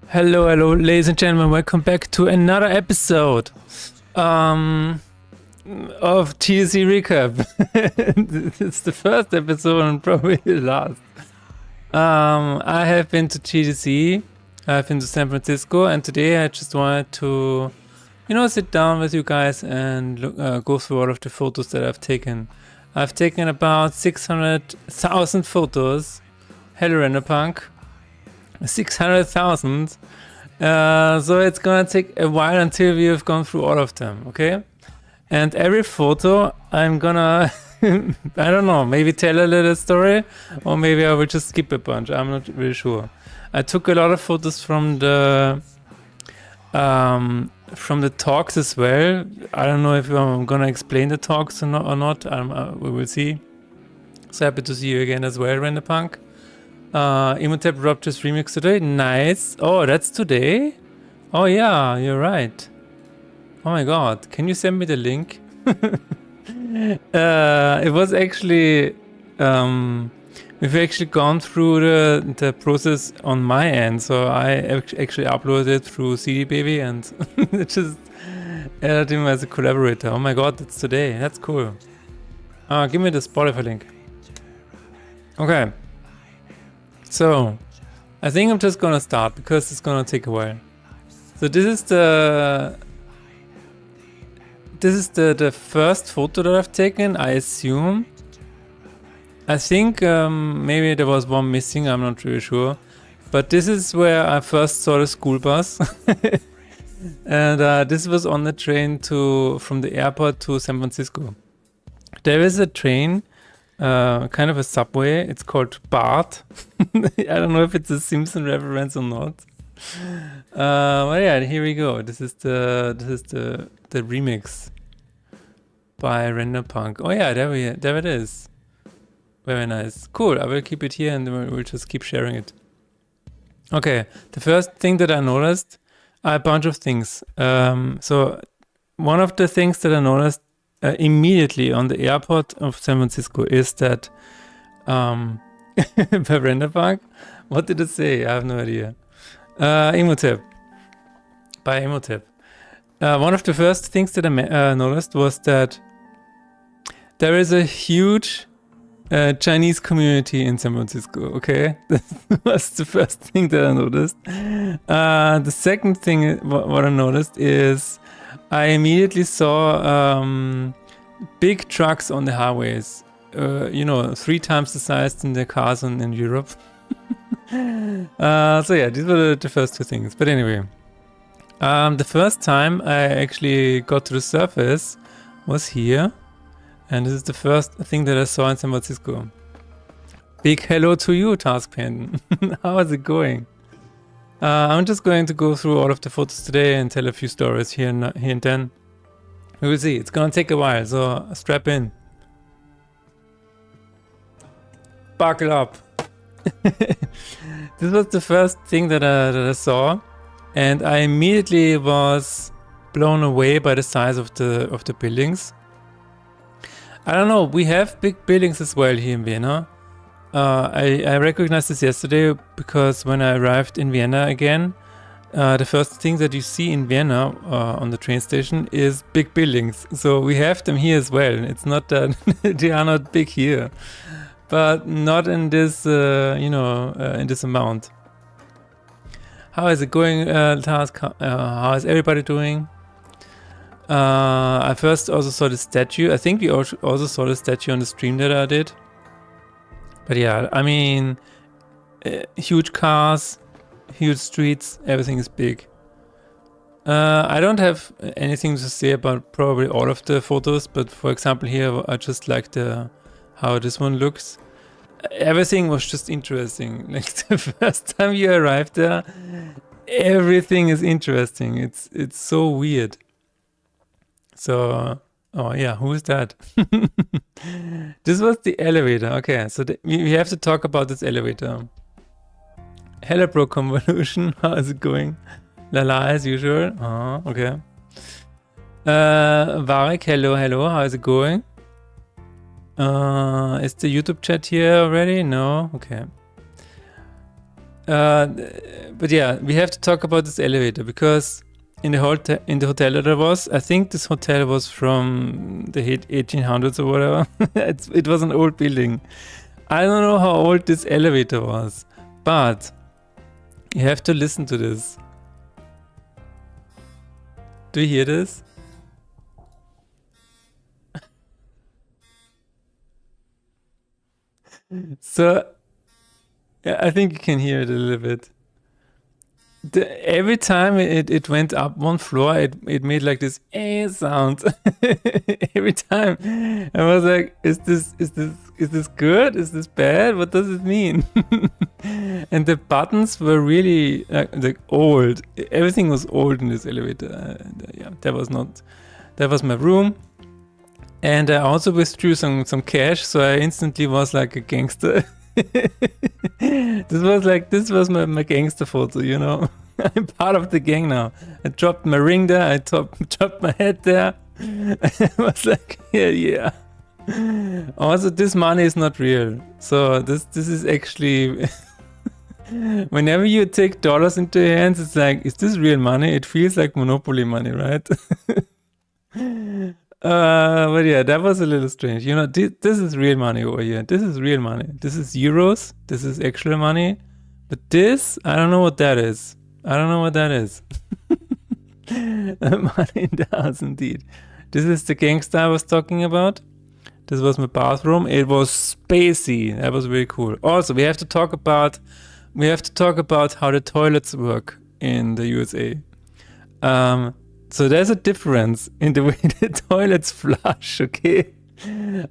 Hello, ladies and gentlemen. Welcome back to another episode of TSC Recap. It's the first episode and probably the last. I have been to TDC, I've been to San Francisco, and today I just wanted to, sit down with you guys and go through all of the photos that I've taken. I've taken about 600,000 photos. Hello, Renderpunk. 600,000. So it's gonna take a while until we have gone through all of them, okay? And every photo I'm gonna, I don't know, maybe tell a little story, or maybe I will just skip a bunch. I'm not really sure. I took a lot of photos from the talks as well. I don't know if I'm gonna explain the talks or not. We will see. So happy to see you again as well, Renderpunk. Imhotep dropped his remix today. Nice. Oh, that's today? Oh yeah, you're right. Oh my god. Can you send me the link? It was actually... we've actually gone through the process on my end. So I actually uploaded it through CD Baby and just added him as a collaborator. Oh my god, that's today. That's cool. Give me the Spotify link. Okay. So, I think I'm just gonna start because it's gonna take a while. So this is the first photo that I've taken, I assume. I think maybe there was one missing, I'm not really sure. But this is where I first saw the school bus. And this was on the train from the airport to San Francisco. There is a train, kind of a subway. It's called BART. I don't know if it's a Simpson reference or not. But yeah, here we go. This is the remix by Renderpunk. Oh yeah, there it is. Very nice. Cool. I will keep it here and we'll just keep sharing it. Okay, the first thing that I noticed are a bunch of things. So one of the things that I noticed immediately on the airport of San Francisco is that by Renderpunk, what did it say? I have no idea. Imhotep. By Imhotep. One of the first things that I noticed was that there is a huge Chinese community in San Francisco, okay? That was the first thing that I noticed. The second thing what I noticed is I immediately saw big trucks on the highways. 3 times the size in the cars in Europe. So yeah, these were the first 2 things. But anyway, the first time I actually got to the surface was here. And this is the first thing that I saw in San Francisco. Big hello to you, Taskpan. How is it going? I'm just going to go through all of the photos today and tell a few stories here and then. We will see. It's gonna take a while, so strap in. Buckle up. This was the first thing that I saw, and I immediately was blown away by the size of the buildings. I don't know. We have big buildings as well here in Vienna. I recognized this yesterday because when I arrived in Vienna again, the first thing that you see in Vienna on the train station is big buildings. So we have them here as well. It's not that they are not big here, but not in this, in this amount. How is it going, Task? How is everybody doing? I first also saw the statue. I think we also saw the statue on the stream that I did. But yeah, I mean, huge cars, huge streets, everything is big. I don't have anything to say about probably all of the photos, but for example here, I just like how this one looks. Everything was just interesting. Like the first time you arrived there, everything is interesting. It's so weird. So, oh yeah, who is that? This was the elevator. Okay, so we have to talk about this elevator. Hello, Pro Convolution. How is it going? Lala, as usual. Oh, okay. Varek, hello. How is it going? Is the YouTube chat here already? No? Okay. But yeah, we have to talk about this elevator because in the hotel that I was, I think this hotel was from the 1800s or whatever. It was an old building. I don't know how old this elevator was, but you have to listen to this. Do you hear this? So, yeah, I think you can hear it a little bit. Every time it went up one floor, it made like this sound. Every time, I was like, is this good? Is this bad? What does it mean? And the buttons were really like old. Everything was old in this elevator. Yeah, that was my room. And I also withdrew some cash, so I instantly was like a gangster. This was my gangster photo, you know. I'm part of the gang now. I dropped my ring there, I dropped my head there. I was like, yeah. Also, this money is not real. So this is actually whenever you take dollars into your hands, it's like, is this real money? It feels like Monopoly money, right? But yeah, that was a little strange. You know, this is real money over here. This is real money. This is euros. This is actual money. But this, I don't know what that is. I don't know what that is. Money in the house, indeed. This is the gangster I was talking about. This was my bathroom. It was spacey. That was very cool. Also, we have to talk about how the toilets work in the USA. So there's a difference in the way the toilets flush, okay?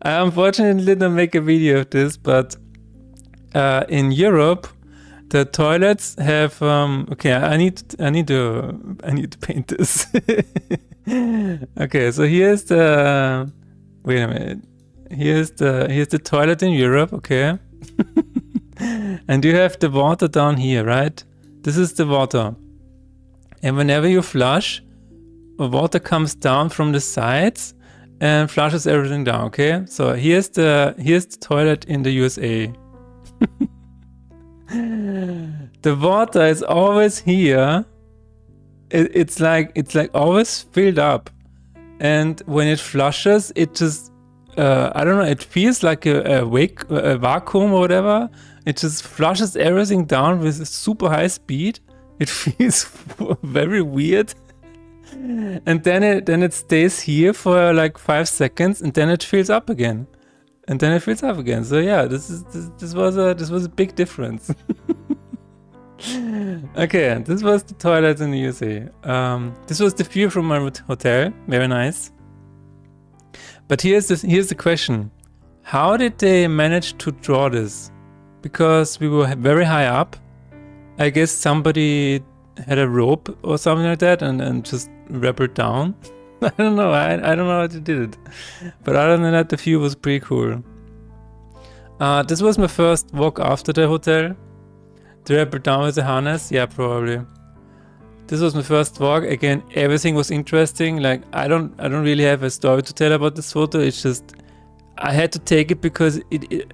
I unfortunately didn't make a video of this, but in Europe, the toilets have okay, I need to paint this. Okay, so here's the wait a minute. Here's the toilet in Europe, okay? And you have the water down here, right? This is the water. And whenever you flush, water comes down from the sides and flushes everything down, okay? So here's the toilet in the USA. The water is always here. It's like always filled up. And when it flushes, it just I don't know, it feels like a vacuum or whatever. It just flushes everything down with a super high speed. It feels very weird. And then it stays here for like 5 seconds, and then it fills up again, and then it fills up again. So yeah, this was a big difference. Okay, this was the toilet in the USA. This was the view from my hotel. Very nice. But here's the question: how did they manage to draw this? Because we were very high up. I guess somebody had a rope or something like that and just wrap it down. I don't know. I don't know how they did it. But other than that, the view was pretty cool. This was my first walk after the hotel. To wrap it down with the harness? Yeah, probably. This was my first walk. Again, everything was interesting. Like I don't really have a story to tell about this photo. It's just I had to take it because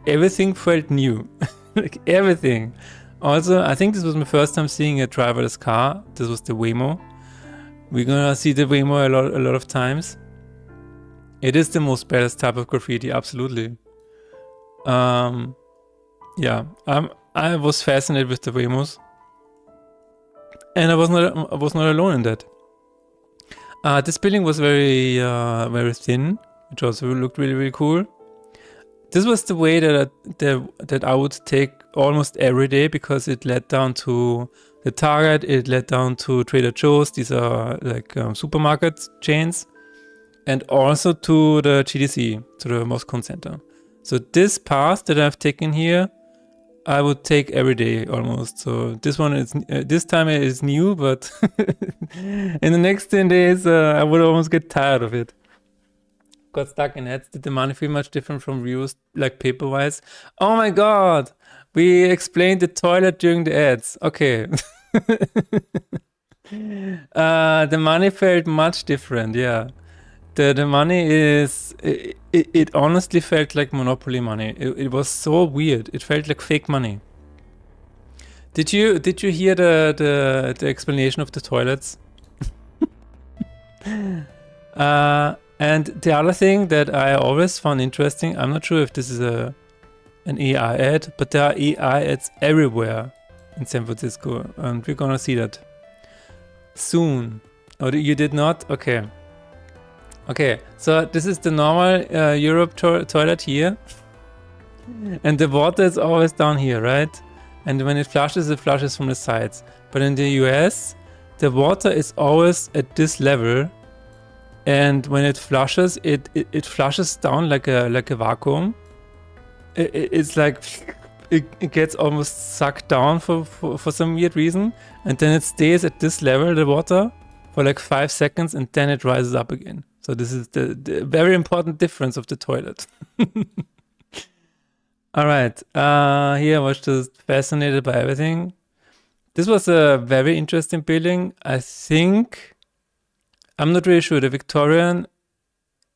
everything felt new. Like everything. Also, I think this was my first time seeing a driverless car. This was the Waymo. We're gonna see the Waymo a lot of times. It is the most badass type of graffiti, absolutely. Yeah, I was fascinated with the Waymos, and I was not alone in that. This building was very thin, which also looked really, really cool. This was the way that I would take almost every day because it led down to the Target, it led down to Trader Joe's. These are like supermarket chains, and also to the GDC, to the Moscone Center. So this path that I've taken here, I would take every day almost. So this one is this time it is new, but in the next 10 days I would almost get tired of it. Got stuck in ads. Did the money feel much different from views, like paper-wise? Oh my god! We explained the toilet during the ads. Okay. The money felt much different, yeah. The money is... It honestly felt like Monopoly money. It was so weird. It felt like fake money. Did you hear the explanation of the toilets? And the other thing that I always found interesting, I'm not sure if this is an AI ad, but there are AI ads everywhere in San Francisco, and we're gonna see that soon. Oh, you did not? Okay. Okay, so this is the normal Europe toilet here. And the water is always down here, right? And when it flushes from the sides. But in the US, the water is always at this level. And when it flushes, it flushes down like a vacuum. It's like it gets almost sucked down for some weird reason, and then it stays at this level, the water, for like 5 seconds, and then it rises up again. So this is the very important difference of the toilet. All right, here I was just fascinated by everything. This was a very interesting building. I think, I'm not really sure, the Victorian,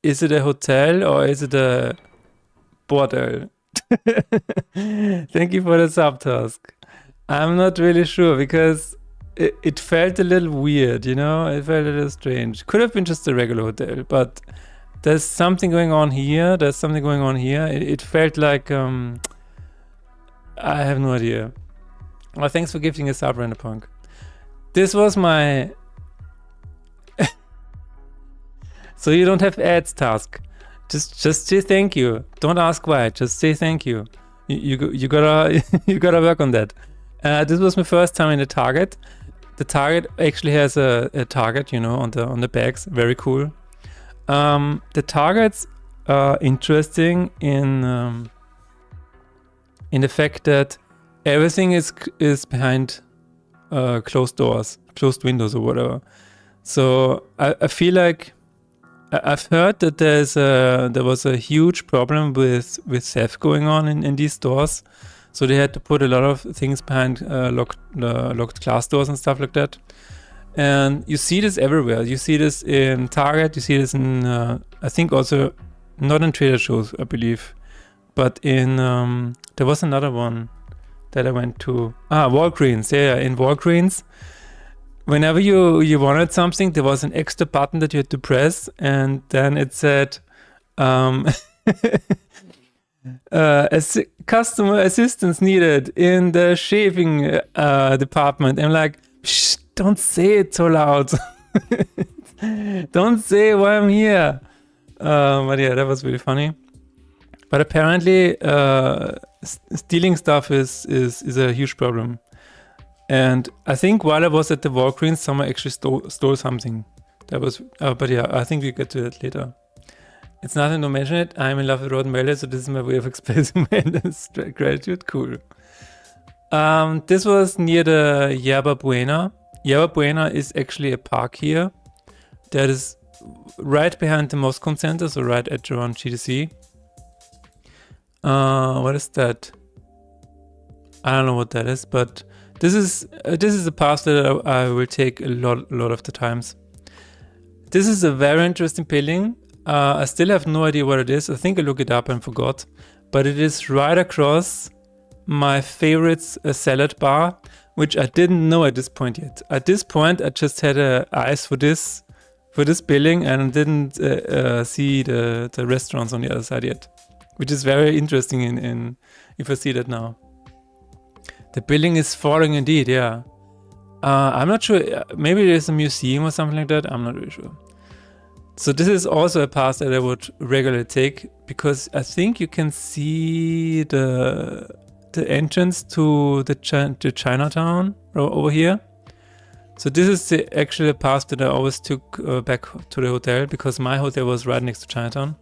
is it a hotel or is it a bordel? Thank you for the subtask. I'm not really sure because it felt a little weird, you know? It felt a little strange. Could have been just a regular hotel, but there's something going on here. There's something going on here. It felt like, I have no idea. Well, thanks for gifting a sub, Renderpunk. This was my... So you don't have ads task. Just say thank you. Don't ask why. Just say thank you. You gotta you gotta work on that. This was my first time in the Target. The Target actually has a target, you know, on the bags. Very cool. The Targets are interesting in the fact that everything is behind closed doors, closed windows, or whatever. So I feel like I've heard that there was a huge problem with theft going on in these stores, so they had to put a lot of things behind locked glass doors and stuff like that. And you see this everywhere. You see this in Target. You see this in I think also not in Trader Joe's, I believe, but in there was another one that I went to. Walgreens. Yeah, in Walgreens. Whenever you wanted something, there was an extra button that you had to press, and then it said, customer assistance needed in the shaving department. I'm like, shh, don't say it so loud. Don't say why I'm here. But yeah, that was really funny. But apparently, stealing stuff is a huge problem. And I think while I was at the Walgreens, someone actually stole something. That was, but yeah, I think we get to that later. It's nothing to mention it. I'm in love with Rotten Valley, so this is my way of expressing my gratitude. Cool. This was near the Yerba Buena. Yerba Buena is actually a park here that is right behind the Moscone Center, so right at around GTC. What is that? I don't know what that is, but this is a path that I will take a lot of the times. This is a very interesting building. I still have no idea what it is. I think I looked it up and forgot. But it is right across my favorite salad bar, which I didn't know at this point yet. At this point, I just had eyes for this building and didn't see the restaurants on the other side yet, which is very interesting in if I see that now. The building is falling indeed, yeah. I'm not sure, maybe there's a museum or something like that, I'm not really sure. So this is also a path that I would regularly take, because I think you can see the entrance to the Chinatown over here. So this is actually a path that I always took back to the hotel, because my hotel was right next to Chinatown.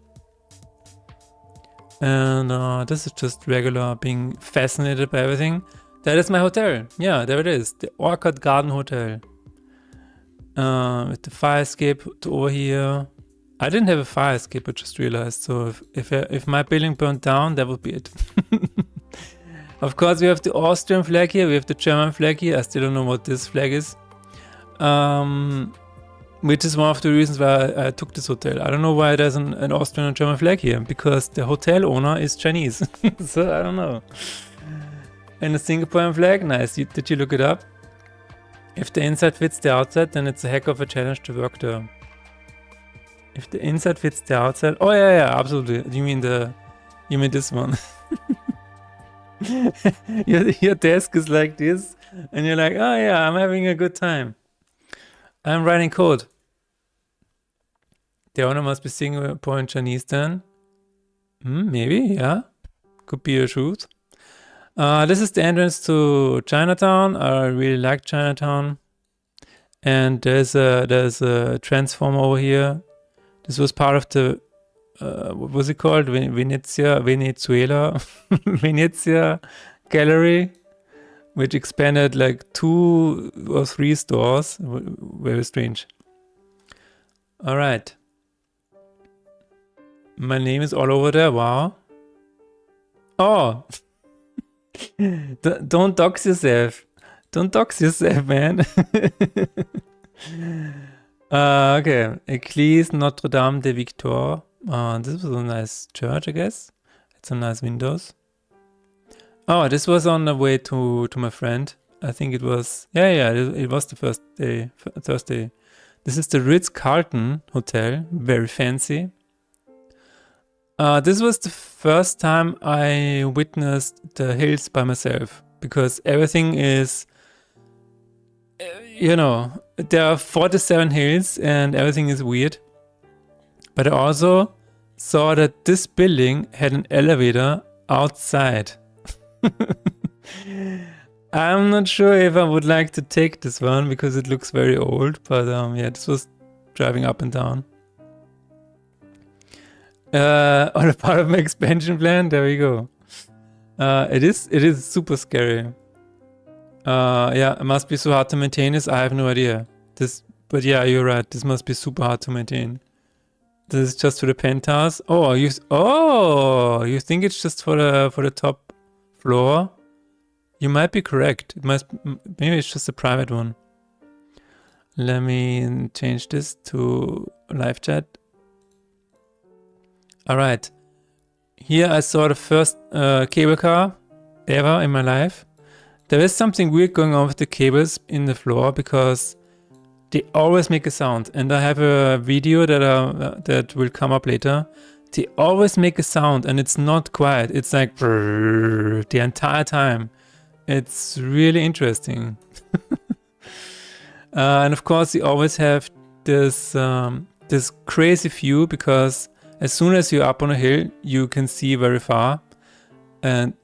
And this is just regular being fascinated by everything. That is my hotel. Yeah, there it is. The Orchard Garden Hotel. With the fire escape to over here. I didn't have a fire escape, I just realized. So if my building burned down, that would be it. Of course, we have the Austrian flag here. We have the German flag here. I still don't know what this flag is. Which is one of the reasons why I took this hotel. I don't know why there's an Austrian and German flag here. Because the hotel owner is Chinese. So I don't know. And the Singaporean flag, nice. Did you look it up? If the inside fits the outside, then it's a heck of a challenge to work there. If the inside fits the outside, oh yeah, absolutely. You mean this one? your desk is like this, and you're like, oh yeah, I'm having a good time. I'm writing code. The owner must be Singaporean Chinese then. Maybe, yeah. Could be a truth. This is the entrance to Chinatown. I really like Chinatown. And there's a transformer over here. This was part of the what was it called? Venezia Gallery, which expanded like 2 or 3 stores. Very strange. All right. My name is all over there. Wow. Oh. Don't dox yourself. Don't dox yourself, man. Okay. Église Notre-Dame de Victor. This was a nice church, I guess. Had some nice windows. Oh, this was on the way to my friend. I think it was... Yeah, it was the Thursday. This is the Ritz-Carlton Hotel. Very fancy. This was the first time I witnessed the hills by myself. Because everything is... there are 47 hills and everything is weird. But I also saw that this building had an elevator outside. I'm not sure if I would like to take this one because it looks very old. But yeah, this was driving up and down. On a part of my expansion plan, there we go. It is super scary. Yeah, it must be so hard to maintain this. I have no idea. But yeah, you're right. This must be super hard to maintain. This is just for the penthouse. Oh, you think it's just for the top floor? You might be correct. Maybe it's just a private one. Let me change this to live chat. All right. Here I saw the first cable car ever in my life. There is something weird going on with the cables in the floor because they always make a sound. And I have a video that will come up later. They always make a sound and it's not quiet. It's like the entire time. It's really interesting. And of course, you always have this crazy view because as soon as you're up on a hill, you can see very far. And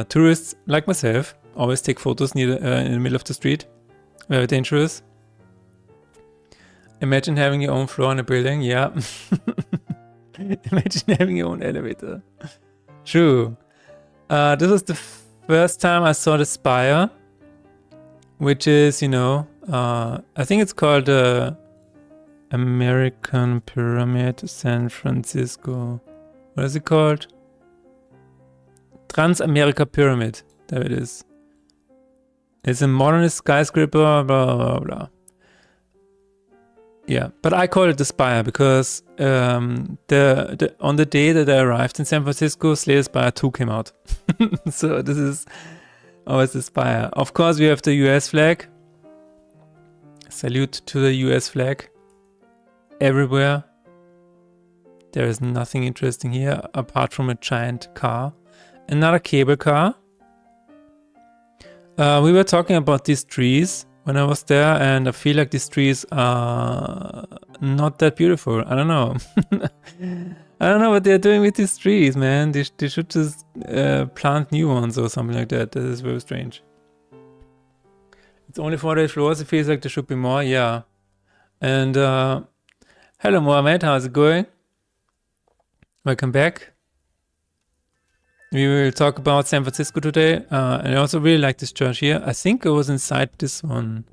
tourists like myself always take photos near in the middle of the street. Very dangerous. Imagine having your own floor in a building. Yeah. Imagine having your own elevator. True. This was the first time I saw the spire, which is, I think it's called American Pyramid, San Francisco. What is it called? Transamerica Pyramid. There it is. It's a modernist skyscraper, blah, blah, blah. Yeah, but I call it the Spire because on the day that I arrived in San Francisco, Slay the Spire 2 came out. So this is always the Spire. Of course, we have the US flag. Salute to the US flag. Everywhere. There is nothing interesting here apart from a giant car. Another cable car. We were talking about these trees when I was there, and I feel like these trees are not that beautiful. I don't know. I don't know what they're doing with these trees, man. They should just plant new ones or something like that. This is very strange. It's only 48 floors. It feels like there should be more. Yeah. And hello, Mohammed. How's it going? Welcome back. We will talk about San Francisco today, and I also really like this church here. I think I was inside this one.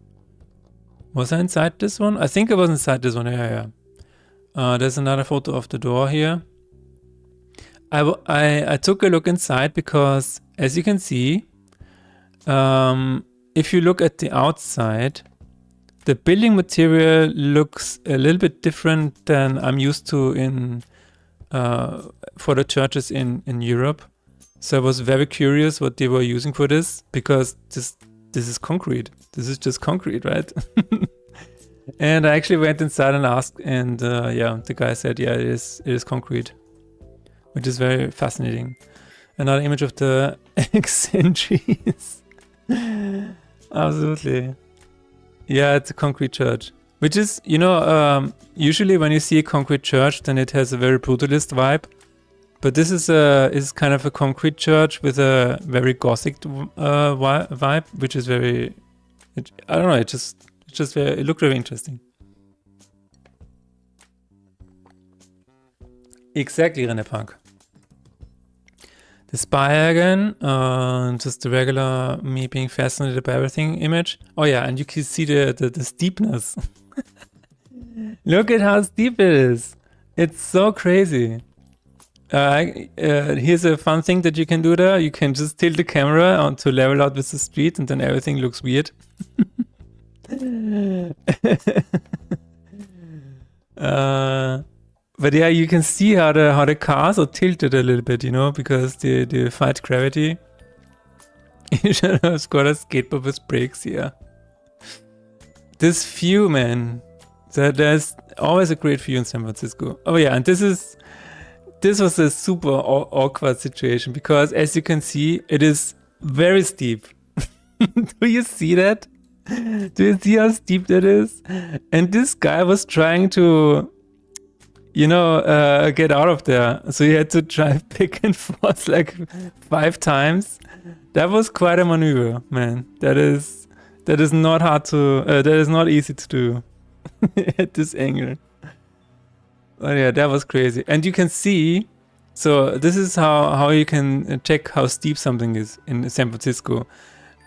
Was I inside this one? I think I was inside this one, yeah. There's another photo of the door here. I took a look inside because, as you can see, if you look at the outside, the building material looks a little bit different than I'm used to for the churches in Europe. So I was very curious what they were using for this, because this is concrete. This is just concrete, right? And I actually went inside and asked, and yeah, the guy said, yeah, it is concrete, which is very fascinating. Another image of the eccentrics. Absolutely. Yeah, it's a concrete church, which is, you know, usually when you see a concrete church, then it has a very brutalist vibe. But this is kind of a concrete church with a very Gothic vibe, which is very, I don't know, it looked very interesting. Exactly, René Punk. The spy again, just the regular me being fascinated by everything image. Oh yeah, and you can see the steepness. Look at how steep it is. It's so crazy. Here's a fun thing that you can do there. You can just tilt the camera on to level out with the street, and then everything looks weird. But yeah, you can see how the cars are tilted a little bit, you know, because they fight gravity. You should have got a skateboard with brakes here. This view, man. There's always a great view in San Francisco. Oh yeah, and this was a super awkward situation, because as you can see, it is very steep. Do you see that? Do you see how steep that is? And this guy was trying to, you know, get out of there. So he had to drive back and forth like 5 times. That was quite a maneuver, man. That is not hard to, that is not easy to do at this angle. But yeah, that was crazy. And you can see, so this is how you can check how steep something is in San Francisco.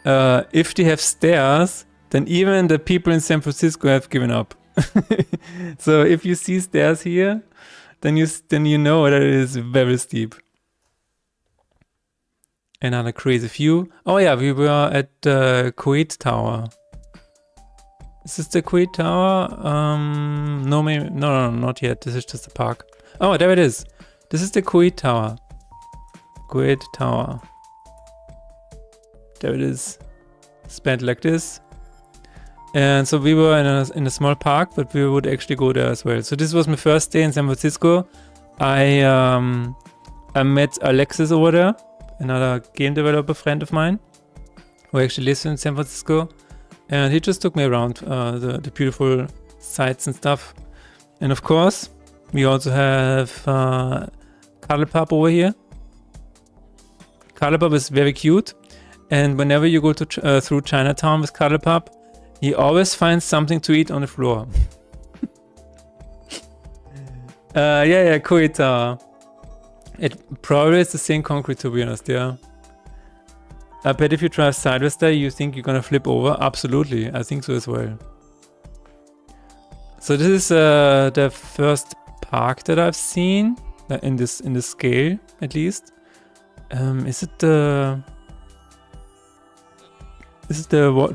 If they have stairs, then even the people in San Francisco have given up. So if you see stairs here, then you know that it is very steep. Another crazy view. Oh yeah, we were at the Kuwait Tower. Is this the Kuwait Tower? No, maybe, no, not yet. This is just a park. Oh, there it is. This is the Kuwait Tower. Kuwait Tower. There it is. Spent like this. And so we were in a small park, but we would actually go there as well. So this was my first day in San Francisco. I met Alexis over there, another game developer friend of mine, who actually lives in San Francisco. And he just took me around the beautiful sights and stuff. And of course, we also have Cuddlepop over here. Cuddlepop is very cute. And whenever you go to through Chinatown with Cuddlepop, he always finds something to eat on the floor. Yeah, Kuwait Tower. It probably is the same concrete, to be honest, yeah. I bet if you drive sideways there, you think you're gonna flip over. Absolutely, I think so as well. So this is the first park that I've seen in this scale, at least. Is it the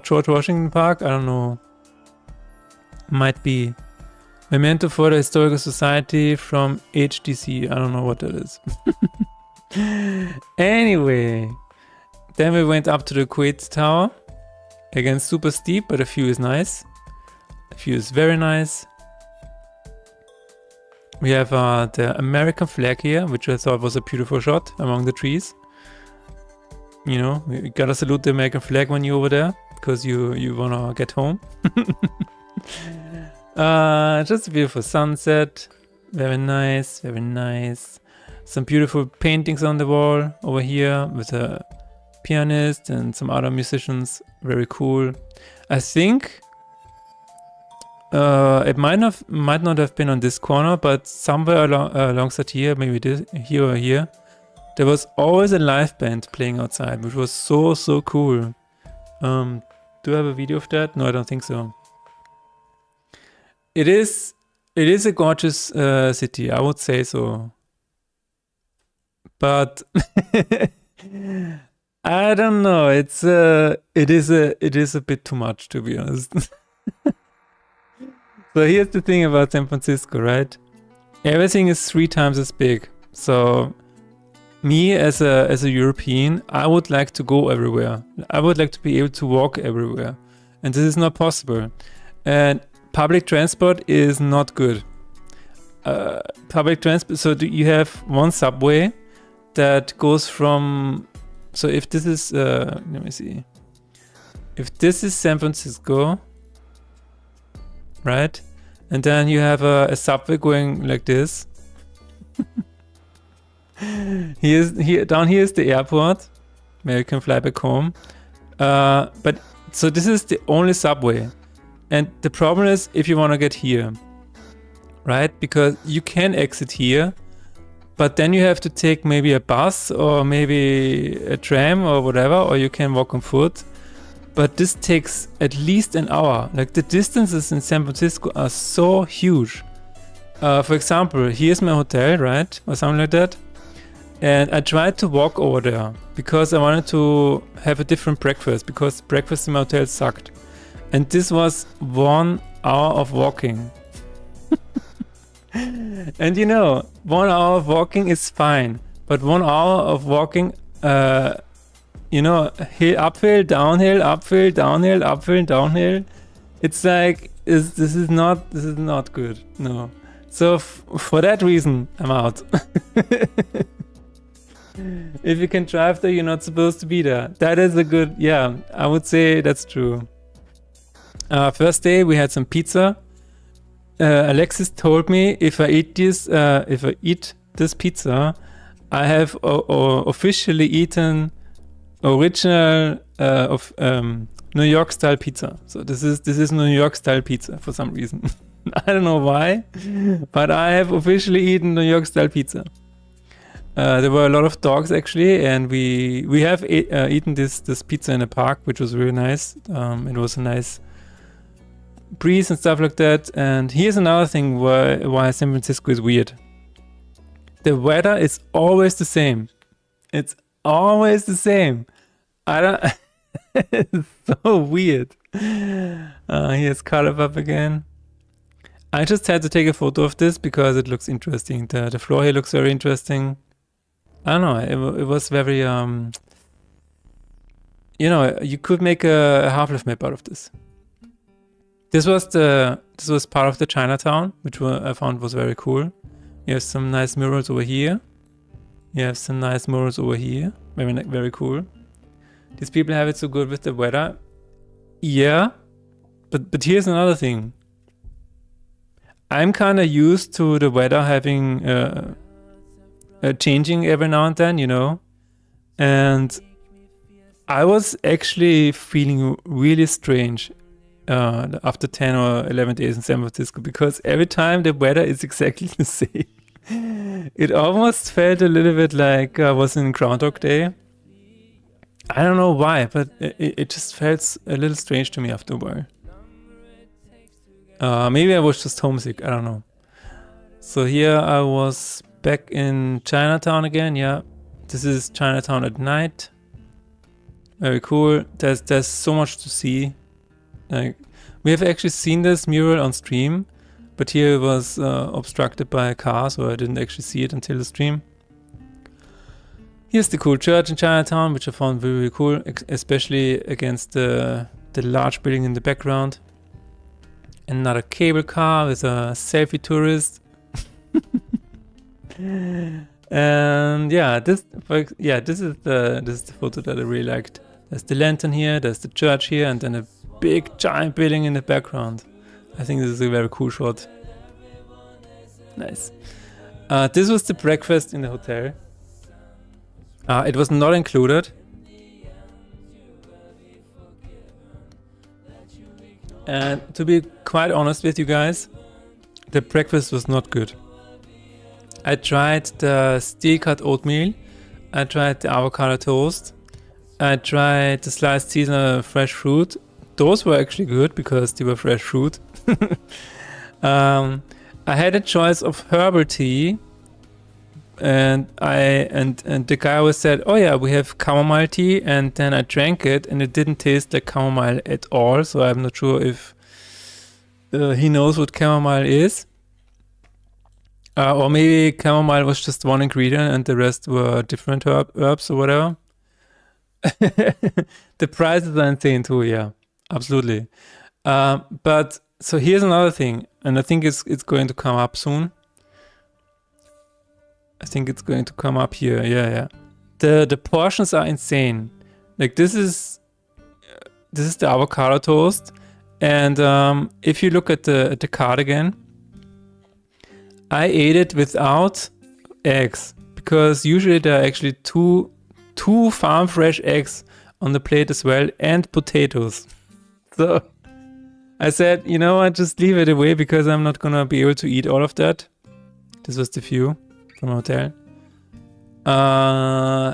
George Washington Park? I don't know. Might be. Memento for the Historical Society from HDC. I don't know what that is. Anyway. Then we went up to the Kuwait Tower. Again, super steep, but the view is nice. The view is very nice. We have the American flag here, which I thought was a beautiful shot among the trees. You know, you gotta salute the American flag when you're over there, because you wanna get home. Just a beautiful sunset. Very nice, very nice. Some beautiful paintings on the wall over here with a pianist and some other musicians. Very cool. I think it might not have been on this corner, but somewhere alongside here, maybe this, here or here, there was always a live band playing outside, which was so cool. Do I have a video of that? No, I don't think so. It is a gorgeous city, I would say so. But I don't know. It is a bit too much, to be honest. So here's the thing about San Francisco, right? Everything is 3 times as big. So me as a European, I would like to go everywhere. I would like to be able to walk everywhere, and this is not possible. And public transport is not good. Public transport. So you have one subway that goes from. So if this is, let me see. If this is San Francisco, right, and then you have a subway going like this. Here down here is the airport where you can fly back home. But so this is the only subway, and the problem is if you want to get here, right? Because you can exit here, but then you have to take maybe a bus or maybe a tram or whatever, or you can walk on foot. But this takes at least an hour. Like the distances in San Francisco are so huge. For example, here's my hotel, right? Or something like that. And I tried to walk over there because I wanted to have a different breakfast because breakfast in my hotel sucked. And this was 1 hour of walking. And 1 hour of walking is fine. But 1 hour of walking, uphill, downhill, uphill, downhill, uphill, downhill. It's like, this is not good. No. So for that reason, I'm out. If you can drive there, you're not supposed to be there. That is a good, yeah, I would say that's true. First day we had some pizza. Alexis told me if I eat this pizza, I have officially eaten original of New York style pizza. So this is New York style pizza for some reason. I don't know why, but I have officially eaten New York style pizza. There were a lot of dogs actually, and we have eaten this pizza in a park, which was really nice. It was a nice breeze and stuff like that. And here's another thing why San Francisco is weird. The weather is always the same. It's always the same. I don't. It's so weird. Here's Carlebub again. I just had to take a photo of this because it looks interesting. The floor here looks very interesting. I don't know. It was very you could make a Half-Life map out of this. This was part of the Chinatown, which I found was very cool. You have some nice murals over here. You have some nice murals over here. Very cool. These people have it so good with the weather. Yeah, but here's another thing. I'm kind of used to the weather having changing every now and then, and I was actually feeling really strange after 10 or 11 days in San Francisco because every time the weather is exactly the same. It almost felt a little bit like I was in Groundhog Day. I don't know why, but it just felt a little strange to me after a while. Maybe I was just homesick, I don't know. So here I was back in Chinatown again, yeah. This is Chinatown at night. Very cool. There's so much to see. Like, we have actually seen this mural on stream, but here it was obstructed by a car, so I didn't actually see it until the stream. Here's the cool church in Chinatown, which I found really, really cool, especially against the large building in the background. Another cable car with a selfie tourist. And yeah, this is the photo that I really liked. There's the lantern here, there's the church here, and then a big giant building in the background. I think this is a very cool shot. Nice. This was the breakfast in the hotel. It was not included. And to be quite honest with you guys, the breakfast was not good. I tried the steel cut oatmeal, I tried the avocado toast, I tried the sliced seasonal fresh fruit. Those were actually good because they were fresh fruit. I had a choice of herbal tea, and the guy always said, "Oh yeah, we have chamomile tea," and then I drank it, and it didn't taste like chamomile at all. So I'm not sure if he knows what chamomile is. Or maybe chamomile was just one ingredient and the rest were different herbs or whatever. The prices are insane too, yeah, absolutely. But so here's another thing, and I think it's going to come up soon. I think it's going to come up here. Yeah. The portions are insane. Like this is the avocado toast, and if you look at the card again, I ate it without eggs because usually there are actually two farm fresh eggs on the plate as well, and potatoes. So I said, you know what, just leave it away because I'm not gonna be able to eat all of that. This was the view from a hotel.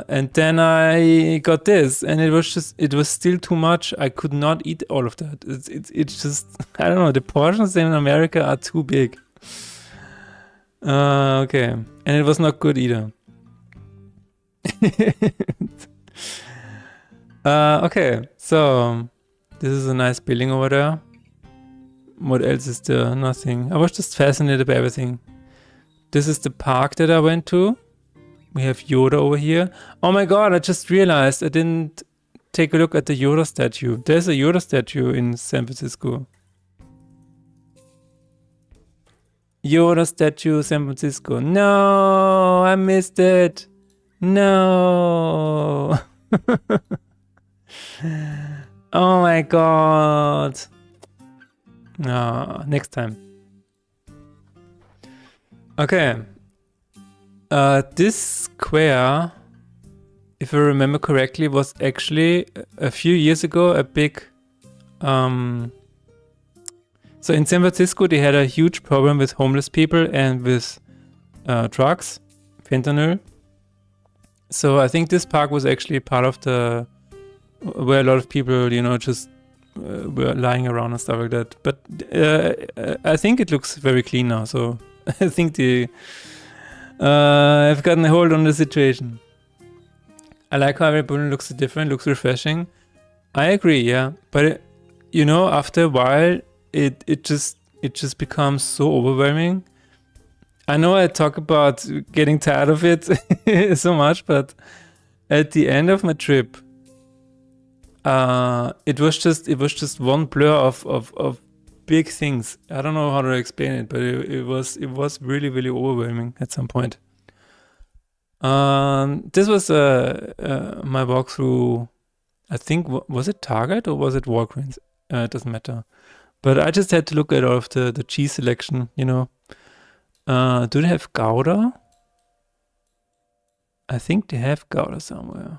And then I got this, and it was still too much. I could not eat all of that. It's just, I don't know, the portions in America are too big. Okay, and it was not good either. Okay, so this is a nice building over there. What else is there? Nothing. I was just fascinated by everything. This is the park that I went to. We have Yoda over here. Oh my god, I just realized I didn't take a look at the Yoda statue. There's a Yoda statue in San Francisco. Yoda statue, San Francisco. No, I missed it. No. Oh my god. Next time. Okay. This square, if I remember correctly, was actually a few years ago a big... So in San Francisco, they had a huge problem with homeless people and with drugs, fentanyl. So I think this park was actually part of the... where a lot of people, you know, just were lying around and stuff like that. But I think it looks very clean now, so I think the... I've gotten a hold on the situation. I like how every building looks different, looks refreshing. I agree, yeah. But you know, after a while, it just becomes so overwhelming. I know I talk about getting tired of it so much, but at the end of my trip, it was just one blur of big things. I don't know how to explain it, but it was really, really overwhelming at some point. This was my walkthrough. I think, was it Target or was it Walgreens? It doesn't matter. But I just had to look at all of the cheese selection, you know. Do they have Gouda? I think they have Gouda somewhere.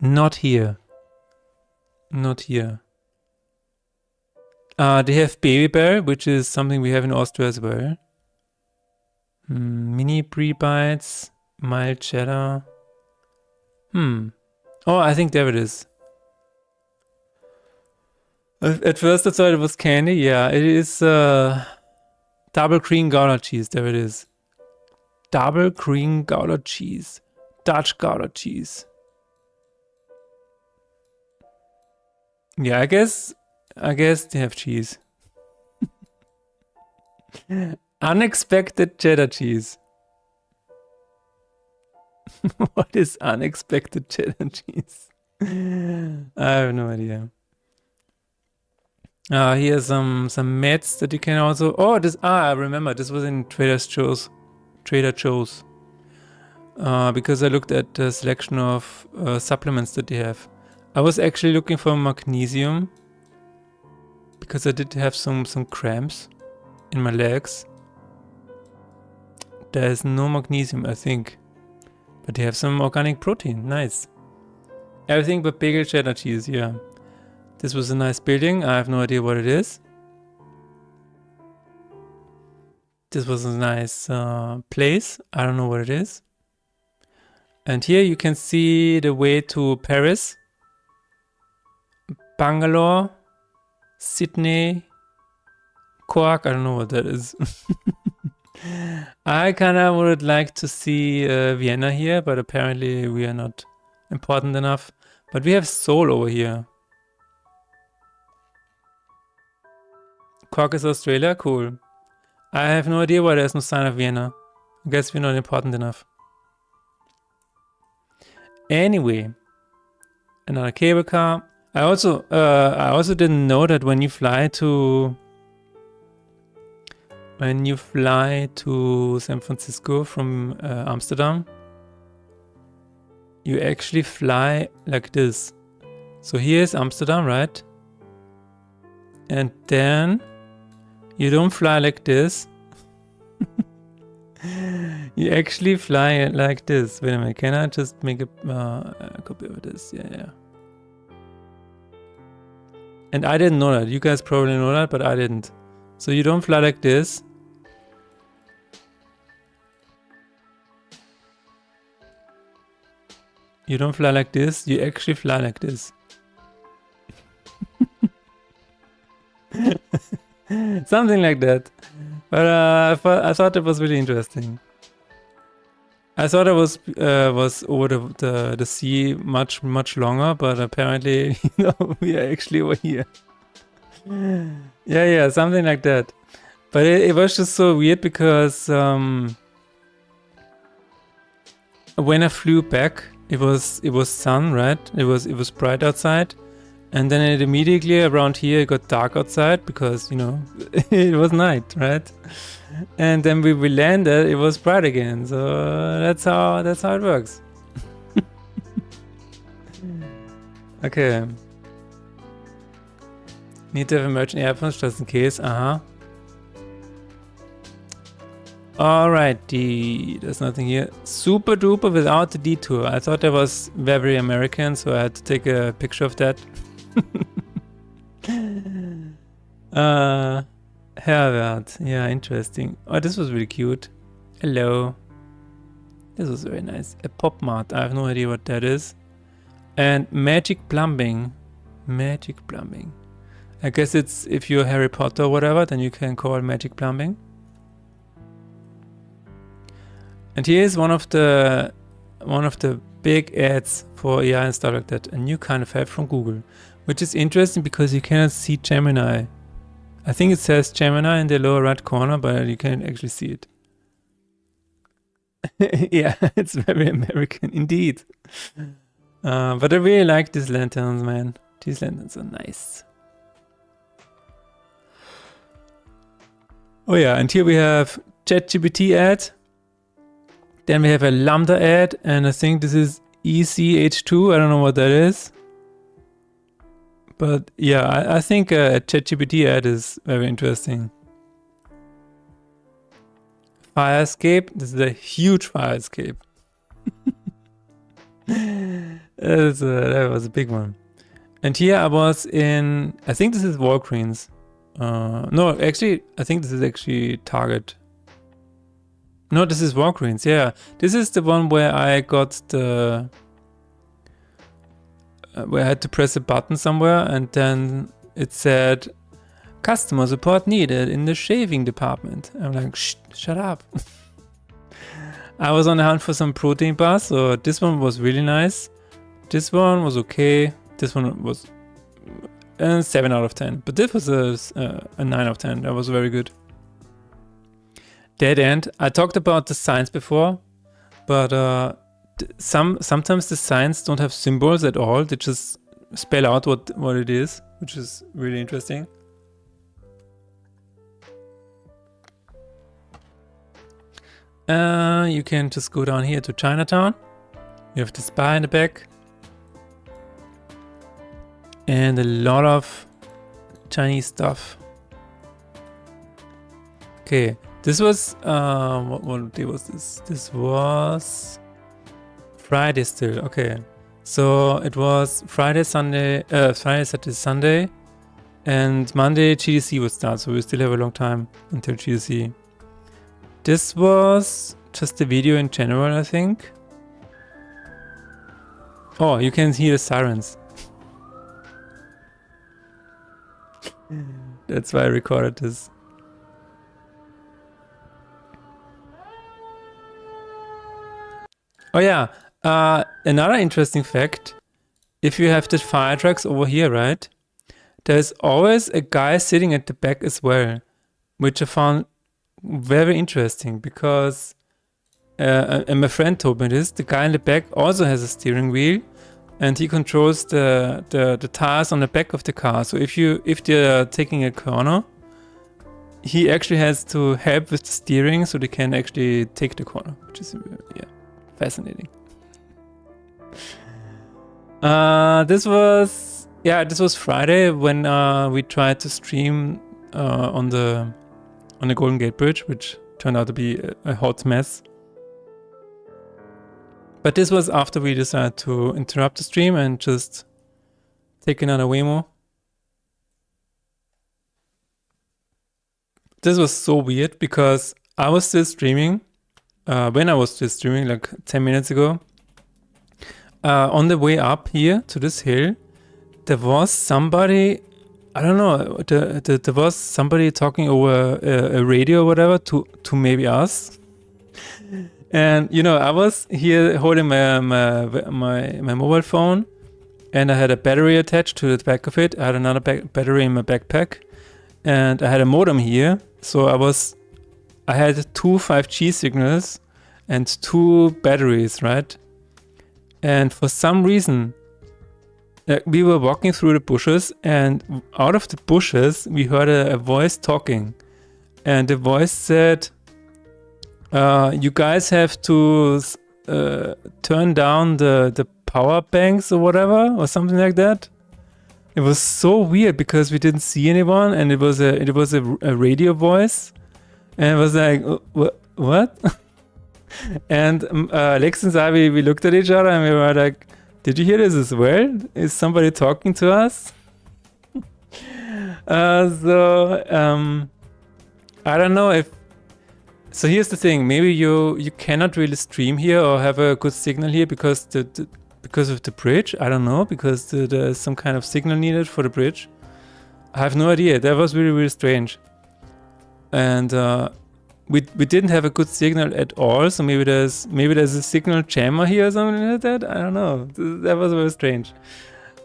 Not here. Not here. They have Baby Bell, which is something we have in Austria as well. Mini Brie Bites, mild cheddar. Oh, I think there it is. At first I thought it was candy. Yeah, it is double cream Gouda cheese. There it is. Double cream Gouda cheese. Dutch Gouda cheese. Yeah, I guess they have cheese. Unexpected cheddar cheese. What is unexpected cheddar cheese? I have no idea. Here's some meds that you can also... Oh, this... I remember. This was in Trader Joe's. Because I looked at the selection of supplements that they have. I was actually looking for magnesium because I did have some cramps in my legs. There is no magnesium, I think. But they have some organic protein. Nice. Everything but bagel cheddar cheese, yeah. This was a nice building. I have no idea what it is. This was a nice place. I don't know what it is. And here you can see the way to Paris, Bangalore, Sydney, Cork. I don't know what that is. I kind of would like to see Vienna here, but apparently we are not important enough. But we have Seoul over here. Cork is Australia? Cool. I have no idea why there's no sign of Vienna. I guess we're not important enough. Anyway, another cable car. I also didn't know that when you fly to San Francisco from Amsterdam, you actually fly like this. So here's Amsterdam, right? And then you don't fly like this. You actually fly like this. Wait a minute, can I just make a copy of this? Yeah. And I didn't know that. You guys probably know that, but I didn't. So you don't fly like this. You don't fly like this. You actually fly like this. Something like that. But I thought it was really interesting. I thought it was over the sea much longer, but apparently, we are actually over here. Yeah, something like that. But it was just so weird because when I flew back, it was sun, right? It was bright outside, and then it immediately around here it got dark outside because it was night, right? And then we landed, it was bright again. So that's how it works. Okay. Need to have emergent earphones just in case. Alrighty, there's nothing here. Super duper without the detour. I thought that was very American, so I had to take a picture of that. Herbert, yeah, interesting. Oh, this was really cute. Hello. This was very nice. A pop mart. I have no idea what that is. And magic plumbing. Magic plumbing. I guess it's if you're Harry Potter or whatever, then you can call it magic plumbing. And here's one of the big ads for AI and stuff like that. A new kind of help from Google, which is interesting because you cannot see Gemini. I think it says Gemini in the lower right corner, but you can't actually see it. Yeah, it's very American indeed. But I really like these lanterns, man. These lanterns are nice. Oh yeah, and here we have ChatGPT ad. Then we have a Lambda ad, and I think this is ECH2. I don't know what that is. But yeah, I think a ChatGPT ad is very interesting. Fire escape. This is a huge fire escape. That was a big one. And here I was in, I think this is Walgreens. No, actually, I think this is actually Target. No, this is Walgreens, yeah. This is the one where I got the... where I had to press a button somewhere and then it said, customer support needed in the shaving department. I'm like, shut up. I was on the hunt for some protein bars, so this one was really nice. This one was okay. This one was a 7 out of 10. But this was a 9 out of 10. That was very good. Dead end. I talked about the signs before, but sometimes the signs don't have symbols at all. They just spell out what it is, which is really interesting. You can just go down here to Chinatown. You have the spa in the back. And a lot of Chinese stuff. Okay, this was, what day was this? This was Friday still, okay. So it was Friday, Saturday, Sunday, and Monday GDC would start, so we still have a long time until GDC. This was just a video in general, I think. Oh, you can hear the sirens. That's why I recorded this. Oh yeah, another interesting fact. If you have the fire trucks over here, right? there's always a guy sitting at the back as well, which I found very interesting because and my friend told me this. The guy in the back also has a steering wheel, and he controls the tires on the back of the car. So if they're taking a corner, he actually has to help with the steering so they can actually take the corner, which is fascinating. This was Friday when we tried to stream on the Golden Gate Bridge, which turned out to be a hot mess. But this was after we decided to interrupt the stream and just take another Waymo. This was so weird because I was still streaming. When I was still streaming, like 10 minutes ago, on the way up here to this hill, there was somebody, I don't know, there was somebody talking over a radio or whatever to maybe us. And, you know, I was here holding my mobile phone, and I had a battery attached to the back of it. I had another battery in my backpack, and I had a modem here. So I had 2 5G signals and 2 batteries, right? And for some reason, we were walking through the bushes, and out of the bushes, we heard a voice talking. And the voice said, you guys have to turn down the power banks or whatever, or something like that. It was so weird because we didn't see anyone, and it was a radio voice, and it was like, what? And Alex and I, we looked at each other and we were like, did you hear this as well? Is somebody talking to us? I don't know if. So here's the thing. Maybe you cannot really stream here or have a good signal here because of the bridge. I don't know, because there's some kind of signal needed for the bridge. I have no idea. That was really, really strange. And we didn't have a good signal at all. So maybe there's a signal jammer here or something like that. I don't know. That was very strange.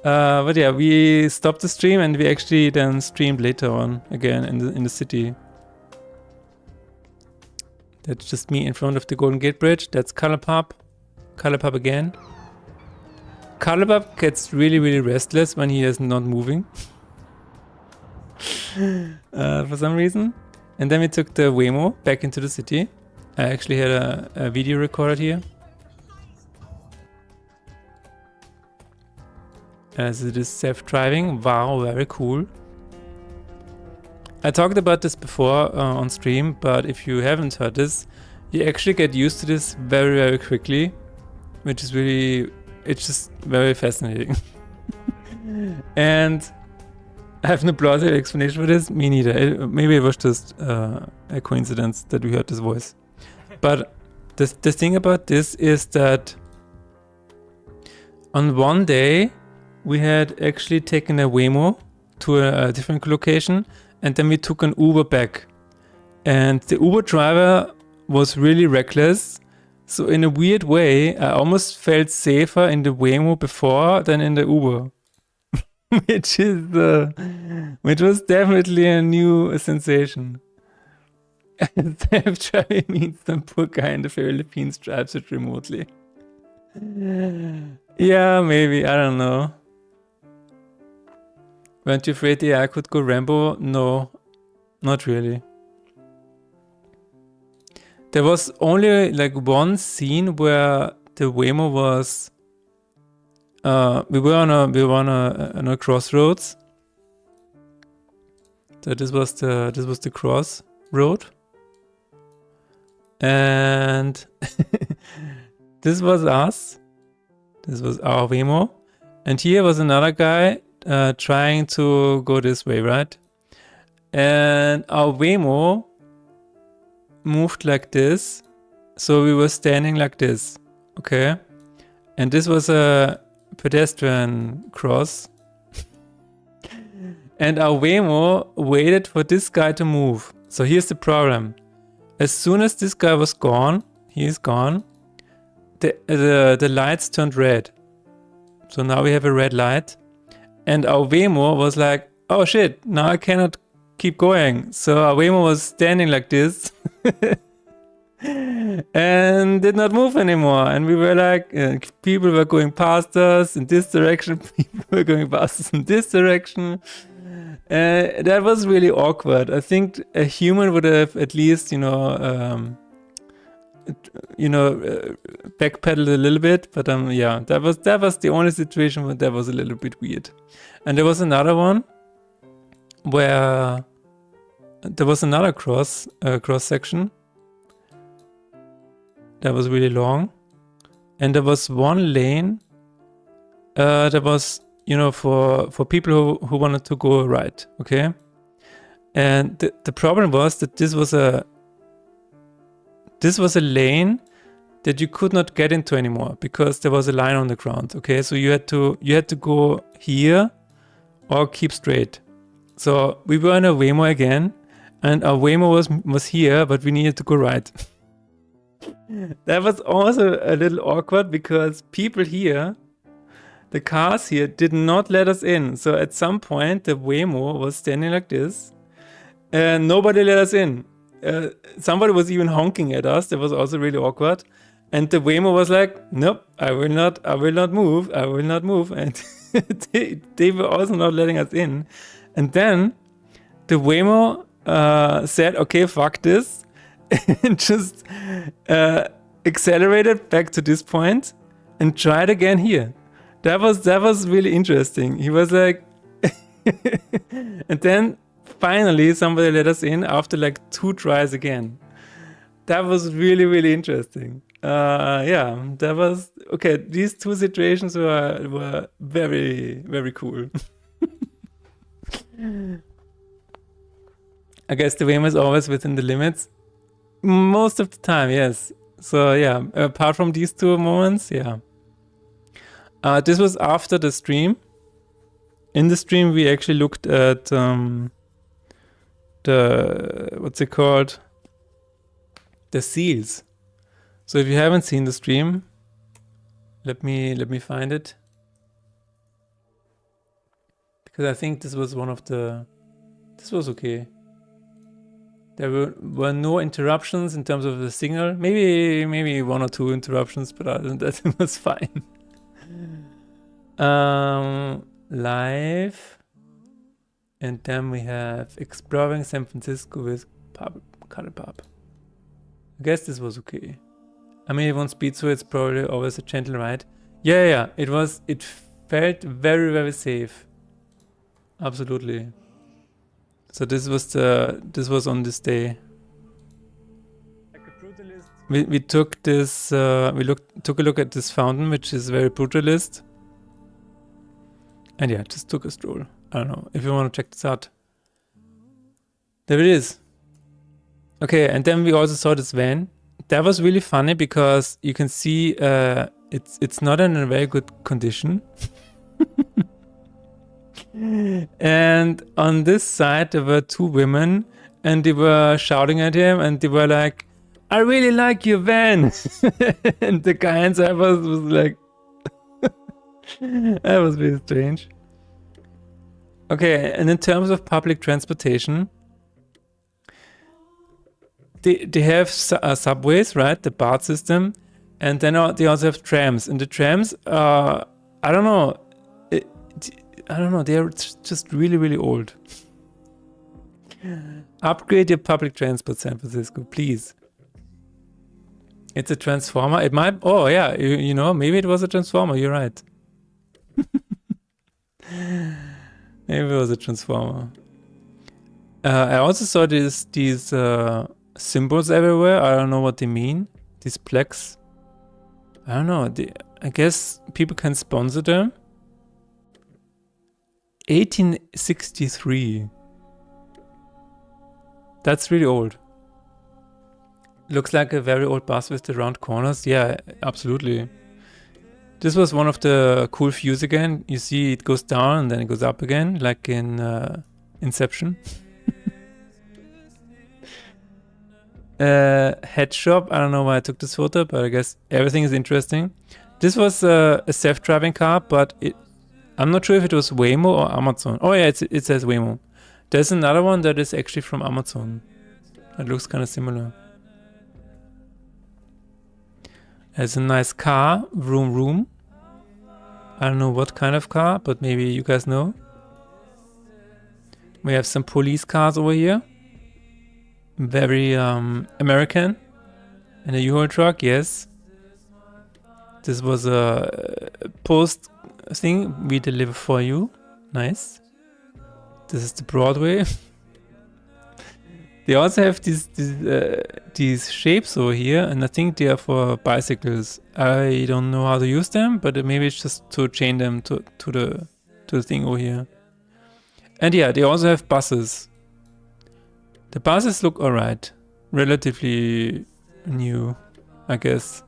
But yeah, we stopped the stream and we actually then streamed later on again in the city. That's just me in front of the Golden Gate Bridge. That's Colourpop. Colourpop again. Colourpop gets really, really restless when he is not moving. For some reason. And then we took the Waymo back into the city. I actually had a video recorded here. As it is self-driving. Wow, very cool. I talked about this before on stream, but if you haven't heard this, you actually get used to this very, very quickly, which is really, it's just very fascinating. And I have no plausible explanation for this. Me neither. Maybe it was just a coincidence that we heard this voice. But the thing about this is that on one day, we had actually taken a Waymo to a different location, and then we took an Uber back. And the Uber driver was really reckless. So in a weird way, I almost felt safer in the Waymo before than in the Uber. which was definitely a new sensation. Self-driving means some poor guy in the Philippines drives it remotely. Yeah, maybe, I don't know. Weren't you afraid the AI could go Rambo? No, not really. There was only like one scene where the Waymo was. We were on a crossroads. So this was the crossroad, and this was us. This was our Waymo, and here was another guy trying to go this way, right? And our Waymo moved like this, so we were standing like this, okay? And this was a pedestrian cross. And our Waymo waited for this guy to move. So here's the problem. As soon as this guy was gone, he's gone, the lights turned red. So now we have a red light. And our Waymo was like, oh shit, now I cannot keep going. So Waymo was standing like this and did not move anymore. And we were like, people were going past us in this direction, people were going past us in this direction. That was really awkward. I think a human would have at least, backpedaled a little bit. But yeah, that was the only situation where that was a little bit weird. And there was another one where there was another cross section that was really long, and there was one lane that was for people who wanted to go right, okay? And the problem was that this was a lane that you could not get into anymore because there was a line on the ground, okay? So you had to go here or keep straight. So we were in a Waymo again, and our Waymo was here, but we needed to go right. That was also a little awkward because people here, the cars here, did not let us in. So at some point, the Waymo was standing like this, and nobody let us in. Somebody was even honking at us. That was also really awkward. And the Waymo was like, nope, I will not move. And they were also not letting us in. And then the Waymo said, okay, fuck this, and just accelerated back to this point and tried again here. That was really interesting. He was like, and then finally somebody let us in after like 2 tries again. That was really, really interesting. Yeah, that was okay. These 2 situations were very, very cool. I guess the Waymo is always within the limits. Most of the time, yes. So yeah, apart from these 2 moments, yeah. This was after the stream. In the stream, we actually looked at the what's it called? The seals. So if you haven't seen the stream, let me find it, because I think this was one of the. This was okay. There were no interruptions in terms of the signal. Maybe 1 or 2 interruptions, but other than that, it was fine. Live, and then we have exploring San Francisco with Color Pop. I guess this was okay. I mean, it won't speed, so it's probably always a gentle ride. Yeah. It felt very, very safe. Absolutely. So this was on this day. Like a brutalist. We took this. Took a look at this fountain, which is very brutalist. And yeah, just took a stroll. I don't know if you want to check this out. There it is. Okay, and then we also saw this van. That was really funny because you can see it's not in a very good condition. And on this side there were 2 women, and they were shouting at him, and they were like, "I really like your van." And the guy inside was like, that was really strange. Okay, and in terms of public transportation, they have subways, right? The BART system, and then they also have trams. And the trams, I don't know. They are just really, really old. Upgrade your public transport, San Francisco, please. It's a transformer. It might. Oh yeah, maybe it was a transformer. You're right. Maybe it was a transformer. I also saw these symbols everywhere. I don't know what they mean. These plaques. I don't know. I guess people can sponsor them. 1863. That's really old. Looks like a very old bus with the round corners. Yeah, absolutely. This was one of the cool views again. You see it goes down and then it goes up again, like in Inception. Head shop. I don't know why I took this photo, but I guess everything is interesting. This was a self-driving car, but I'm not sure if it was Waymo or Amazon. Oh yeah, it says Waymo. There's another one that is actually from Amazon. It looks kind of similar. There's a nice car, vroom. I don't know what kind of car, but maybe you guys know. We have some police cars over here. Very American. And a U-Haul truck, yes. This was a post thing we deliver for you. Nice. This is the Broadway. They also have these shapes over here, and I think they are for bicycles. I don't know how to use them, but maybe it's just to chain them to the thing over here. And yeah, they also have buses. The buses look alright. Relatively new, I guess.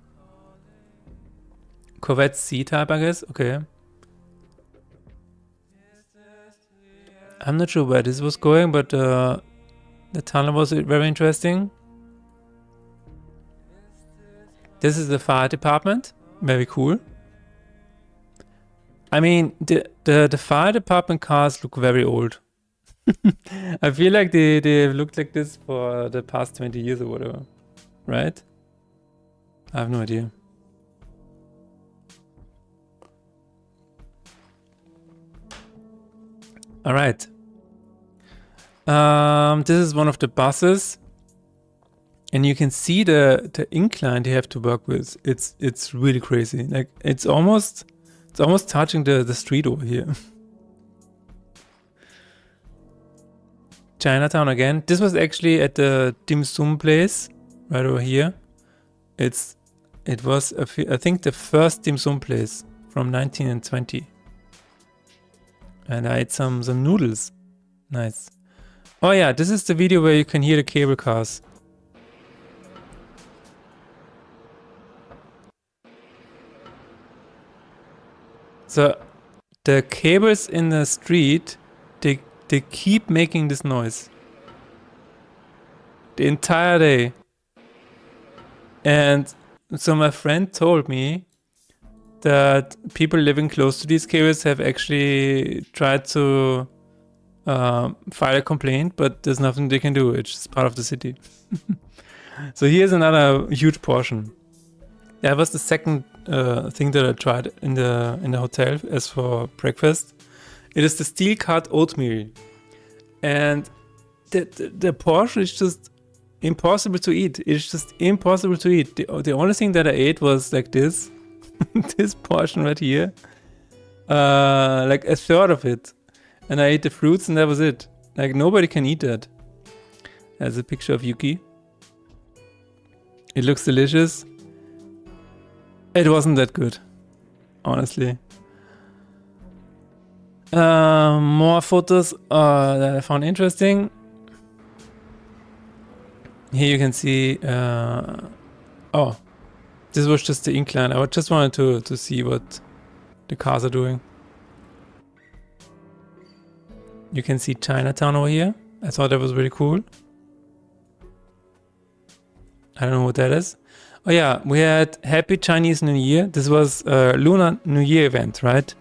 Corvette C-Type, I guess. Okay. I'm not sure where this was going, but the tunnel was very interesting. This is the fire department. Very cool. I mean, the fire department cars look very old. I feel like they looked like this for the past 20 years or whatever. Right? I have no idea. All right. This is one of the buses, and you can see the incline they have to work with. It's really crazy. Like it's almost touching the street over here. Chinatown again. This was actually at the dim sum place right over here. It was I think the first dim sum place from 1920. And I ate some noodles. Nice. Oh yeah, this is the video where you can hear the cable cars. So the cables in the street, they keep making this noise. The entire day. And so my friend told me that people living close to these cables have actually tried to file a complaint, but there's nothing they can do. It's just part of the city. So here's another huge portion. That was the second thing that I tried in the hotel as for breakfast. It is the steel cut oatmeal, and the portion is just impossible to eat. It's just impossible to eat. The only thing that I ate was like this, this portion right here, like a third of it. And I ate the fruits and that was it. Like nobody can eat that. There's a picture of Yuki. It looks delicious. It wasn't that good, honestly. More photos that I found interesting. Here you can see, oh, this was just the incline. I just wanted to see what the cars are doing. You can see Chinatown over here. I thought that was really cool. I don't know what that is. Oh yeah, we had Happy Chinese New Year. This was a Lunar New Year event, right?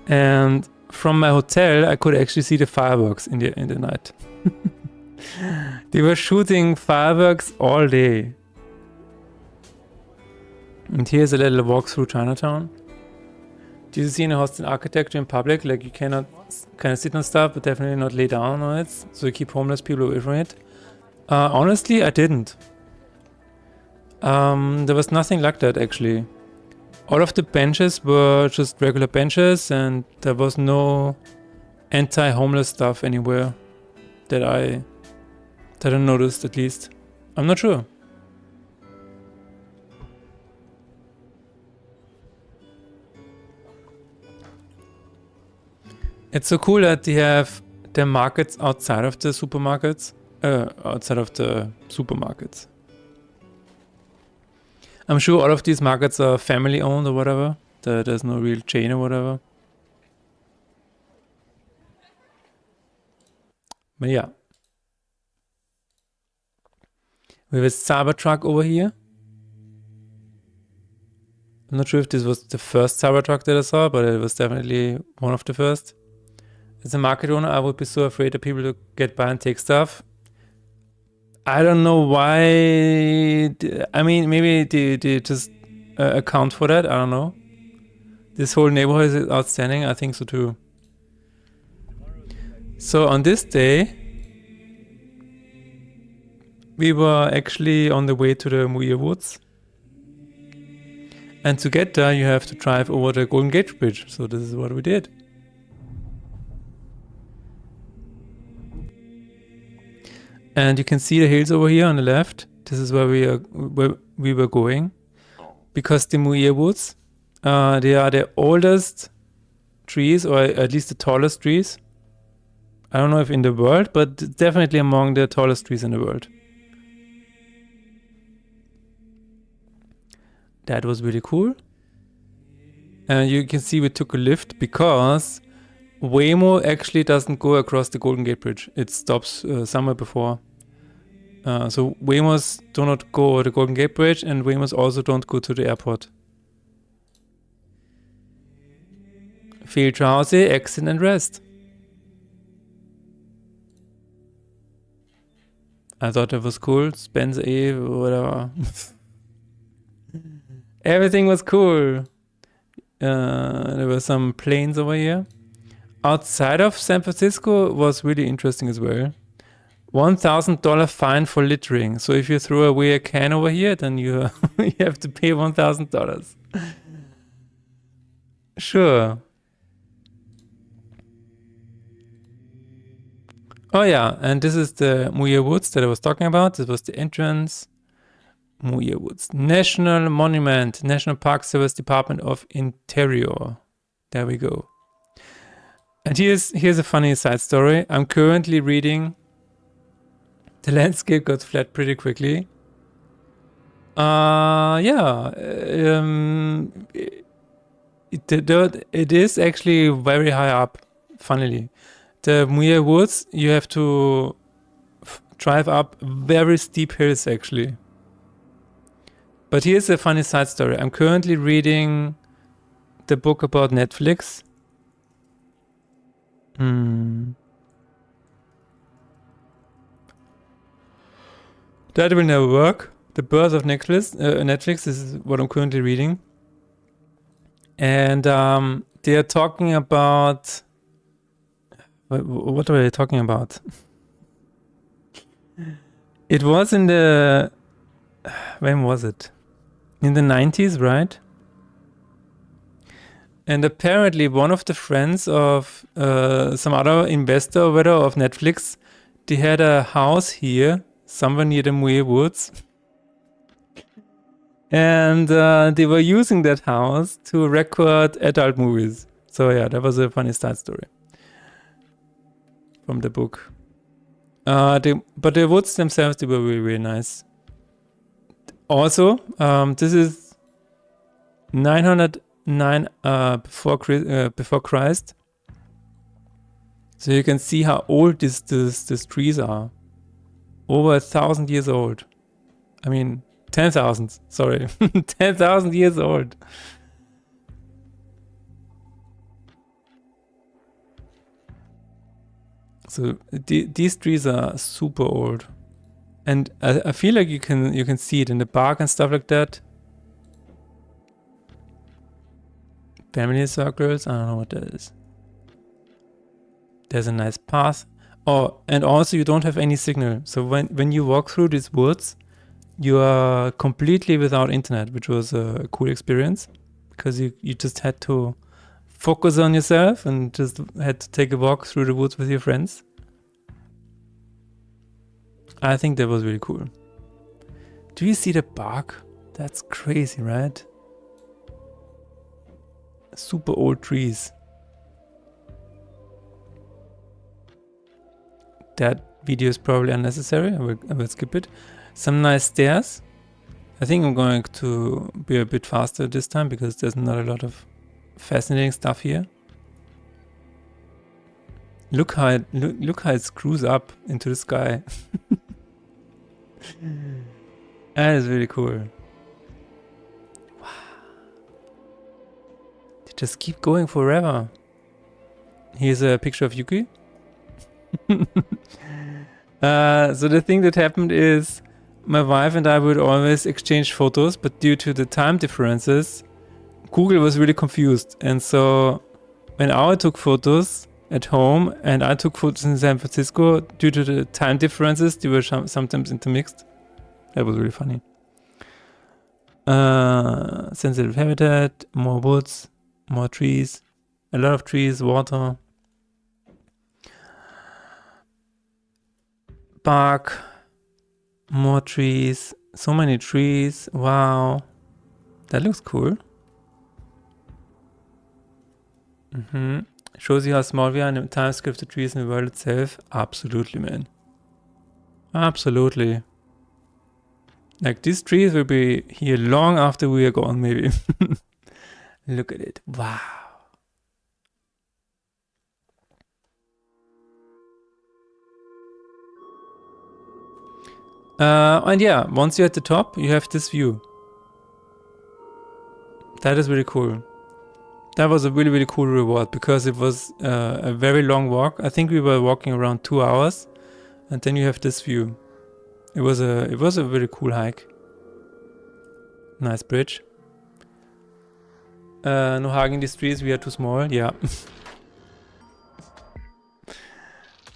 And from my hotel, I could actually see the fireworks in the night. They were shooting fireworks all day. And here's a little walk through Chinatown. Do you see any hostile architecture in public? Like you cannot kind of sit on stuff, but definitely not lay down on it. So you keep homeless people away from it. Honestly, I didn't. There was nothing like that actually. All of the benches were just regular benches, and there was no anti-homeless stuff anywhere that I noticed, at least. I'm not sure. It's so cool that they have their markets outside of the supermarkets. I'm sure all of these markets are family owned or whatever. There's no real chain or whatever. But yeah. We have a Cybertruck over here. I'm not sure if this was the first Cybertruck that I saw, but it was definitely one of the first. As a market owner, I would be so afraid that people would get by and take stuff. I don't know why. I mean, maybe they just account for that. I don't know. This whole neighborhood is outstanding. I think so too. So on this day, we were actually on the way to the Muir Woods. And to get there, you have to drive over the Golden Gate Bridge. So this is what we did. And you can see the hills over here on the left. This is where we were going. Because the Muir Woods, they are the oldest trees, or at least the tallest trees. I don't know if in the world, but definitely among the tallest trees in the world. That was really cool. And you can see we took a lift because Waymo actually doesn't go across the Golden Gate Bridge. It stops somewhere before. So Waymos do not go over the Golden Gate Bridge, and Waymos also don't go to the airport. Feel drowsy, exit and rest. I thought that was cool. Spencer Eve, whatever. Everything was cool. There were some planes over here. Outside of San Francisco was really interesting as well. $1,000 fine for littering. So if you throw away a can over here, then you you have to pay $1,000. Sure. Oh yeah, and this is the Muir Woods that I was talking about. This was the entrance. Muir Woods. National Monument. National Park Service Department of Interior. There we go. And here's a funny side story. I'm currently reading The Landscape Got Flat Pretty Quickly. It is actually very high up, funnily. The Muir Woods, you have to drive up very steep hills, actually. But here's a funny side story. I'm currently reading the book about Netflix. That will never work. The Birth of Netflix is what I'm currently reading. And they are talking about... What are they talking about? It was in the... When was it? In the 90s, right? And apparently one of the friends of some other investor or whatever of Netflix, they had a house here, somewhere near the Muir Woods. And they were using that house to record adult movies. So yeah, that was a funny side story from the book. But the woods themselves, they were really, really nice. Also, this is 909 before Christ. So you can see how old these trees are. Over 1,000 years old. I mean, 10,000, sorry. 10,000 years old. So these trees are super old. And I feel like you can see it in the bark and stuff like that. Family circles, I don't know what that is. There's a nice path. Oh, and also you don't have any signal. So when you walk through these woods, you are completely without internet, which was a cool experience. Because you just had to focus on yourself and just had to take a walk through the woods with your friends. I think that was really cool. Do you see the bark? That's crazy, right? Super old trees. That video is probably unnecessary. I will skip it. Some nice stairs. I think I'm going to be a bit faster this time because there's not a lot of fascinating stuff here. Look how it screws up into the sky. That is really cool. Wow. just keep going forever. Here's a picture of Yuki. So the thing that happened is my wife and I would always exchange photos, but due to the time differences, Google was really confused. And so when I took photos at home and I took photos in San Francisco, due to the time differences, they were sometimes intermixed. That was really funny. Sensitive habitat, more woods, more trees, a lot of trees, water. Park, more trees, so many trees. Wow, that looks cool. Shows you how small we are in the time scale of the trees in the world itself. Absolutely, man. Absolutely. Like, these trees will be here long after we are gone, maybe. Look at it. Wow. And yeah, once you're at the top, you have this view. That is really cool. That was a really, really cool reward because it was a very long walk. I think we were walking around 2 hours, and then you have this view. It was a very cool hike. Nice bridge. No hugging these trees, we are too small. Yeah.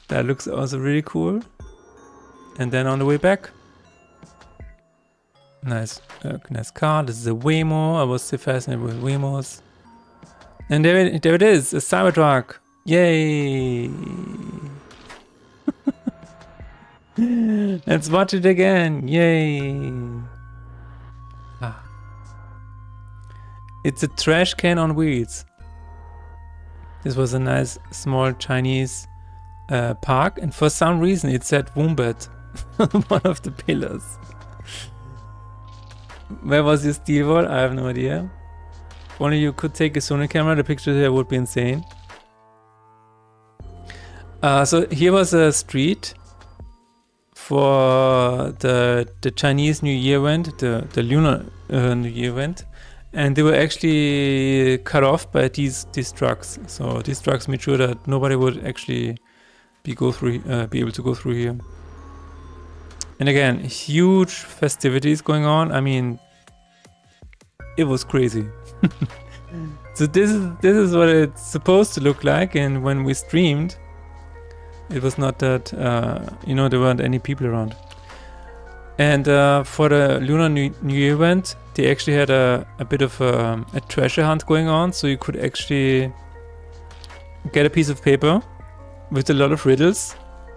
That looks also really cool. And then on the way back. Nice, nice car. This is a Waymo. I was so fascinated with Waymos. And there it is, a Cybertruck. Yay! Let's watch it again. Yay! Ah. It's a trash can on wheels. This was a nice small Chinese park, and for some reason it said Wombat on one of the pillars. Where was your steel wall? I have no idea. If only you could take a Sony camera, the picture here would be insane. So here was a street for the Chinese New Year event, the Lunar New Year event, and they were actually cut off by these trucks. So these trucks made sure that nobody would actually be able to go through here. And again, huge festivities going on. I mean, it was crazy. So this is what it's supposed to look like. And when we streamed, it was not that, there weren't any people around. And for the Lunar New Year event, they actually had a bit of a treasure hunt going on. So you could actually get a piece of paper with a lot of riddles.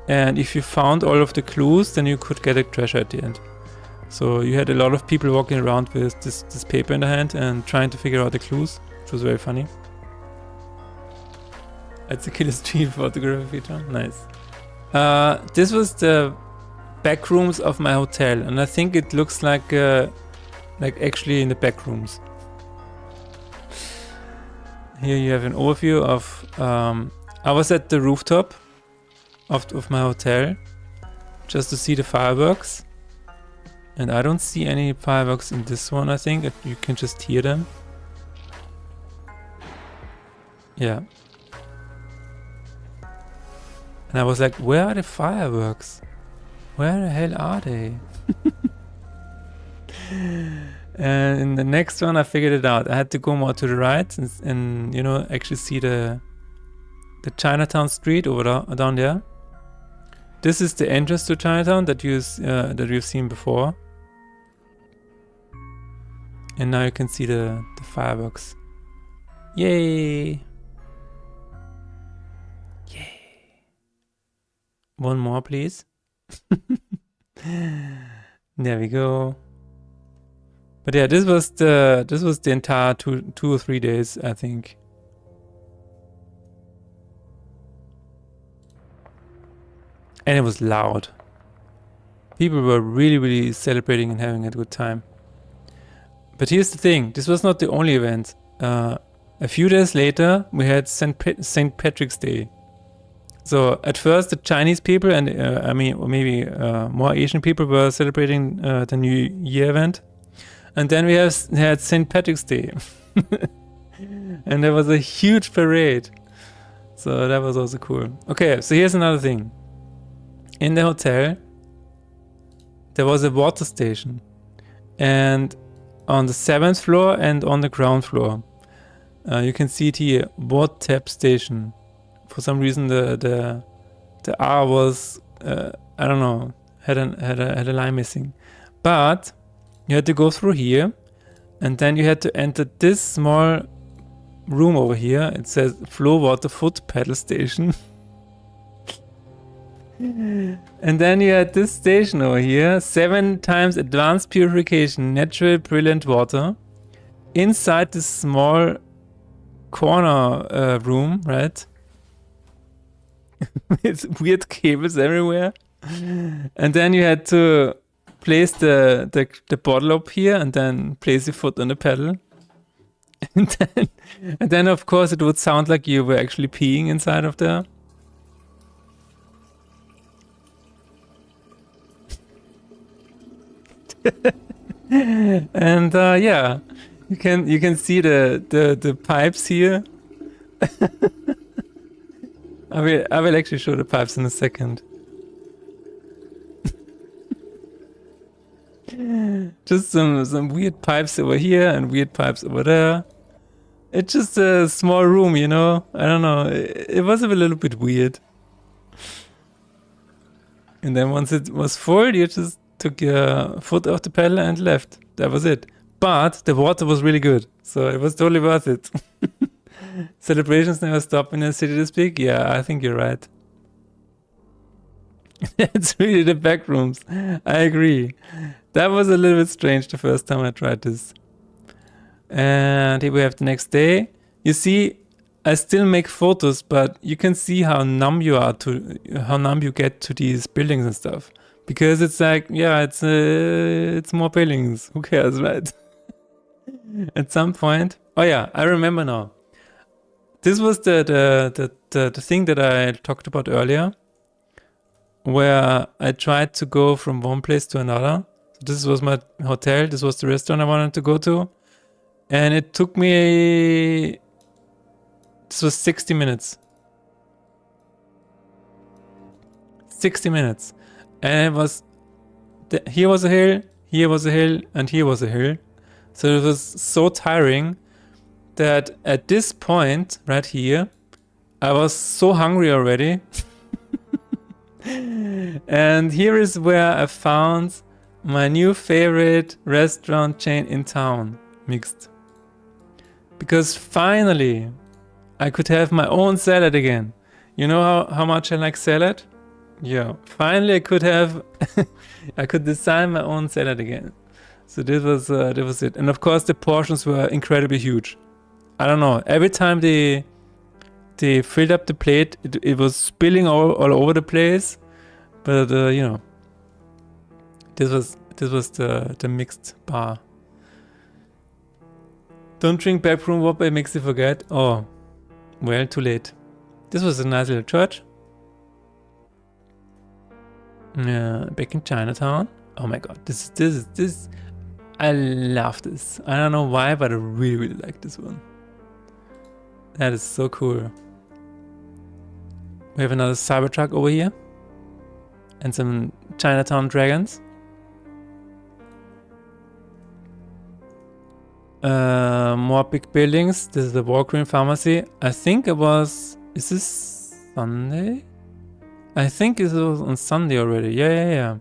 And if you found all of the clues, then you could get a treasure at the end. So you had a lot of people walking around with this paper in their hand and trying to figure out the clues, which was very funny. That's a killer street photography feature. Nice. This was the back rooms of my hotel, and I think it looks like actually in the back rooms. Here you have an overview of. I was at the rooftop of my hotel just to see the fireworks, and I don't see any fireworks in this one. I think you can just hear them. Yeah. And I was like, where are the fireworks? Where the hell are they? And in the next one I figured it out. I had to go more to the right and actually see the Chinatown street over down there. This is the entrance to Chinatown that you've seen before. And now you can see the fireworks. Yay! Yay! One more, please. There we go. But yeah, this was the entire 2 or 3 days, I think. And it was loud. People were really, really celebrating and having a good time. But here's the thing, this was not the only event. A few days later, we had St. Patrick's Day. So at first, the Chinese people and maybe more Asian people were celebrating the New Year event. And then we had St. Patrick's Day. And there was a huge parade. So that was also cool. Okay, so here's another thing. In the hotel, there was a water station. And on the 7th floor and on the ground floor. You can see it here, water tap station. For some reason the R was, I don't know, had a line missing. But you had to go through here, and then you had to enter this small room over here. It says flow water foot pedal station. And then you had this station over here, 7 times advanced purification, natural brilliant water. Inside this small corner room, right? With weird cables everywhere. And then you had to place the bottle up here and then place your foot on the pedal. And then of course it would sound like you were actually peeing inside of there. And yeah, you can see the pipes here. I will actually show the pipes in a second. Just some weird pipes over here and weird pipes over there. It's just a small room, you know. I don't know. It was a little bit weird. And then once it was full, you just took your foot off the pedal and left. That was it. But the water was really good, so it was totally worth it. Celebrations never stop in a city this big? Yeah, I think you're right. It's really the back rooms. I agree. That was a little bit strange the first time I tried this. And here we have the next day. You see, I still make photos, but you can see how numb you get to these buildings and stuff. Because it's like, yeah, it's more buildings. Who cares, right? At some point. Oh yeah, I remember now. This was the thing that I talked about earlier, where I tried to go from one place to another. So this was my hotel. This was the restaurant I wanted to go to. And it took me... This was 60 minutes. 60 minutes. And it was... Here was a hill, here was a hill, and here was a hill. So it was so tiring that at this point, right here, I was so hungry already. And here is where I found my new favorite restaurant chain in town, Mixed. Because finally, I could have my own salad again. You know how much I like salad? Yeah, finally I could have, I could design my own salad again. So that was it. And of course the portions were incredibly huge. I don't know, every time they filled up the plate, it was spilling all over the place. But you know, this was the Mixed bar. Don't drink backroom water, it makes you forget. Oh, well, too late. This was a nice little church. Back in Chinatown. Oh my god, this I love this. I don't know why, but I really like this one. That is so cool. We have another Cybertruck over here. And some Chinatown dragons. More big buildings. This is the Walgreen Pharmacy. I think it was... Is this Sunday? I think it was on Sunday already. Yeah.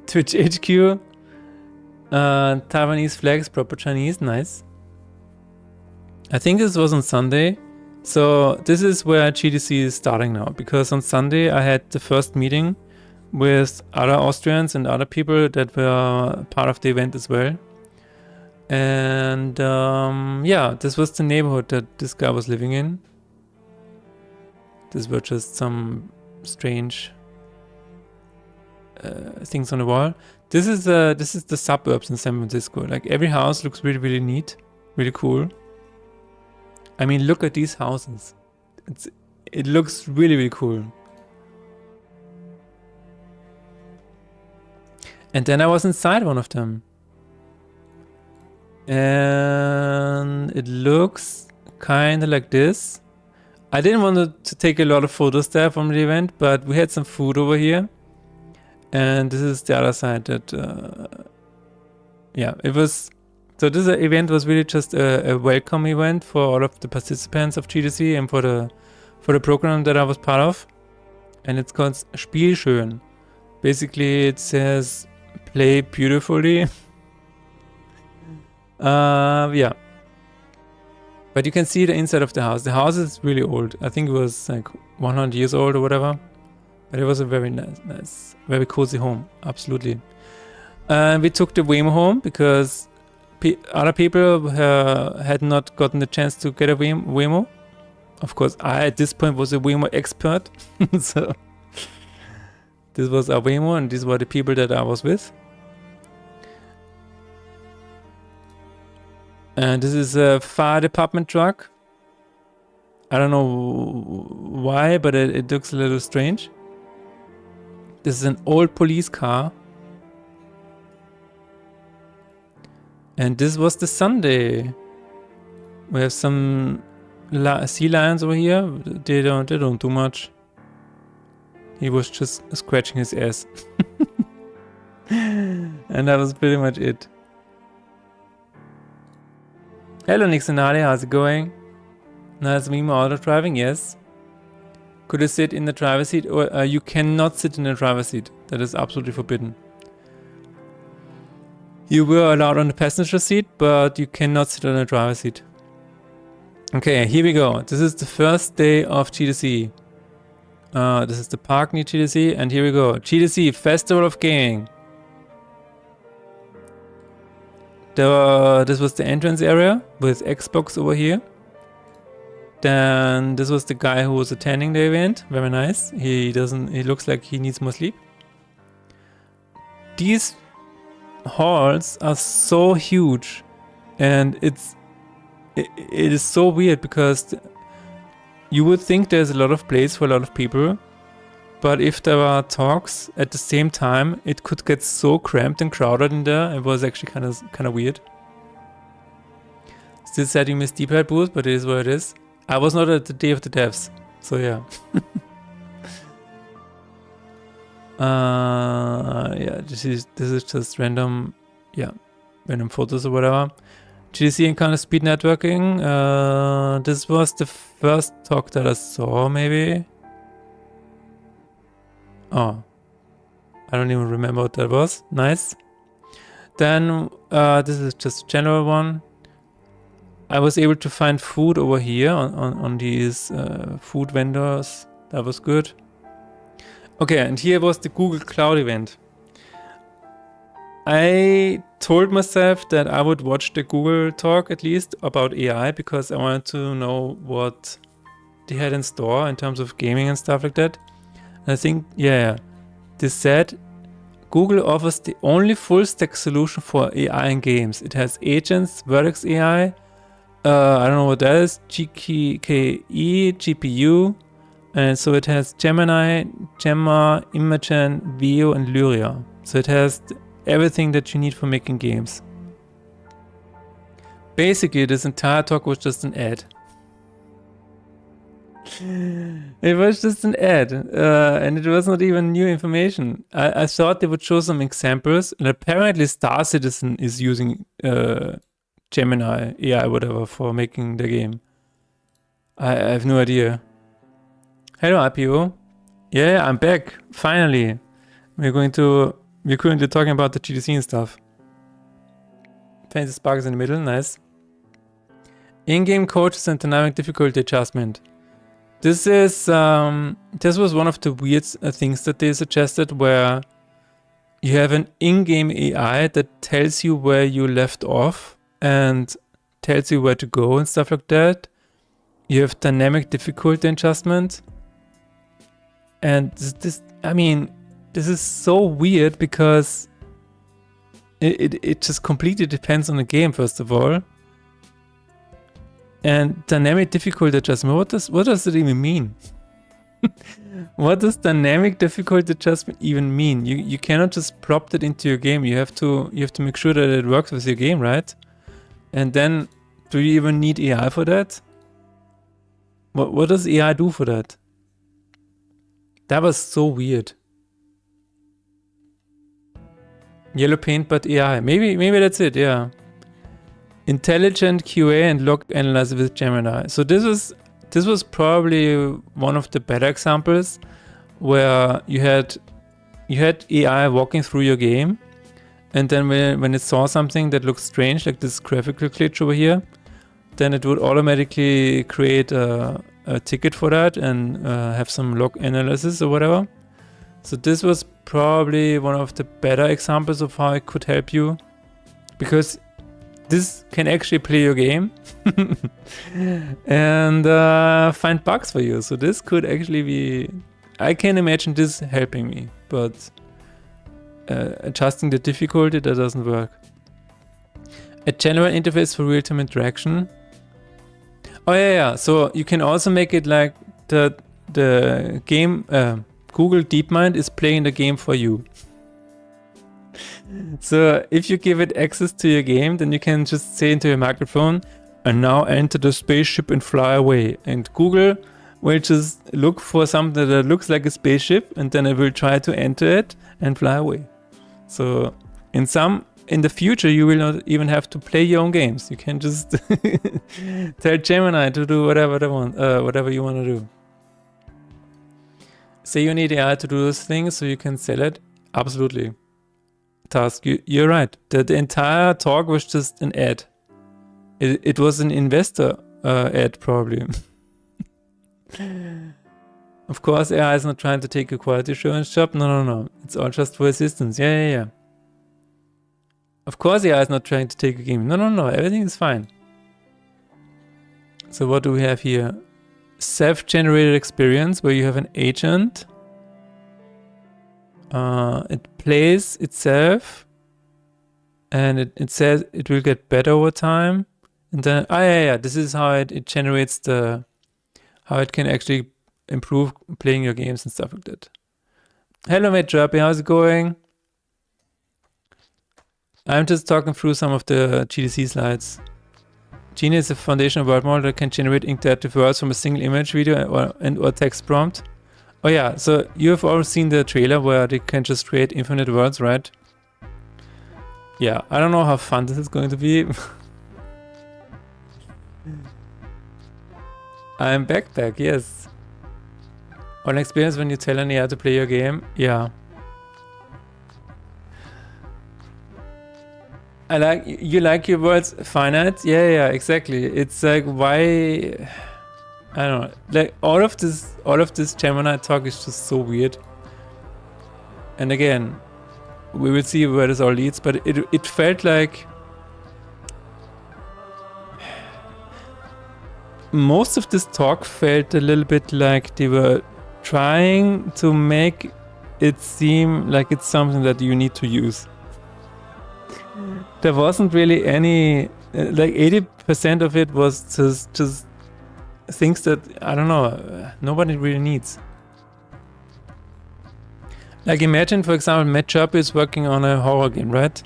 Twitch HQ. Taiwanese flags, proper Chinese. Nice. I think this was on Sunday. So this is where GDC is starting now. Because on Sunday I had the first meeting with other Austrians and other people that were part of the event as well. And yeah, this was the neighborhood that this guy was living in. These were just some strange things on the wall. This is the suburbs in San Francisco. Like every house looks really, really neat, really cool. I mean, look at these houses. It looks really, really cool. And then I was inside one of them. And and it looks kind of like this. I didn't want to take a lot of photos there from the event, but we had some food over here. And this is the other side that, yeah, it was, so this event was really just a welcome event for all of the participants of GDC and for the program that I was part of. And it's called Spiel schön. Basically, it says play beautifully. Yeah. But you can see the inside of the house. The house is really old. I think it was like 100 years old or whatever. But it was a very nice, very cozy home. Absolutely. We took the Waymo home because other people had not gotten the chance to get a Waymo. Of course, I at this point was a Waymo expert. So this was our Waymo and these were the people that I was with. And this is a fire department truck. I don't know why, but it looks a little strange. This is an old police car. And this was the Sunday. We have some sea lions over here. They don't do much. He was just scratching his ass. And that was pretty much it. Hello Nixonale, how's it going? Nice Waymo auto driving, yes. Could you sit in the driver's seat? Or you cannot sit in the driver's seat. That is absolutely forbidden. You were allowed on the passenger seat, but you cannot sit on the driver's seat. Okay, here we go. This is the first day of GDC. This is the park near GDC, and here we go. GDC, Festival of Gaming. This was the entrance area with Xbox over here. Then this was the guy who was attending the event. Very nice. He looks like he needs more sleep. These halls are so huge, and it is so weird because you would think there's a lot of place for a lot of people, but if there are talks at the same time, it could get so cramped and crowded in there. It was actually kind of weird. Still sad you missed Deep Head booth, but it is what it is. I was not at the Day of the Devs, so yeah. Yeah, this is just random, yeah, random photos or whatever. GDC Encounter Speed Networking. This was the first talk that I saw, maybe. Oh, I don't even remember what that was. Nice. Then this is just a general one. I was able to find food over here on these food vendors. That was good. Okay, and here was the Google Cloud event. I told myself that I would watch the Google talk at least about AI because I wanted to know what they had in store in terms of gaming and stuff like that. And I think, yeah, this said, Google offers the only full stack solution for AI in games. It has agents, Vertex AI, I don't know what that is, GKE, GPU, and so it has Gemini, Gemma, Imagen, Veo, and Lyria. So it has everything that you need for making games. Basically, this entire talk was just an ad. It was just an ad, and it was not even new information. I thought they would show some examples, and apparently Star Citizen is using Gemini, AI, whatever, for making the game. I have no idea. Hello, IPO. Yeah, I'm back. Finally. We're currently talking about the GDC and stuff. Fancy Sparks in the middle, nice. In-game coaches and dynamic difficulty adjustment. This was one of the weird things that they suggested, where you have an in-game AI that tells you where you left off and tells you where to go and stuff like that. You have dynamic difficulty adjustment. And this is so weird because it just completely depends on the game, first of all. And dynamic difficulty adjustment, what does it even mean? What does dynamic difficulty adjustment even mean? You cannot just plop that into your game. You have to make sure that it works with your game, right? And then Do you even need AI for that? What does AI do for that? That was so weird. Yellow paint, but AI. Maybe that's it, yeah. Intelligent QA and log analyzer with Gemini. So this was probably one of the better examples where you had AI walking through your game, and then when it saw something that looked strange, like this graphical glitch over here, then it would automatically create a ticket for that and have some log analysis or whatever. So this was probably one of the better examples of how it could help you, because this can actually play your game and find bugs for you. So this could actually be, I can imagine this helping me, but adjusting the difficulty, that doesn't work. A general interface for real-time interaction. Oh yeah. So you can also make it like the game, Google DeepMind is playing the game for you. So if you give it access to your game, then you can just say into your microphone, and now enter the spaceship and fly away. And Google will just look for something that looks like a spaceship, and then it will try to enter it and fly away. So in the future, you will not even have to play your own games. You can just tell Gemini to do whatever they want, whatever you want to do. Say you need AI to do those things so you can sell it. Absolutely. Task, you're right. The entire talk was just an ad. It was an investor ad, probably. Of course, AI is not trying to take a quality assurance job. No. It's all just for assistance. Yeah. Of course, AI is not trying to take a game. No. Everything is fine. So what do we have here? Self-generated experience, where you have an agent. It plays itself, and it says it will get better over time. And then, this is how it generates how it can actually improve playing your games and stuff like that. Hello, mate Jerpy, how's it going? I'm just talking through some of the GDC slides. Genie is a foundational word model that can generate interactive words from a single image, video, or text prompt. Oh yeah, so you have all seen the trailer where they can just create infinite words, right? Yeah, I don't know how fun this is going to be. I'm back, yes. An experience when you tell an AI to play your game, yeah. You like your words finite? Yeah, exactly. It's like, why? I don't know. Like all of this Gemini talk is just so weird. And again, we will see where this all leads, but it felt like most of this talk felt a little bit like they were trying to make it seem like it's something that you need to use. There wasn't really any, like 80% of it was just things that, I don't know, nobody really needs. Like imagine, for example, Matt Jerpy is working on a horror game, right?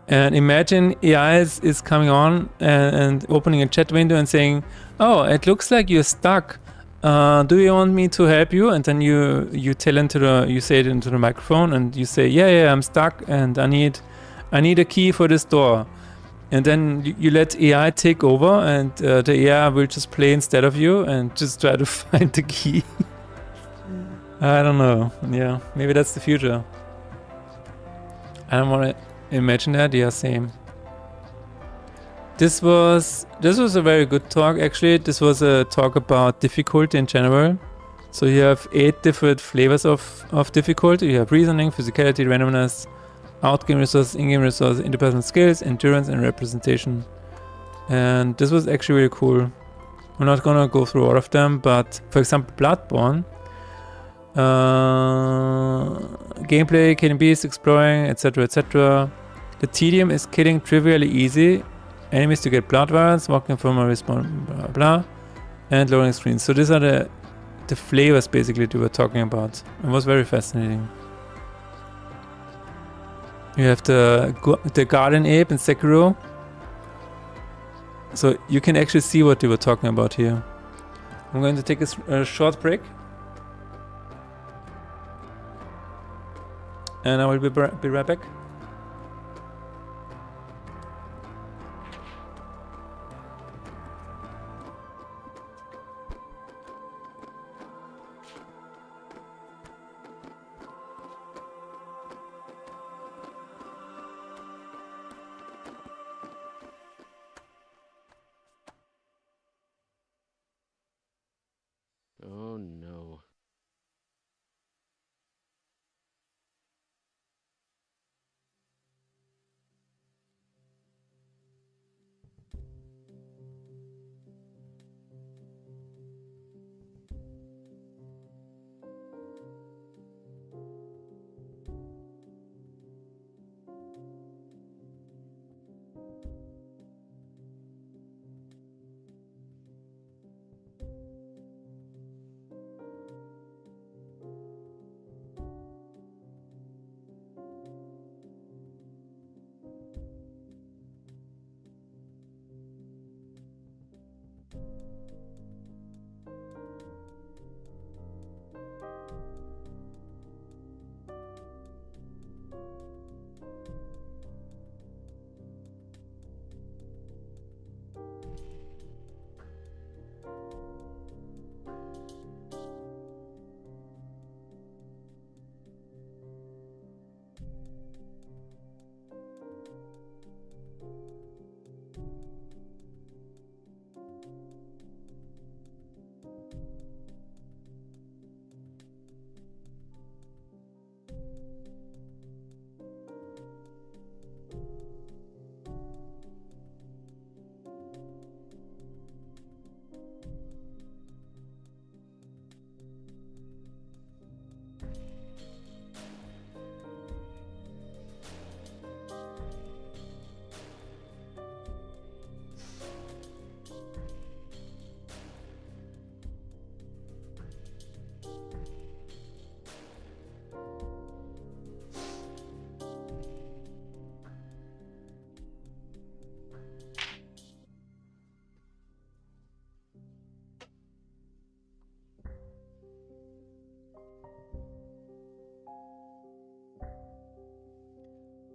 And imagine AI is coming on and opening a chat window and saying, oh, it looks like you're stuck. Do you want me to help you? And then you say it into the microphone and you say, yeah, I'm stuck and I need a key for this door. And then you let AI take over, and the AI will just play instead of you and just try to find the key. I don't know. Yeah, maybe that's the future. I don't want to imagine that. Yeah, same. This was a very good talk, actually. This was a talk about difficulty in general. So you have 8 different flavors of difficulty. You have reasoning, physicality, randomness, out-game resources, in-game resources, interpersonal skills, endurance, and representation. And this was actually really cool. We're not gonna go through all of them, but for example, Bloodborne. Gameplay, killing beasts, exploring, etc. The tedium is killing trivially easy. Enemies to get blood vials, walking from a respawn, blah blah, and loading screens. So these are the flavors basically that we were talking about. It was very fascinating. You have the Guardian Ape in Sekiro. So you can actually see what they were talking about here. I'm going to take a short break. And I will be right back. Oh no.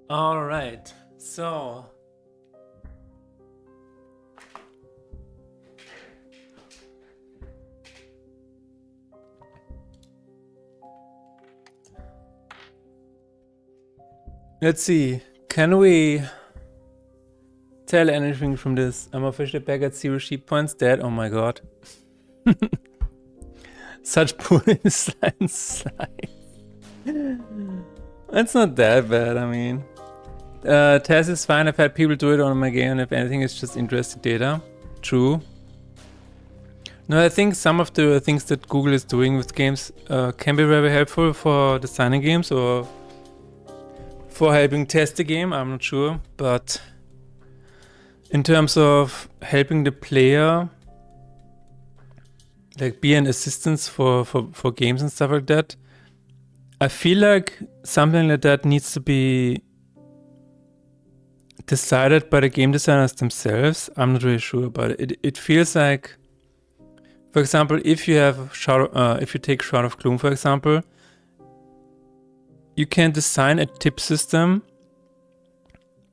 All right, so let's see. Can we tell anything from this? I'm officially back at 0 sheep points. Dead. Oh my god. Such pulling slides. It's not that bad, I mean. Test is fine. I've had people do it on my game, and if anything, it's just interesting data. True. No, I think some of the things that Google is doing with games can be very helpful for designing games or for helping test the game. I'm not sure, but in terms of helping the player, like be an assistance for games and stuff like that, I feel like something like that needs to be decided by the game designers themselves. I'm not really sure about it. It feels like, for example, if you have if you take Shroud of Gloom, for example, you can design a tip system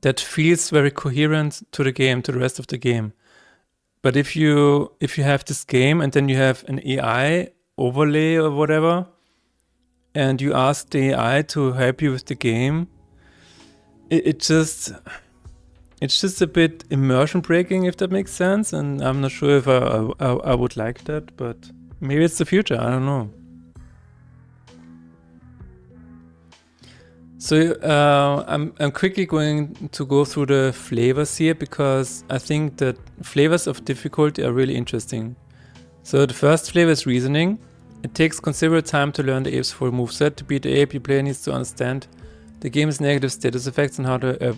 that feels very coherent to the game, to the rest of the game. But if you have this game and then you have an AI overlay or whatever, and you ask the AI to help you with the game, it's just a bit immersion breaking, if that makes sense. And I'm not sure if I would like that, but maybe it's the future. I don't know. So I'm quickly going to go through the flavors here, because I think that flavors of difficulty are really interesting. So the first flavor is reasoning. It takes considerable time to learn the ape's full moveset. To beat the ape, your player needs to understand the game's negative status effects and how to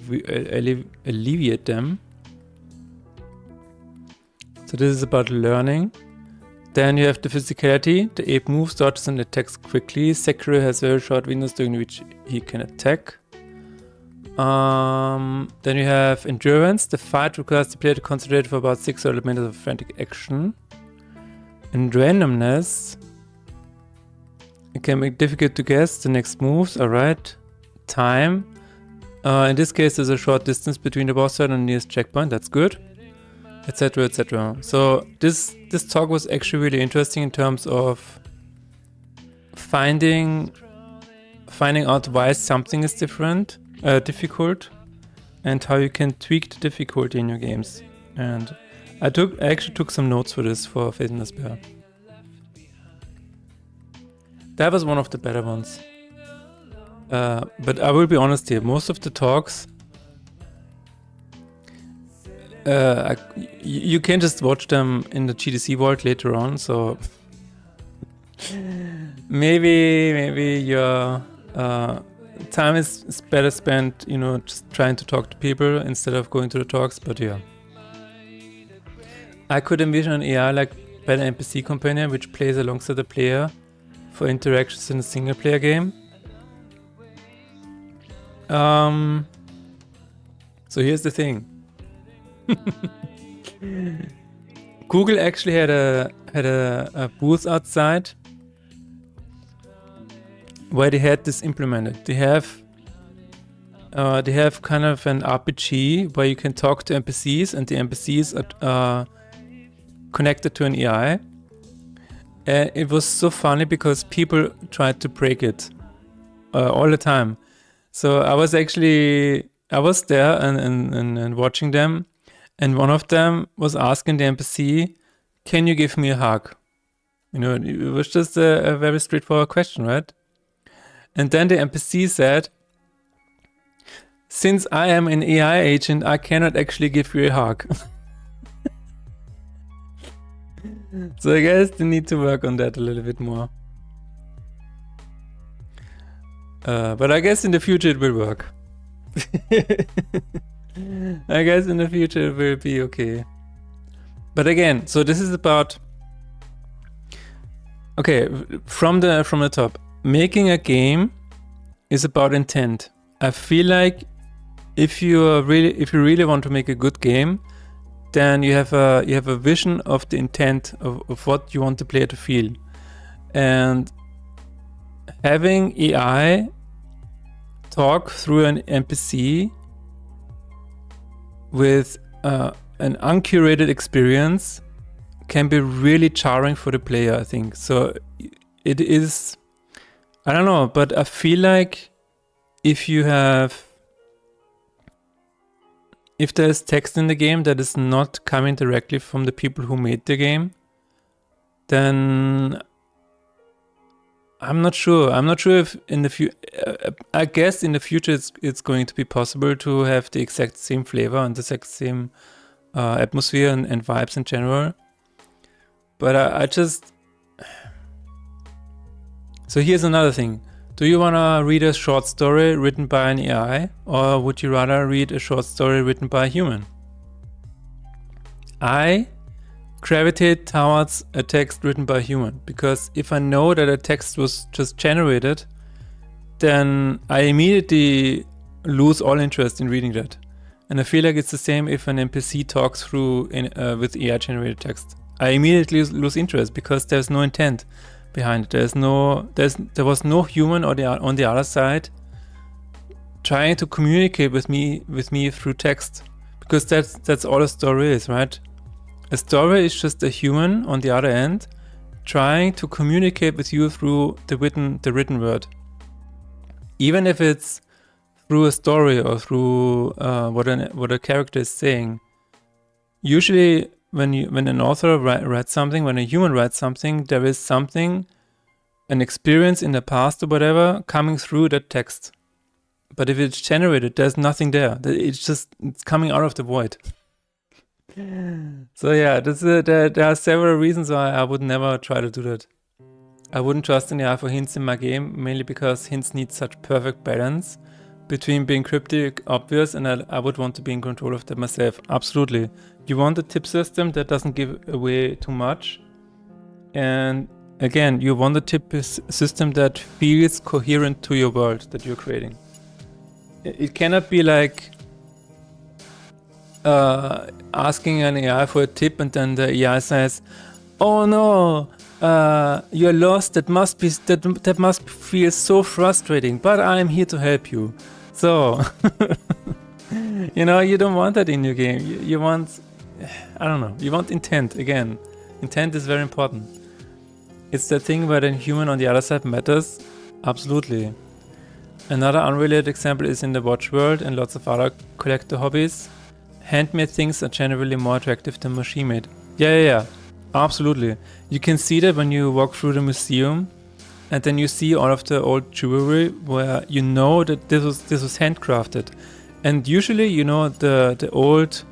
alleviate them. So this is about learning. Then you have the physicality. The ape moves, dodges, and attacks quickly. Sekiro has very short windows during which he can attack. Then you have endurance. The fight requires the player to concentrate for about 6 or 8 minutes of frantic action. And randomness. It can make it difficult to guess the next moves. Alright. Time. In this case, there's a short distance between the boss fight and the nearest checkpoint. That's good. Etc. etc. So this talk was actually really interesting in terms of finding out why something is difficult, and how you can tweak the difficulty in your games. And I actually took some notes for this for Fate and Despair. That was one of the better ones. But I will be honest here, most of the talks, you can just watch them in the GDC Vault later on, so maybe your time is better spent, you know, just trying to talk to people instead of going to the talks, but yeah. I could envision an AI like better NPC companion which plays alongside the player for interactions in a single player game. So here's the thing. Google actually had a booth outside where they had this implemented. They have kind of an RPG where you can talk to NPCs, and the NPCs are connected to an AI. And it was so funny because people tried to break it all the time. So I was there and watching them, and one of them was asking the NPC, "Can you give me a hug?" You know, it was just a very straightforward question, right? And then the NPC said, "Since I am an AI agent, I cannot actually give you a hug." So I guess they need to work on that a little bit more. But I guess in the future it will work. I guess in the future it will be okay. But again, so this is about, okay, from the top. Making a game is about intent. I feel like if you really want to make a good game, then you have a vision of the intent of what you want the player to feel. And having AI talk through an NPC with an uncurated experience can be really jarring for the player, I think. So it is, I don't know, but I feel like if there's text in the game that is not coming directly from the people who made the game, then I'm not sure. I'm not sure if in the future, I guess in the future it's going to be possible to have the exact same flavor and the exact same atmosphere and vibes in general. But I just... So here's another thing. Do you want to read a short story written by an AI, or would you rather read a short story written by a human? I gravitate towards a text written by a human, because if I know that a text was just generated, then I immediately lose all interest in reading that. And I feel like it's the same if an NPC talks through with AI generated text. I immediately lose interest because there's no intent behind it. There was no human on the other side trying to communicate with me through text, because that's all a story is, right? A story is just a human on the other end trying to communicate with you through the written word, even if it's through a story or through what a character is saying. Usually when an author writes something, when a human writes something, there is something, an experience in the past or whatever, coming through that text. But if it's generated, there's nothing there. It's coming out of the void. So yeah, there are several reasons why I would never try to do that. I wouldn't trust an AI for hints in my game, mainly because hints need such perfect balance between being cryptic, obvious, and I would want to be in control of that myself. Absolutely. You want a tip system that doesn't give away too much. And again, you want a tip system that feels coherent to your world that you're creating. it cannot be like asking an AI for a tip and then the AI says, "Oh no, you're lost. That must feel so frustrating. But I'm here to help you." So, you know, you don't want that in your game. You want, I don't know. You want intent again. Intent is very important. It's the thing where the human on the other side matters. Absolutely. Another unrelated example is in the watch world and lots of other collector hobbies. Handmade things are generally more attractive than machine-made. Yeah. Absolutely. You can see that when you walk through the museum and then you see all of the old jewelry where you know that this was handcrafted. And usually, you know, the old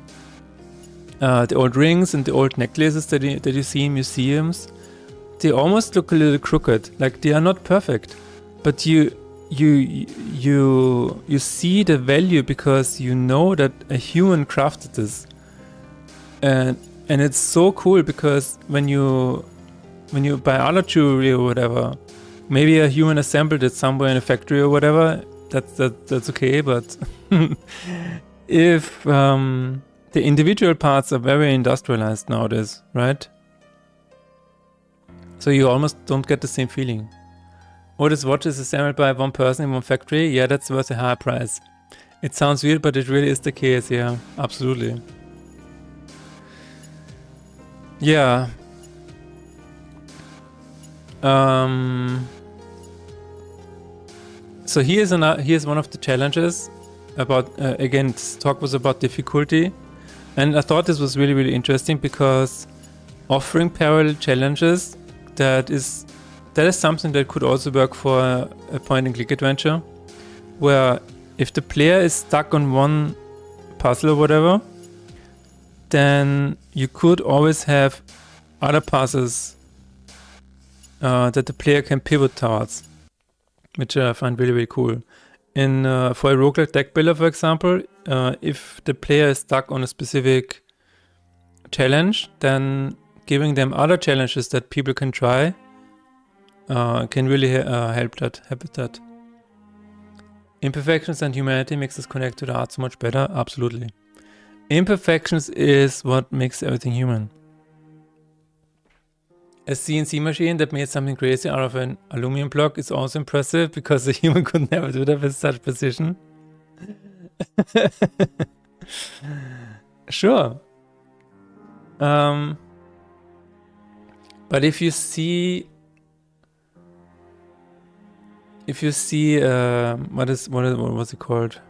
rings and the old necklaces that you see in museums, they almost look a little crooked. Like they are not perfect, but you see the value because you know that a human crafted this, and it's so cool because when you buy other jewelry or whatever, maybe a human assembled it somewhere in a factory or whatever. That's okay, but if the individual parts are very industrialized nowadays, right? So you almost don't get the same feeling. Oh, this watch is assembled by one person in one factory? Yeah, that's worth a high price. It sounds weird, but it really is the case, yeah, absolutely. Yeah. So here's one of the challenges about, again, this talk was about difficulty. And I thought this was really, really interesting because offering parallel challenges, that is something that could also work for a point-and-click adventure, where if the player is stuck on one puzzle or whatever, then you could always have other puzzles that the player can pivot towards, which I find really, really cool. For a roguelike deck builder, for example, if the player is stuck on a specific challenge, then giving them other challenges that people can try can really help that. Imperfections and humanity makes us connect to the art so much better. Absolutely. Imperfections is what makes everything human. A CNC machine that made something crazy out of an aluminum block is also impressive because a human could never do that with such precision. Sure. But if you see what was it called?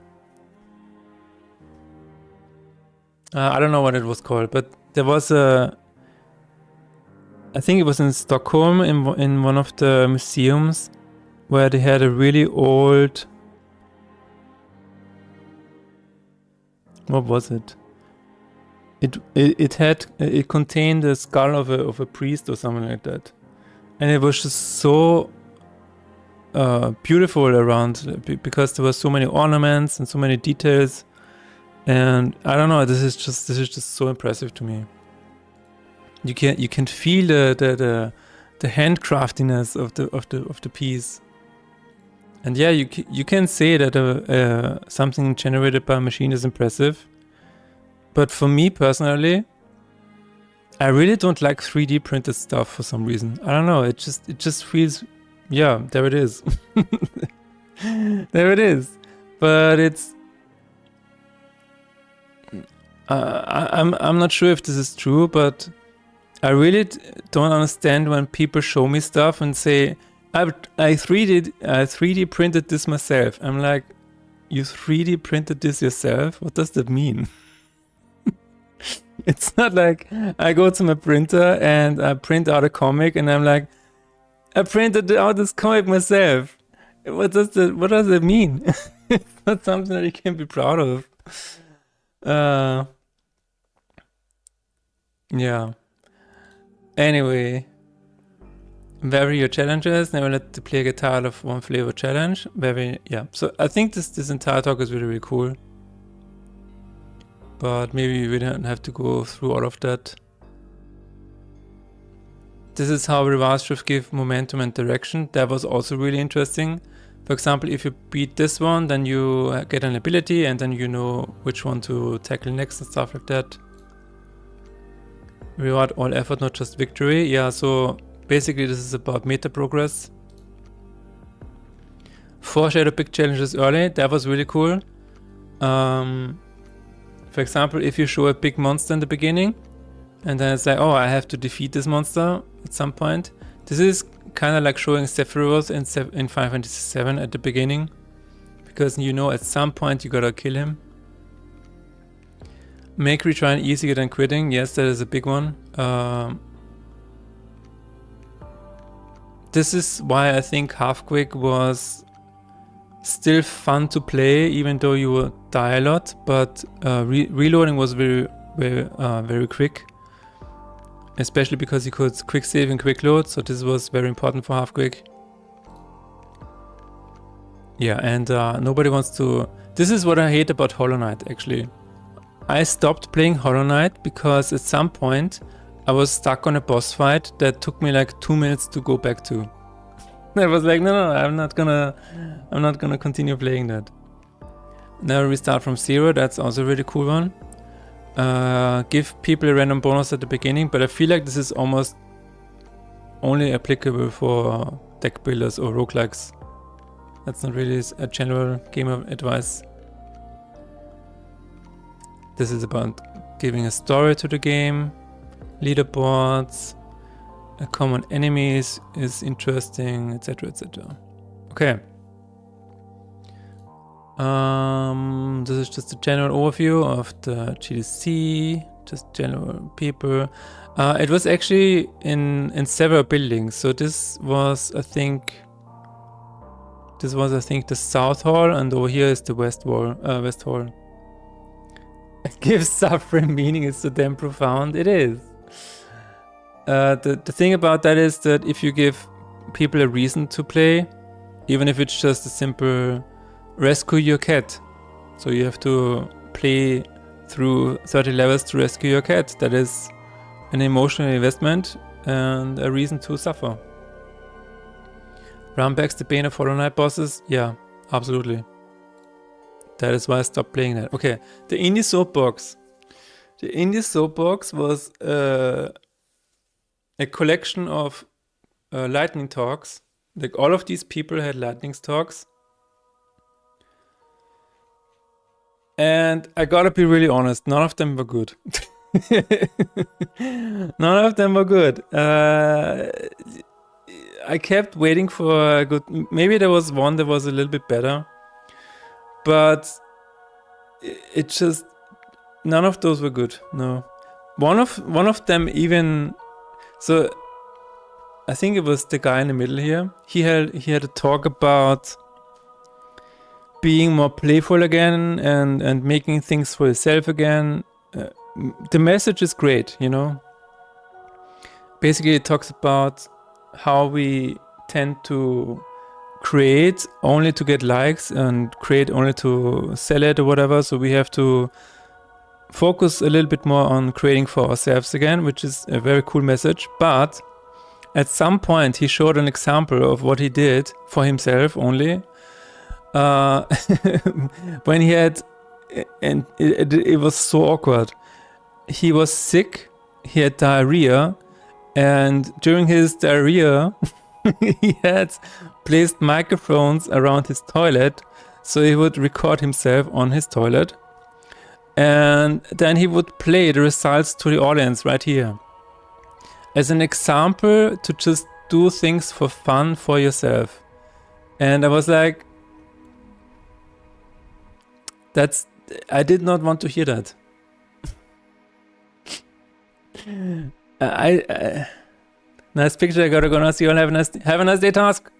I don't know what it was called, but there was I think it was in Stockholm in one of the museums where they had a really old, what was it? It contained the skull of a priest or something like that, and it was just so beautiful around because there were so many ornaments and so many details, and I don't know. This is just so impressive to me. You can feel the handcraftiness of the piece, and yeah, you can say that something generated by a machine is impressive. But for me personally, I really don't like 3D printed stuff for some reason. I don't know. It just feels, yeah, there it is. There it is. But it's, I'm not sure if this is true, but I really don't understand when people show me stuff and say, I 3D printed this myself. I'm like, you 3D printed this yourself? What does that mean? It's not like I go to my printer and I print out a comic and I'm like, I printed out this comic myself. What does that mean? It's not something that you can be proud of. Yeah. Anyway, vary your challenges. Never let the player get tired of one flavor challenge. Yeah. So I think this entire talk is really, really cool. But maybe we don't have to go through all of that. This is how reverse drift give momentum and direction. That was also really interesting. For example, if you beat this one, then you get an ability and then you know which one to tackle next and stuff like that. Reward all effort, not just victory. Yeah, so basically this is about meta progress. Foreshadow big challenges early, that was really cool. For example, if you show a big monster in the beginning, and then it's like, oh, I have to defeat this monster at some point. This is kind of like showing Sephiroth in Final Fantasy VII at the beginning, because you know at some point you gotta kill him. Make retrying easier than quitting. Yes, that is a big one. This is why I think Half-Quick was still fun to play, even though you would die a lot, but reloading was very quick, especially because you could quick save and quick load, so this was very important for Half-Quick. Yeah, and nobody wants to... This is what I hate about Hollow Knight, actually. I stopped playing Hollow Knight because at some point I was stuck on a boss fight that took me like 2 minutes to go back to. I was like, no, I'm not gonna continue playing that. Now restart from zero, that's also a really cool one. Give people a random bonus at the beginning, but I feel like this is almost only applicable for deck builders or roguelikes. That's not really a general game of advice. This is about giving a story to the game, leaderboards, a common enemies is interesting, etc, etc. Okay. This is just a general overview of the GDC, just general people. It was actually in several buildings. So this was, I think, the South Hall, and over here is the West Hall. It gives suffering meaning, it's so damn profound. It is. The thing about that is that if you give people a reason to play, even if it's just a simple rescue your cat, so you have to play through 30 levels to rescue your cat, that is an emotional investment and a reason to suffer. Runbacks, the bane of Hollow Knight bosses, yeah, absolutely. That is why I stopped playing that. Okay, the Indie Soapbox. The Indie Soapbox was a collection of lightning talks. Like all of these people had lightning talks. And I gotta be really honest, none of them were good. None of them were good. I kept waiting for a good... Maybe there was one that was a little bit better. But it just... None of those were good, no. One of them even... So, I think it was the guy in the middle here. He had a talk about being more playful again and making things for yourself again. The message is great, you know. Basically, it talks about how we tend to create only to get likes and create only to sell it or whatever. So we have to focus a little bit more on creating for ourselves again, which is a very cool message. But at some point he showed an example of what he did for himself only. When he had, and it was so awkward. He was sick, he had diarrhea, and during his diarrhea he had placed microphones around his toilet so he would record himself on his toilet, and then he would play the results to the audience right here as an example to just do things for fun for yourself. And I was like, I did not want to hear that. Nice picture, I gotta go now. See you all. Have a nice day, Task.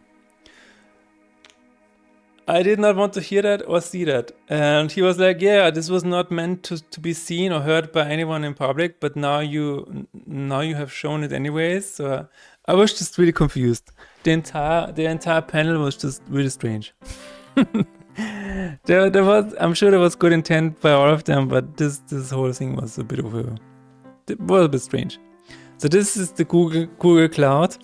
I did not want to hear that or see that. And he was like, yeah, this was not meant to be seen or heard by anyone in public, but now you have shown it anyways. So I was just really confused. The entire panel was just really strange. I'm sure there was good intent by all of them, but this whole thing was a bit strange. So this is the Google Cloud.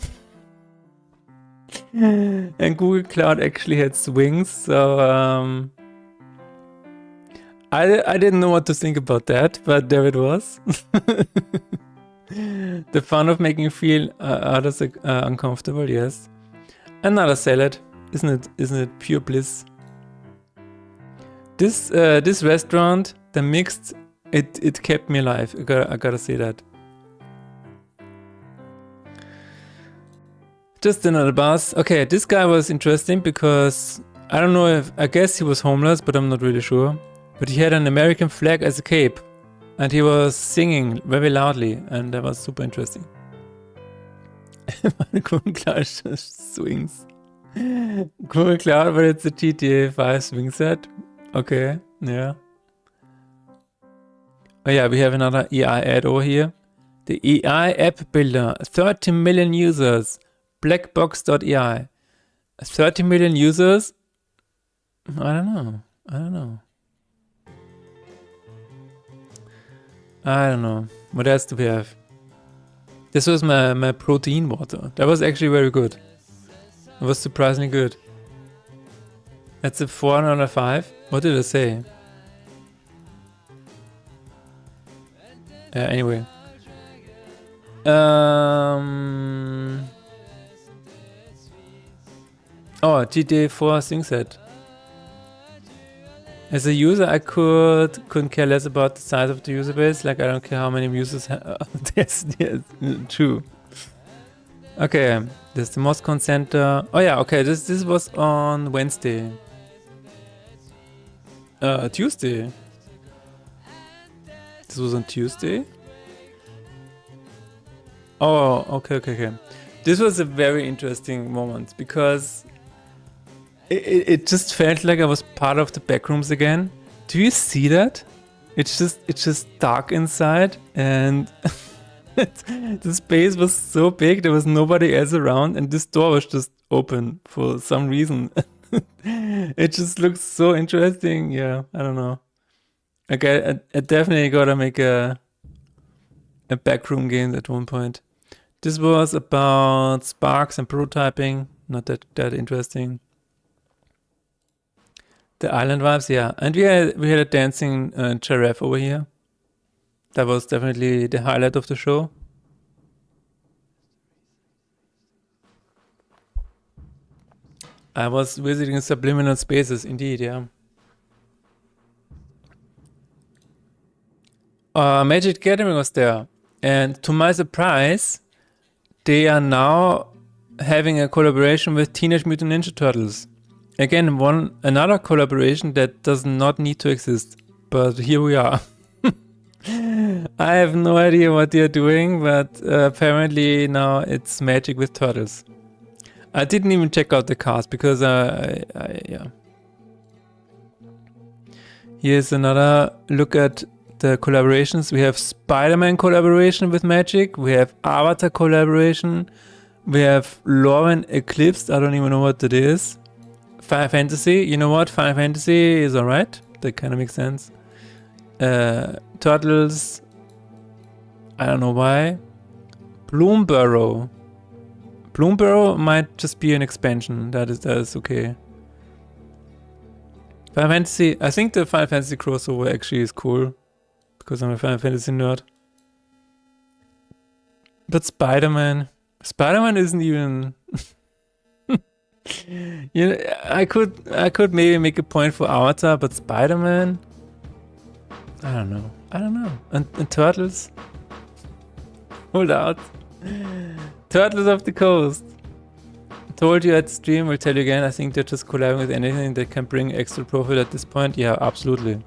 And Google Cloud actually had swings, so I didn't know what to think about that, but there it was. The fun of making you feel others uncomfortable, yes. Another salad, isn't it pure bliss? This restaurant, the mixed, it kept me alive. I gotta say that. Just another bus. Okay, this guy was interesting because I don't know I guess he was homeless, but I'm not really sure. But he had an American flag as a cape. And he was singing very loudly, and that was super interesting. Google Cloud swings. Google Cloud, but it's a GTA 5 swing set. Okay, yeah. Oh yeah, we have another AI ad over here. The AI app builder, 30 million users. Blackbox.ai. 30 million users? I don't know. What else do we have? This was my protein water. That was actually very good. It was surprisingly good. That's a 4 out of 5. What did I say? Anyway. Oh, GTA 4 swing set. As a user, I couldn't care less about the size of the user base. Like, I don't care how many users yes, true. Okay, this is the Moscone Center. Oh yeah, okay, this was on Wednesday. Tuesday. This was on Tuesday? Oh, okay. This was a very interesting moment because it just felt like I was part of the backrooms again. Do you see that? It's just dark inside, and the space was so big there was nobody else around, and this door was just open for some reason. It just looks so interesting. Yeah, I don't know. Okay, I definitely gotta make a backroom game at one point. This was about sparks and prototyping. Not that interesting. The island vibes, yeah. And we had a dancing giraffe over here. That was definitely the highlight of the show. I was visiting subliminal spaces, indeed, yeah. Magic Gathering was there. And to my surprise, they are now having a collaboration with Teenage Mutant Ninja Turtles. Again, another collaboration that does not need to exist, but here we are. I have no idea what they are doing, but apparently now it's Magic with Turtles. I didn't even check out the cast because yeah. Here's another look at the collaborations. We have Spider-Man collaboration with Magic. We have Avatar collaboration. We have Lauren Eclipse. I don't even know what that is. Final Fantasy, you know what? Final Fantasy is alright. That kind of makes sense. Turtles, I don't know why. Bloomburrow. Bloomburrow might just be an expansion. That is okay. Final Fantasy, I think the Final Fantasy crossover actually is cool. Because I'm a Final Fantasy nerd. But Spider-Man isn't even... You know, I could maybe make a point for Avatar, but Spider-Man? I don't know. And Turtles? Hold out. Turtles of the Coast. Told you at stream, will tell you again, I think they're just collabing with anything that can bring extra profit at this point. Yeah, absolutely.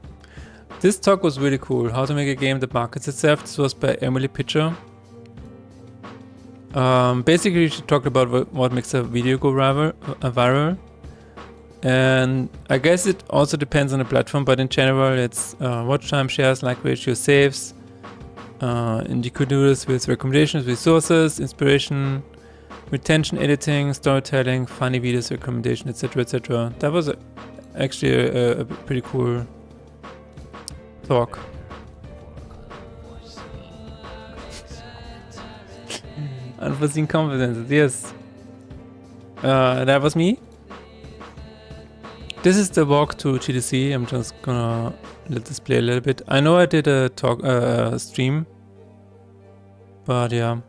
This talk was really cool. How to make a game that markets itself. This was by Emily Pitcher. Basically, she talked about what makes a video go viral. And I guess it also depends on the platform, but in general, it's watch time, shares, like ratio, saves. And you could do this with recommendations, resources, inspiration, retention, editing, storytelling, funny videos, recommendation, etc., etc. That was actually a pretty cool talk. Unforeseen confidences, yes. that was me. This is the walk to GDC. I'm just gonna let this play a little bit. I know I did a stream, but yeah,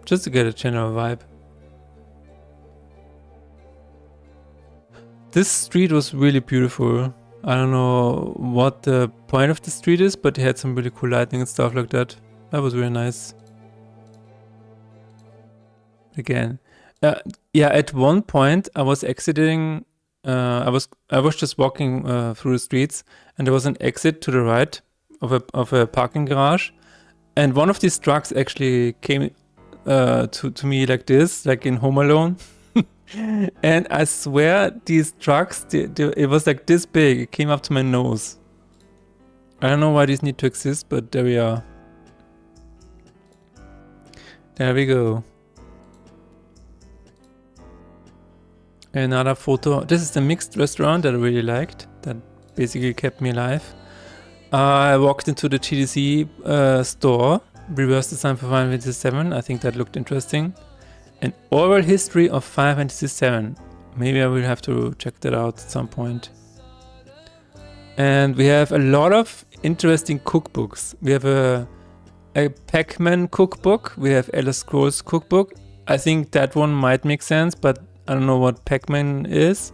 just to get a general vibe. This street was really beautiful. I don't know what the point of the street is, but it had some really cool lighting and stuff like that. That was really nice. Again, yeah, at one point I was exiting. I was just walking through the streets, and there was an exit to the right of a parking garage, and one of these trucks actually came to me like this, like in Home Alone. And I swear these trucks, it was like this big. It came up to my nose. I don't know why these need to exist, but there we are. There we go. Another photo. This is the mixed restaurant that I really liked. That basically kept me alive. I walked into the GDC store. Reverse design for Final Fantasy VII. I think that looked interesting. An oral history of Final Fantasy VII. Maybe I will have to check that out at some point. And we have a lot of interesting cookbooks. We have a Pac-Man cookbook. We have Elder Scrolls cookbook. I think that one might make sense, but I don't know what Pac-Man is.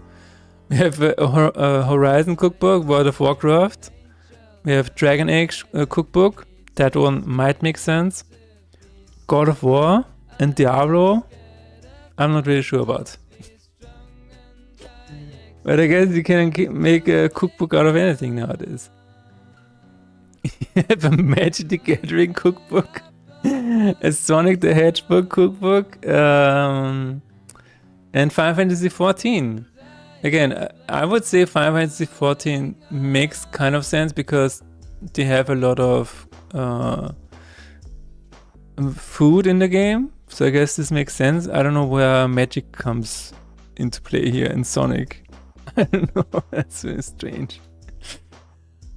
We have a Horizon cookbook, World of Warcraft. We have Dragon Age cookbook. That one might make sense. God of War and Diablo. I'm not really sure about. But I guess you can make a cookbook out of anything nowadays. You have a Magic the Gathering cookbook. A Sonic the Hedgehog cookbook. And Final Fantasy XIV. Again, I would say Final Fantasy XIV makes kind of sense because they have a lot of food in the game. So I guess this makes sense. I don't know where magic comes into play here in Sonic. I don't know. That's very strange.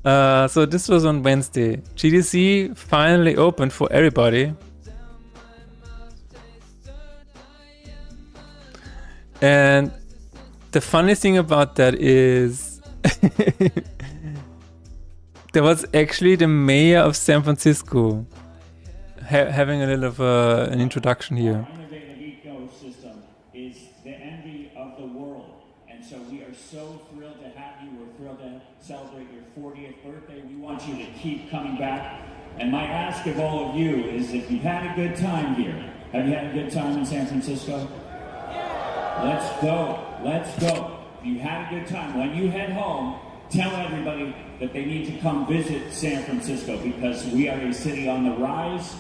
So this was on Wednesday. GDC finally opened for everybody. And the funny thing about that is there was actually the mayor of San Francisco having a little of an introduction here. Our innovative ecosystem is the envy of the world. And so we are so thrilled to have you. We're thrilled to celebrate your 40th birthday. We want you to keep coming back. And my ask of all of you is if you've had a good time here, have you had a good time in San Francisco? Let's go. Let's go. If you had a good time, when you head home, tell everybody that they need to come visit San Francisco because we are a city on the rise.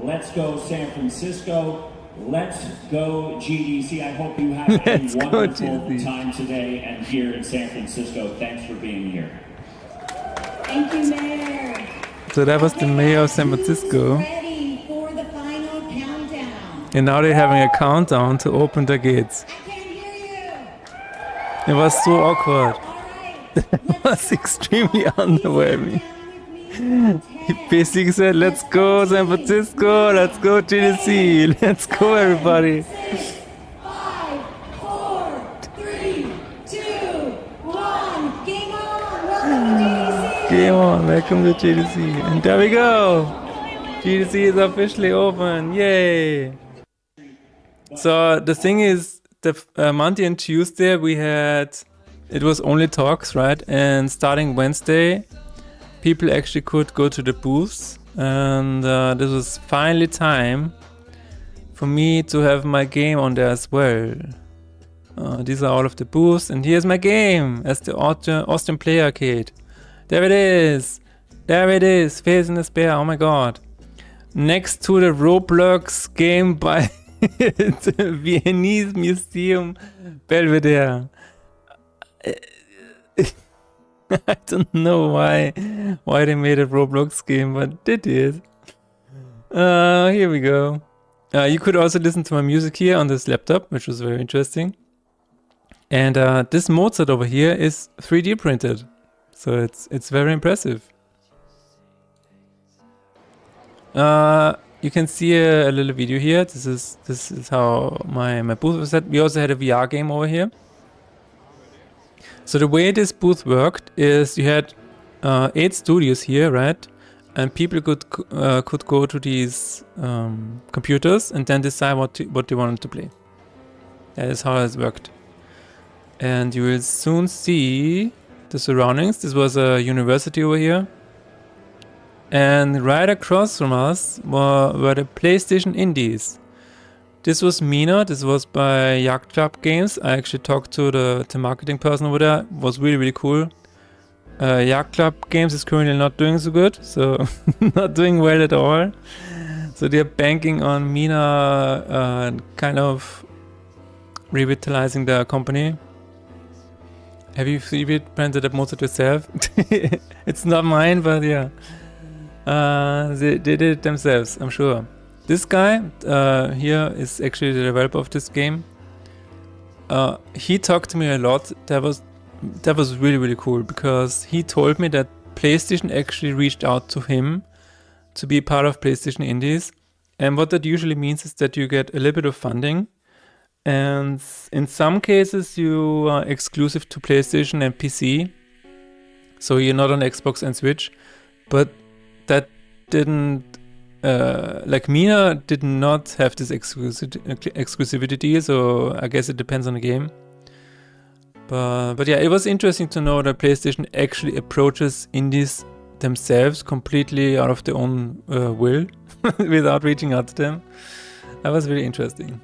Let's go San Francisco. Let's go GDC. I hope you have a wonderful time today and here in San Francisco. Thanks for being here. Thank you, Mayor. So that was the mayor of San Francisco. Ready for the final countdown. And now they're having a countdown to open the gates. I can't hear It you. was so awkward. All right. It was extremely underwhelming. He basically said, let's go San Francisco, let's go GDC, let's go everybody. 5, 4, 3, 2, 1. Game on. Welcome to GDC. Game on, welcome to GDC. And there we go. GDC is officially open, yay. So the thing is, the Monday and Tuesday we had, it was only talks, right? And starting Wednesday, people actually could go to the booths, and this was finally time for me to have my game on there as well. These are all of the booths, and here's my game as the Austrian Play Arcade. There it is! There it is! Face in Despair, oh my god. Next to the Roblox game by the Viennese Museum Belvedere. I don't know why they made a Roblox game, but they did. Here we go. You could also listen to my music here on this laptop, which was very interesting. And this Mozart over here is 3D printed, so it's very impressive. you can see a little video here. This is how my booth was set. We also had a VR game over here. So the way this booth worked is you had 8 studios here, right? And people could go to these computers and then decide what they wanted to play. That is how it worked. And you will soon see the surroundings. This was a university over here. And right across from us were the PlayStation Indies. This was Mina. This was by Yacht Club Games. I actually talked to the marketing person over there. It was really, really cool. Yacht Club Games is currently not doing so good, so not doing well at all. So they're banking on Mina kind of revitalizing their company. Have you 3-bit printed up most of yourself? It's not mine, but yeah. They did it themselves, I'm sure. This guy here is actually the developer of this game. He talked to me a lot. That was really, really cool because he told me that PlayStation actually reached out to him to be part of PlayStation Indies. And what that usually means is that you get a little bit of funding. And in some cases, you are exclusive to PlayStation and PC. So you're not on Xbox and Switch. But that didn't, like Mina did not have this exclusivity deal. So I guess it depends on the game. But yeah, it was interesting to know that PlayStation actually approaches indies themselves completely out of their own will without reaching out to them. That was really interesting.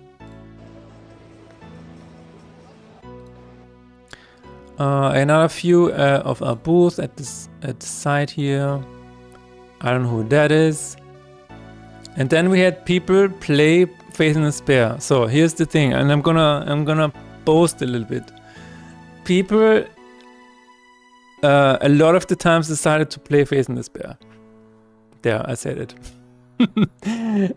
Another few of our booths at the side here. I don't know who that is. And then we had people play Faith in Despair. So here's the thing, and I'm gonna boast a little bit. People a lot of the times decided to play Faith in Despair. There, I said it.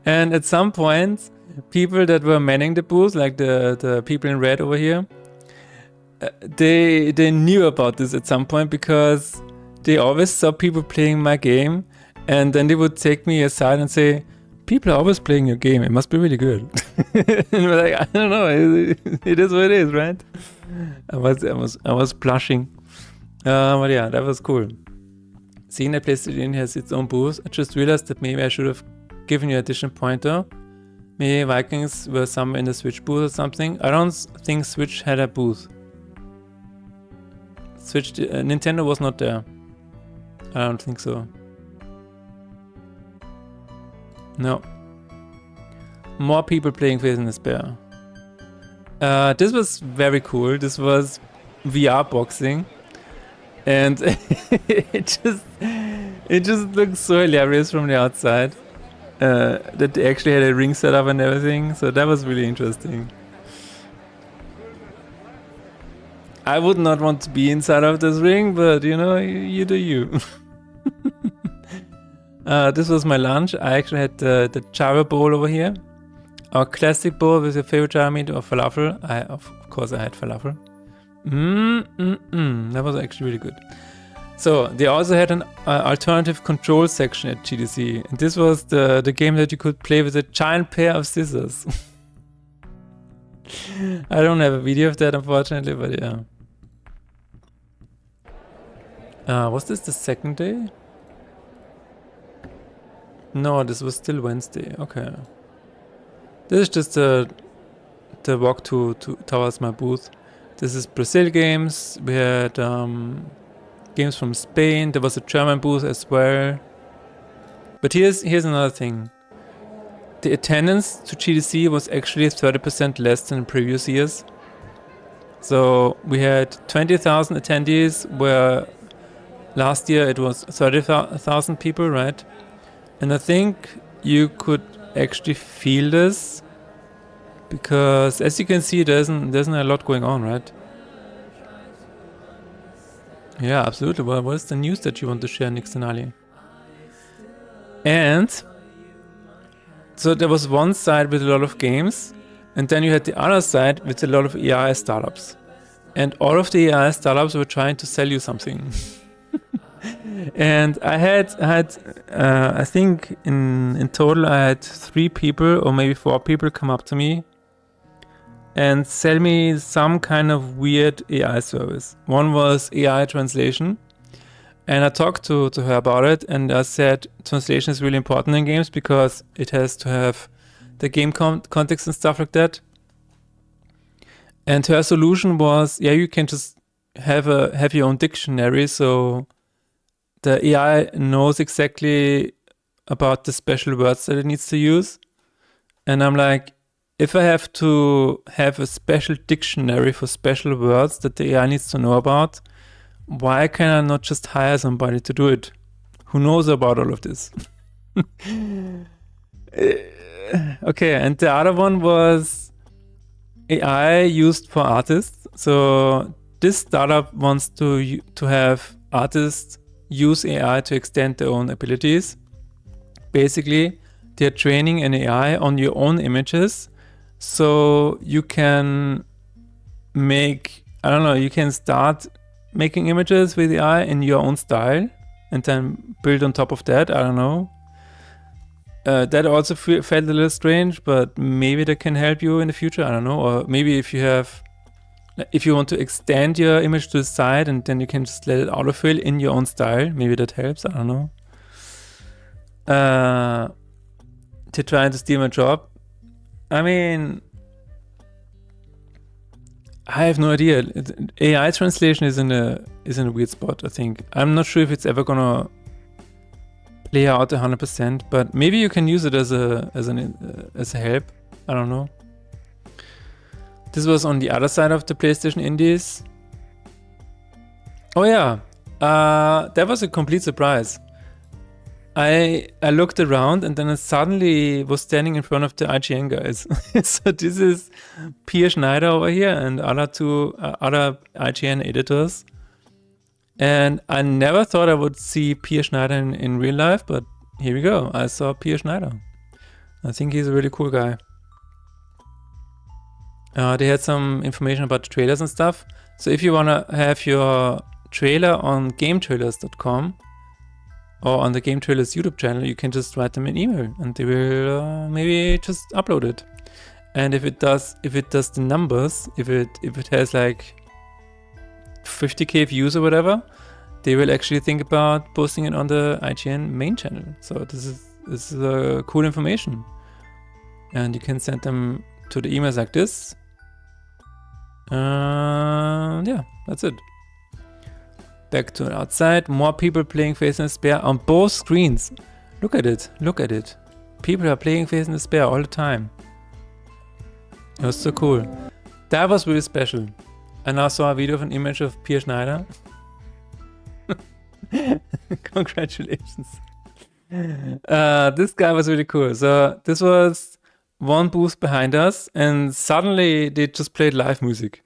And at some point, people that were manning the booth, like the people in red over here, they knew about this at some point because they always saw people playing my game, and then they would take me aside and say, "People are always playing your game. It must be really good." And we're like, I don't know. It is what it is, right? I was blushing. But yeah, that was cool. Seeing that PlayStation has its own booth, I just realized that maybe I should have given you an additional pointer. Maybe Vikings were somewhere in the Switch booth or something. I don't think Switch had a booth. Nintendo was not there. I don't think so. No. More people playing Faith in Despair. This was very cool. This was VR boxing. And it just looks so hilarious from the outside. That they actually had a ring set up and everything. So that was really interesting. I would not want to be inside of this ring, but you know, you do you. This was my lunch. I actually had the Java bowl over here. Our classic bowl with your favorite Java meat or falafel. Of course I had falafel. That was actually really good. So they also had an alternative control section at GDC. And this was the game that you could play with a giant pair of scissors. I don't have a video of that, unfortunately, but yeah. Was this the second day? No, this was still Wednesday. Okay. This is just the walk towards my booth. This is Brazil games. We had games from Spain. There was a German booth as well. But here's another thing. The attendance to GDC was actually 30% less than in previous years. So we had 20,000 attendees, where last year it was 30,000 people, right? And I think you could actually feel this because, as you can see, there isn't a lot going on, right? Yeah, absolutely. Well, what is the news that you want to share, Nixonali? And so there was one side with a lot of games, and then you had the other side with a lot of AI startups. And all of the AI startups were trying to sell you something. And I think in total I had 3 people or maybe 4 people come up to me and sell me some kind of weird AI service. One was AI translation. And I talked to her about it, and I said translation is really important in games because it has to have the game context and stuff like that. And her solution was, yeah, you can just have your own dictionary, so the AI knows exactly about the special words that it needs to use. And I'm like, if I have to have a special dictionary for special words that the AI needs to know about, why can I not just hire somebody to do it? Who knows about all of this? Okay, and the other one was AI used for artists. So this startup wants to have artists use AI to extend their own abilities. Basically, they're training an AI on your own images, so you can make, I don't know, you can start making images with AI in your own style and then build on top of that. I don't know. That also felt a little strange, but maybe that can help you in the future. I don't know. Or maybe if you want to extend your image to the side and then you can just let it autofill in your own style. Maybe that helps. I don't know. To try to steal my job. I mean, I have no idea. AI translation is in a weird spot, I think. I'm not sure if it's ever gonna play out 100%, but maybe you can use it as a help. I don't know. This was on the other side of the PlayStation Indies. Oh yeah, that was a complete surprise. I looked around and then I suddenly was standing in front of the IGN guys. So this is Pierre Schneider over here and other IGN editors. And I never thought I would see Pierre Schneider in real life, but here we go. I saw Pierre Schneider. I think he's a really cool guy. They had some information about the trailers and stuff. So if you want to have your trailer on GameTrailers.com, or on the Game Trailers YouTube channel, you can just write them an email and they will maybe just upload it. And if it does the numbers, if it has like 50k views or whatever, they will actually think about posting it on the IGN main channel. So this is cool information. And you can send them to the emails like this. Yeah, that's it. Back to outside, more people playing Phase in Despair on both screens. Look at it, look at it. People are playing Phase in Despair all the time. It was so cool. That was really special. I now saw a video of an image of Pierre Schneider. Congratulations. This guy was really cool. So this was one booth behind us and suddenly they just played live music.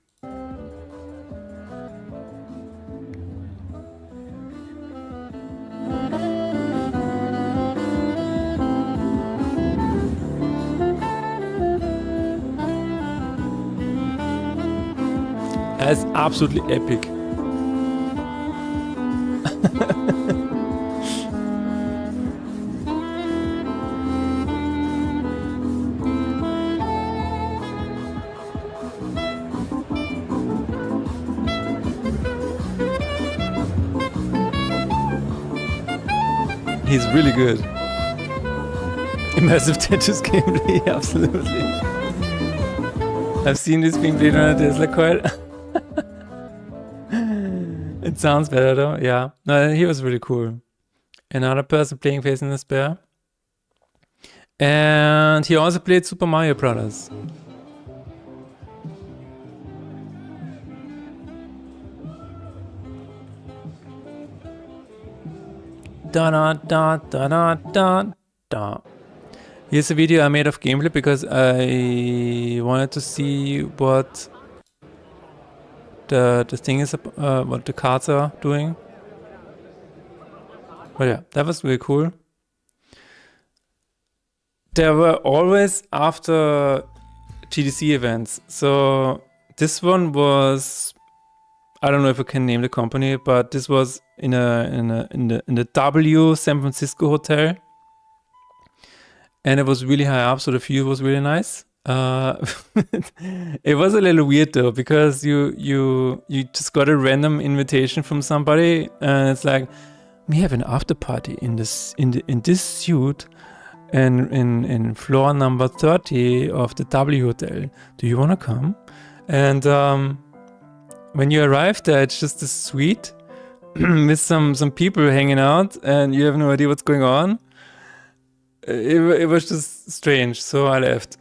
That's absolutely epic. He's really good. Immersive Tetris gameplay, absolutely. I've seen this being played on a Tesla coil. It sounds better though, yeah. No, he was really cool. Another person playing Phase in Despair. And he also played Super Mario Brothers. Da da da da da da da. Here's a video I made of gameplay because I wanted to see what the thing is, what the cards are doing. But yeah, that was really cool. There were always after GDC events. So this one was I don't know if I can name the company, but this was in the W San Francisco hotel, and it was really high up, so the view was really nice. It was a little weird though, because you just got a random invitation from somebody, and it's like, we have an after party in this suite, and in floor number 30 of the W hotel. Do you want to come? And when you arrive there, it's just a suite with some people hanging out, and you have no idea what's going on. It was just strange, so I left.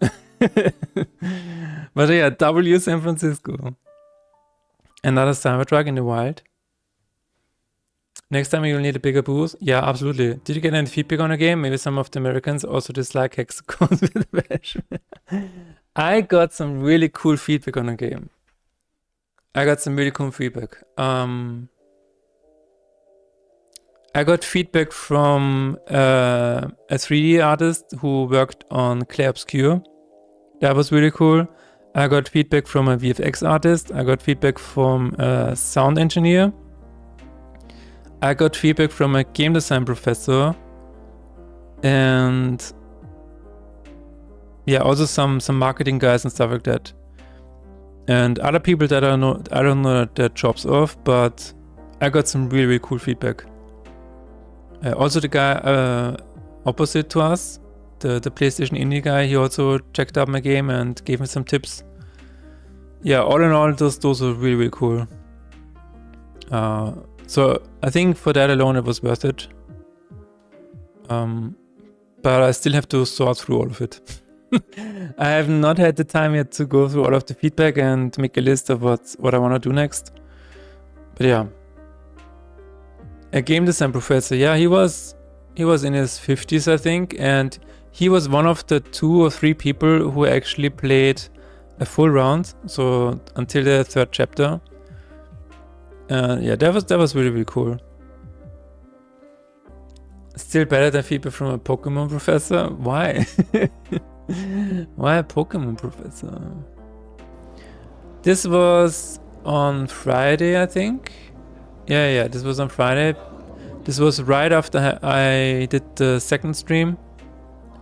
But yeah, W San Francisco. Another Cybertruck in the wild. Next time you'll need a bigger booth. Yeah, absolutely. Did you get any feedback on the game? Maybe some of the Americans also dislike hexagons with Bash. I got some really cool feedback on the game. I got feedback from a 3D artist who worked on Clair Obscur. That was really cool. I got feedback from a VFX artist. I got feedback from a sound engineer. I got feedback from a game design professor. And yeah, also some marketing guys and stuff like that. And other people that I don't know their jobs of, but I got some really, really cool feedback. Also the guy opposite to us, the PlayStation Indie guy, he also checked out my game and gave me some tips. Yeah, all in all, those were really, really cool. So I think for that alone it was worth it. But I still have to sort through all of it. I have not had the time yet to go through all of the feedback and make a list of what I want to do next. But yeah. A game design professor, yeah, he was in his 50s, I think, and he was one of the 2 or 3 people who actually played a full round, so until the 3rd chapter. Yeah, that was really, really cool. Still better than feedback from a Pokemon professor? Why? Why a Pokemon professor? This was on Friday, I think. Yeah, this was on Friday. This was right after I did the second stream,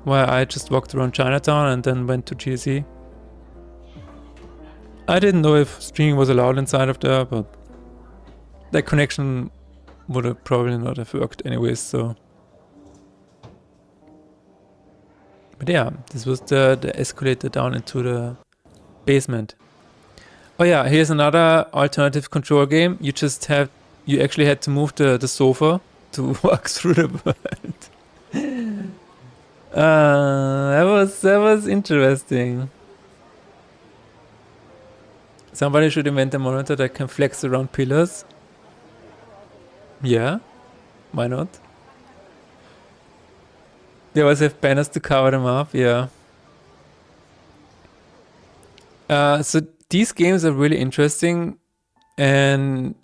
where I just walked around Chinatown and then went to GSE. I didn't know if streaming was allowed inside of there, but that connection would have probably not have worked anyways, so. But yeah, this was the escalator down into the basement. Oh yeah, here's another alternative control game. You actually had to move the sofa to walk through the world. That was interesting. Somebody should invent a monitor that can flex around pillars. Yeah, why not? They always have banners to cover them up, yeah. So these games are really interesting, and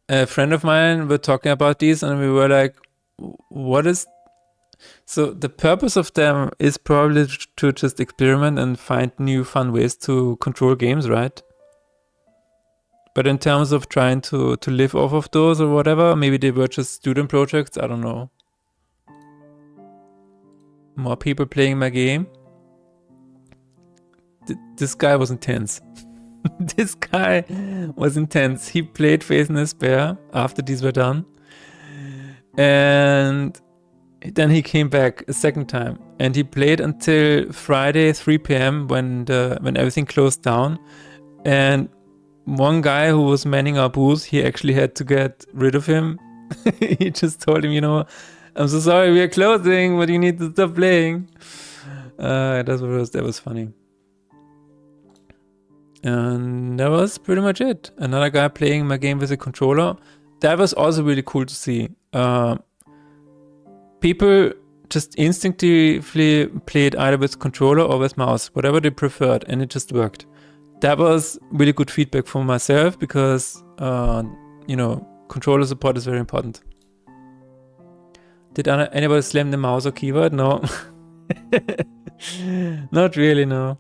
a friend of mine were talking about these, and we were like, what is... So the purpose of them is probably to just experiment and find new fun ways to control games, right? But in terms of trying to live off of those or whatever, maybe they were just student projects, I don't know. More people playing my game. This guy was intense. This guy was intense. He played Faith in Despair after these were done. And then he came back a second time. And he played until Friday, 3 p.m. when everything closed down. And one guy who was manning our booth, he actually had to get rid of him. He just told him, I'm so sorry, we are closing, but you need to stop playing. That was funny. And that was pretty much it. Another guy playing my game with a controller. That was also really cool to see. People just instinctively played either with controller or with mouse, whatever they preferred, and it just worked. That was really good feedback for myself because, controller support is very important. Did anybody slam the mouse or keyboard? No. Not really, no.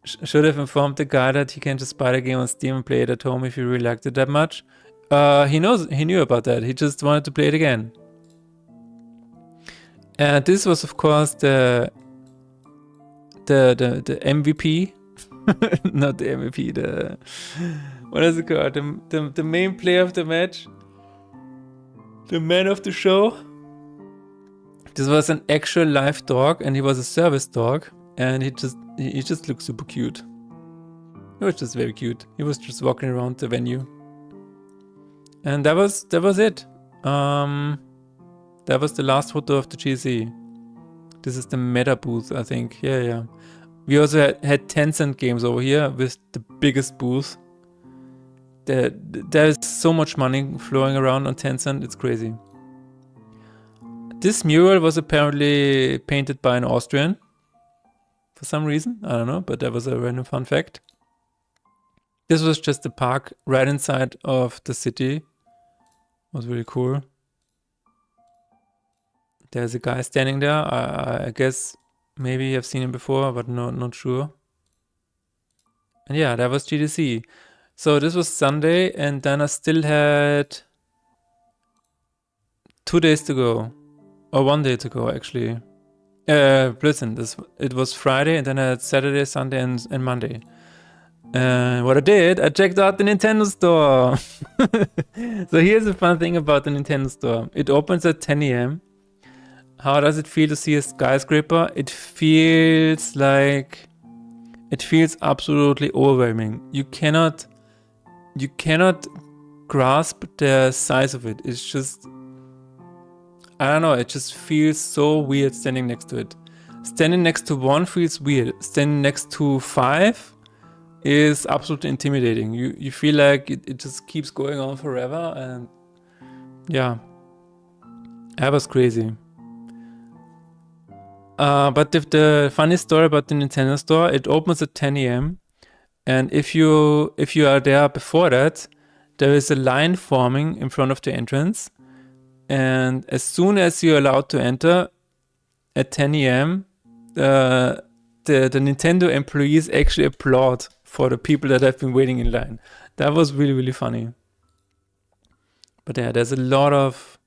Should have informed the guy that he can just buy the game on Steam and play it at home if he really liked it that much. He knew about that. He just wanted to play it again. And this was, of course, the MVP. Not the MVP, what is it called? The main player of the match. The man of the show. This was an actual live dog, and he was a service dog, and he just looked super cute. He was just very cute. He was just walking around the venue. And that was it. That was the last photo of the GSE. This is the meta booth, I think. Yeah. We also had Tencent games over here with the biggest booth. There is so much money flowing around on Tencent, it's crazy. This mural was apparently painted by an Austrian. For some reason, I don't know, but that was a random fun fact. This was just a park right inside of the city. It was really cool. There's a guy standing there. I guess maybe I've seen him before, but not sure. And yeah, that was GDC. So this was Sunday, and then I still had 2 days to go. Or 1 day to go, actually. Listen, it was Friday, and then I had Saturday, Sunday, and Monday. What I did, I checked out the Nintendo store. So here's the fun thing about the Nintendo store. It opens at 10 AM. How does it feel to see a skyscraper? It feels absolutely overwhelming. You cannot grasp the size of it. It's just, I don't know, it just feels so weird standing next to it. Standing next to one feels weird. Standing next to 5 is absolutely intimidating. You feel like it just keeps going on forever, and yeah, that was crazy. But the funny story about the Nintendo store, it opens at 10 AM, and if you are there before that, there is a line forming in front of the entrance, and as soon as you're allowed to enter at 10 AM, the Nintendo employees actually applaud for the people that have been waiting in line. That was really, really funny. But yeah, there's a lot of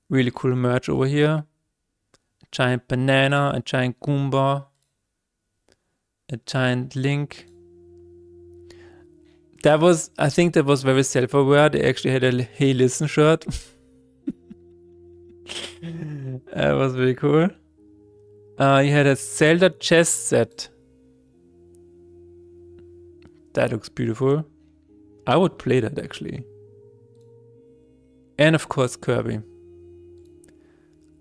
really cool merch over here. A giant banana, a giant Goomba, a giant Link. I think that was very self-aware. They actually had a Hey Listen shirt. That was really cool. You had a Zelda chess set. That looks beautiful. I would play that actually. And of course Kirby.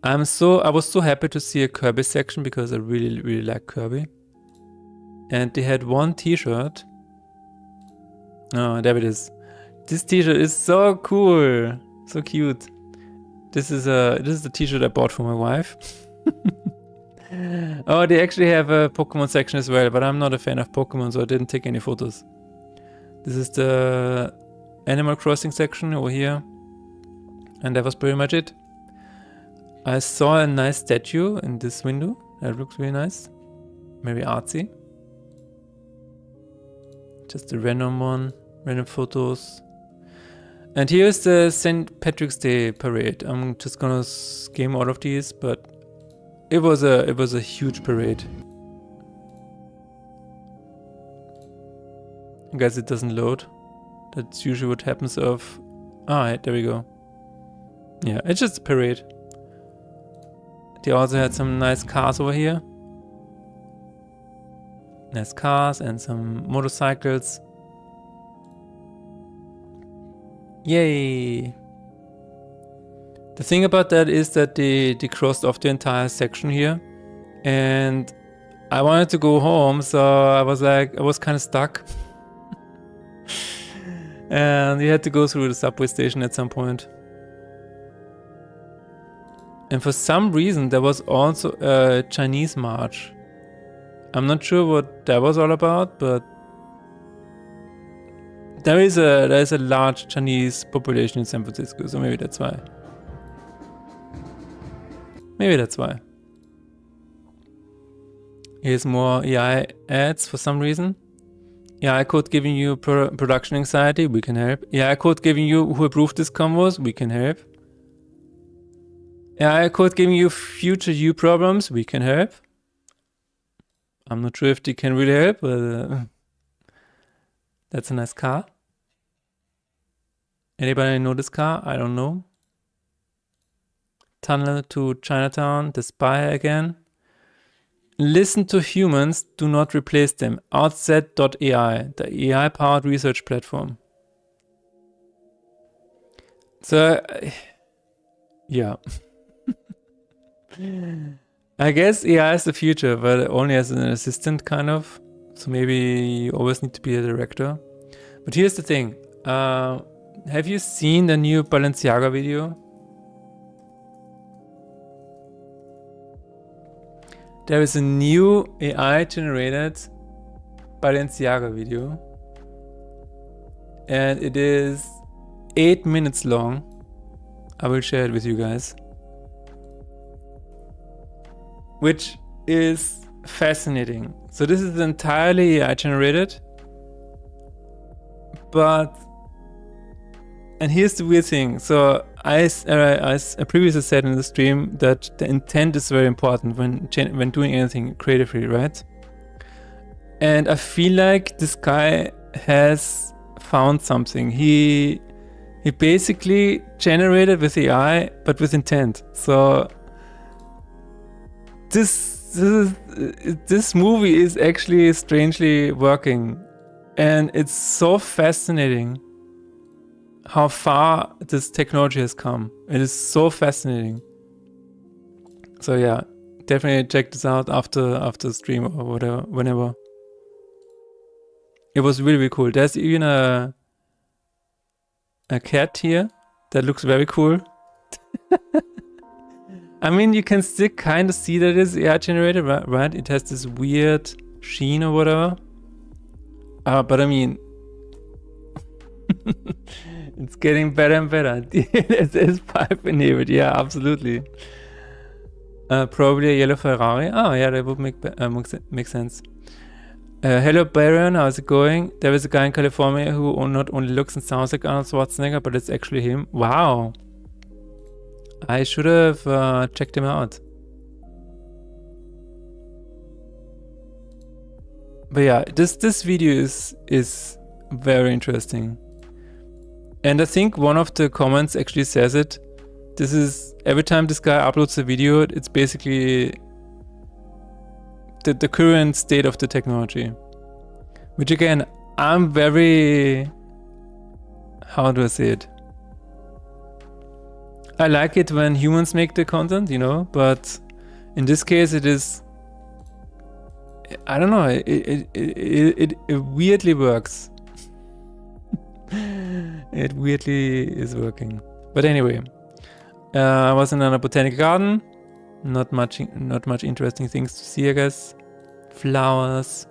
I was so happy to see a Kirby section because I really, really like Kirby. And they had one t-shirt. Oh, there it is. This t-shirt is so cool. So cute. This is the t-shirt I bought for my wife. Oh, they actually have a Pokemon section as well, but I'm not a fan of Pokemon, so I didn't take any photos. This is the Animal Crossing section over here. And that was pretty much it. I saw a nice statue in this window. That looks really nice. Very artsy. Just a random one. Random photos. And here's the St. Patrick's Day parade. I'm just gonna skim all of these, but it was a huge parade. I guess it doesn't load. That's usually what happens there we go. Yeah, it's just a parade. They also had some nice cars over here. Nice cars and some motorcycles. Yay! The thing about that is that they crossed off the entire section here. And I wanted to go home, so I was kind of stuck. And you had to go through the subway station at some point. And for some reason there was also a Chinese march. I'm not sure what that was all about, but there is a large Chinese population in San Francisco, so maybe that's why. Here's more AI ads for some reason. AI code giving you production anxiety, we can help. AI code giving you who approved this combos, we can help. AI code giving you future you problems, we can help. I'm not sure if they can really help, but that's a nice car. Anybody know this car? I don't know. Tunnel to Chinatown, the spy again. Listen to humans, do not replace them. Outset.ai, the AI-powered research platform. So, yeah. I guess AI is the future, but only as an assistant, kind of. So maybe you always need to be a director. But here's the thing. Have you seen the new Balenciaga video? There is a new AI-generated Balenciaga video. And it is 8 minutes long. I will share it with you guys. Which is fascinating. So this is entirely AI-generated. And here's the weird thing. So I previously said in the stream that the intent is very important when doing anything creatively, right? And I feel like this guy has found something. He basically generated with AI, but with intent. So this movie is actually strangely working, and it's so fascinating how far this technology has come. It is so fascinating. So yeah, definitely check this out after stream or whatever, whenever. It was really, really cool. There's even a cat here that looks very cool. I mean, you can still kind of see that it's AI generated, right? It has this weird sheen or whatever. But I mean, it's getting better and better. DLSS 5 enabled, yeah, absolutely. Probably a yellow Ferrari. Oh, yeah, that would make sense. Hello, Baron, how's it going? There is a guy in California who not only looks and sounds like Arnold Schwarzenegger, but it's actually him. Wow. I should have checked him out. But yeah, this video is very interesting. And I think one of the comments actually says it. This is, every time this guy uploads a video, it's basically the current state of the technology. Which again, I'm very, how do I say it? I like it when humans make the content, you know, but in this case it is, I don't know, it weirdly works. It weirdly is working. But anyway, I was in a botanical garden. Not much interesting things to see, I guess. Flowers.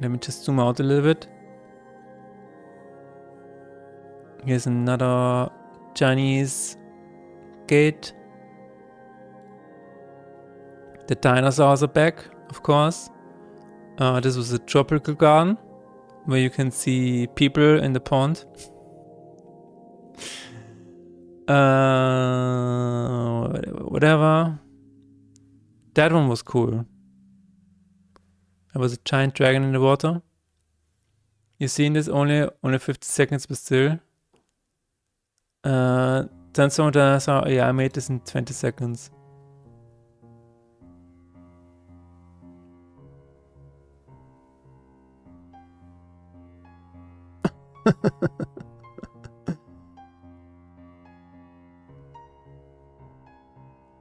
Let me just zoom out a little bit. Here's another Chinese gate. The dinosaurs are back, of course. This was a tropical garden where you can see people in the pond. Whatever. That one was cool. There was a giant dragon in the water. You seen this only 50 seconds, but still. Then someone saw, yeah, I made this in 20 seconds.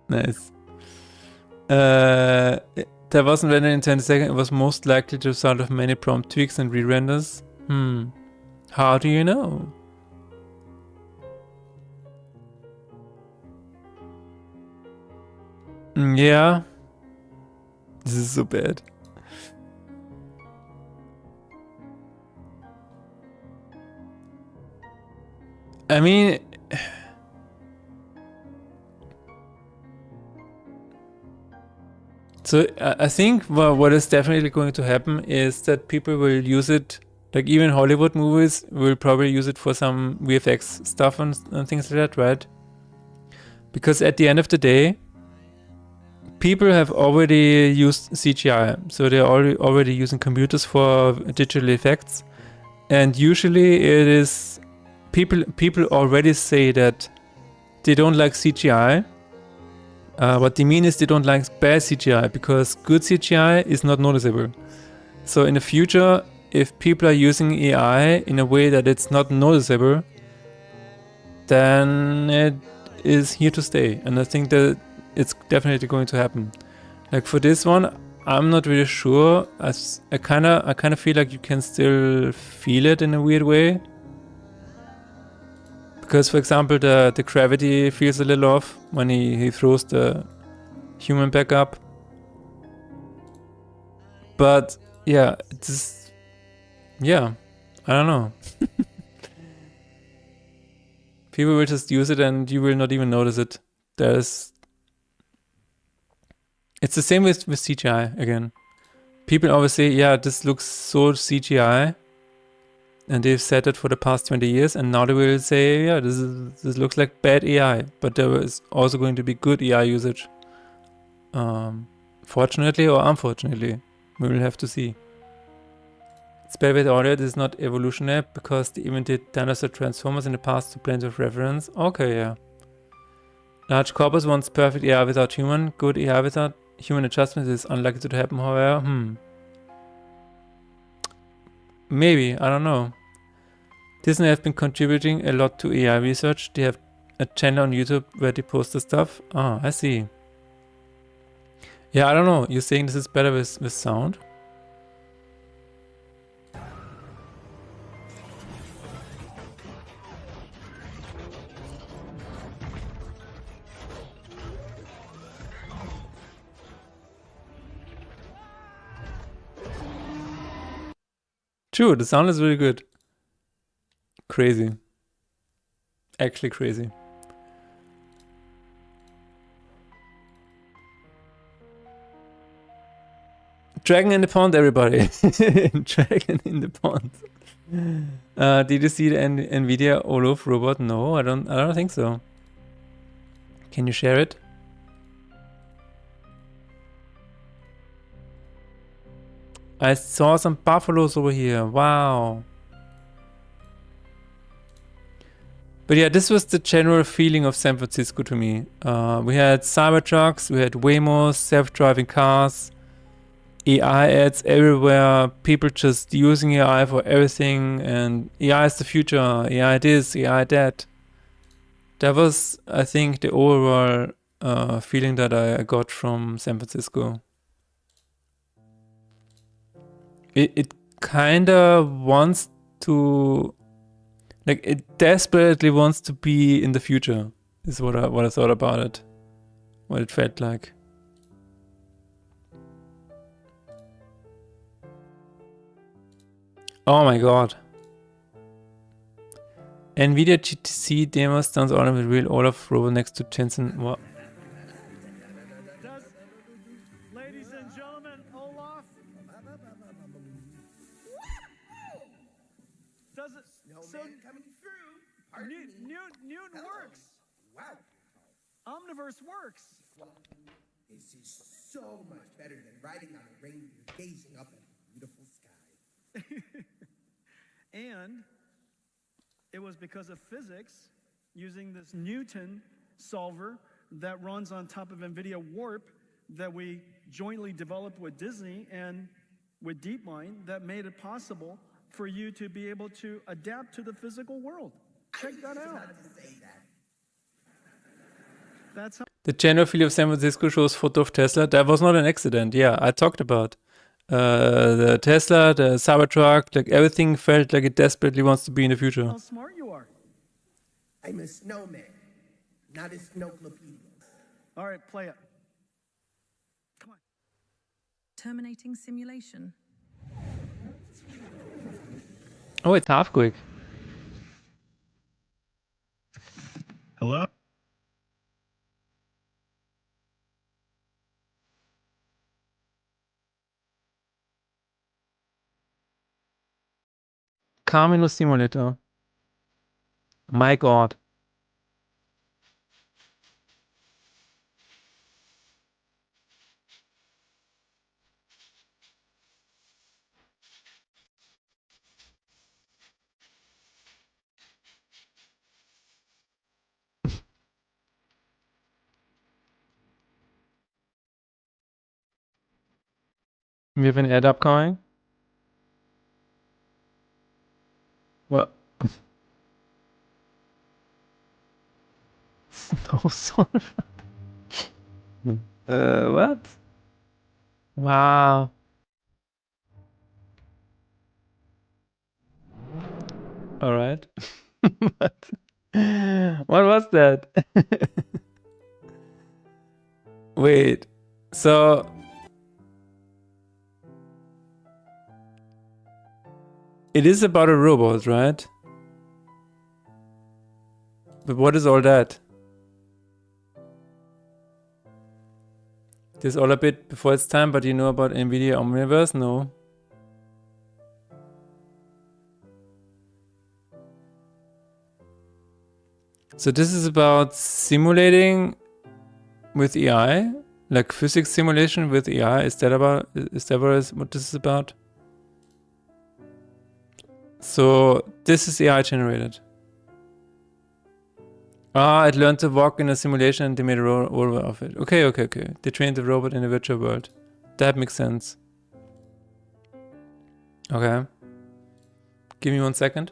Nice. That wasn't rendered in 20 seconds. It was most likely the result of many prompt tweaks and re-renders. How do you know? Yeah. This is so bad. I mean, So I think what is definitely going to happen is that people will use it, like even Hollywood movies will probably use it for some VFX stuff and things like that, right? Because at the end of the day, people have already used CGI, so they're already using computers for digital effects, and usually it is people already say that they don't like CGI. What they mean is they don't like bad CGI because good CGI is not noticeable. So in the future, if people are using AI in a way that it's not noticeable, then it is here to stay. And I think that it's definitely going to happen. Like for this one, I'm not really sure. I kind of feel like you can still feel it in a weird way. Because, for example, the gravity feels a little off when he throws the human back up. But yeah, I don't know. People will just use it and you will not even notice it. It's the same with CGI again. People always say, yeah, this looks so CGI. And they've said it for the past 20 years, and now they will say, yeah, this looks like bad AI, but there is also going to be good AI usage. Fortunately or unfortunately, we will have to see. Spellweight audio is not evolutionary because they even did dinosaur transformers in the past to planes of reference. Okay, yeah. Large corpus wants perfect AI without human. Good AI without human adjustment is unlikely to happen, however. Maybe, I don't know. Disney have been contributing a lot to AI research. They have a channel on YouTube where they post the stuff. Ah, I see. Yeah, I don't know. You're saying this is better with sound? True, the sound is really good. Crazy. Actually crazy. Dragon in the pond, everybody. Dragon in the pond. Did you see the NVIDIA Olaf robot? No, I don't think so. Can you share it? I saw some buffaloes over here. Wow. But yeah, this was the general feeling of San Francisco to me. We had Cybertrucks, we had Waymos, self-driving cars, AI ads everywhere, people just using AI for everything, and AI is the future, AI this, AI that. That was, I think, the overall feeling that I got from San Francisco. It kind of wants to, like, it desperately wants to be in the future, is what I thought about it, what it felt like. Oh my god. NVIDIA GTC demo stands out with real Olaf robot next to Jensen. What? Ladies and gentlemen, Olaf. Does it? So coming through. Newton works. Wow. Omniverse works. This is so much better than riding on a reindeer gazing up at a beautiful sky. And it was because of physics using this Newton solver that runs on top of NVIDIA Warp that we jointly developed with Disney and with DeepMind that made it possible for you to be able to adapt to the physical world. Check that out. That's how. The general feel of San Francisco shows photo of Tesla. That was not an accident. Yeah, I talked about the Tesla, the Cybertruck, like everything felt like it desperately wants to be in the future. How smart you are. I'm a snowman, not a snowclopedia. All right, play it. Come on. Terminating simulation. Oh, it's half quick. Hello? Camino Simulator. My God. We have an ad upcoming. What? No, sorry. What? Wow. All right. What? What was that? Wait. So it is about a robot, right? But what is all that? This is all a bit before its time, but you know about NVIDIA Omniverse? No. So this is about simulating with AI, like physics simulation with AI. Is that what this is about? So this is AI generated. Ah, it learned to walk in a simulation and they made a robot of it. Okay. They trained the robot in a virtual world. That makes sense. Okay. Give me 1 second.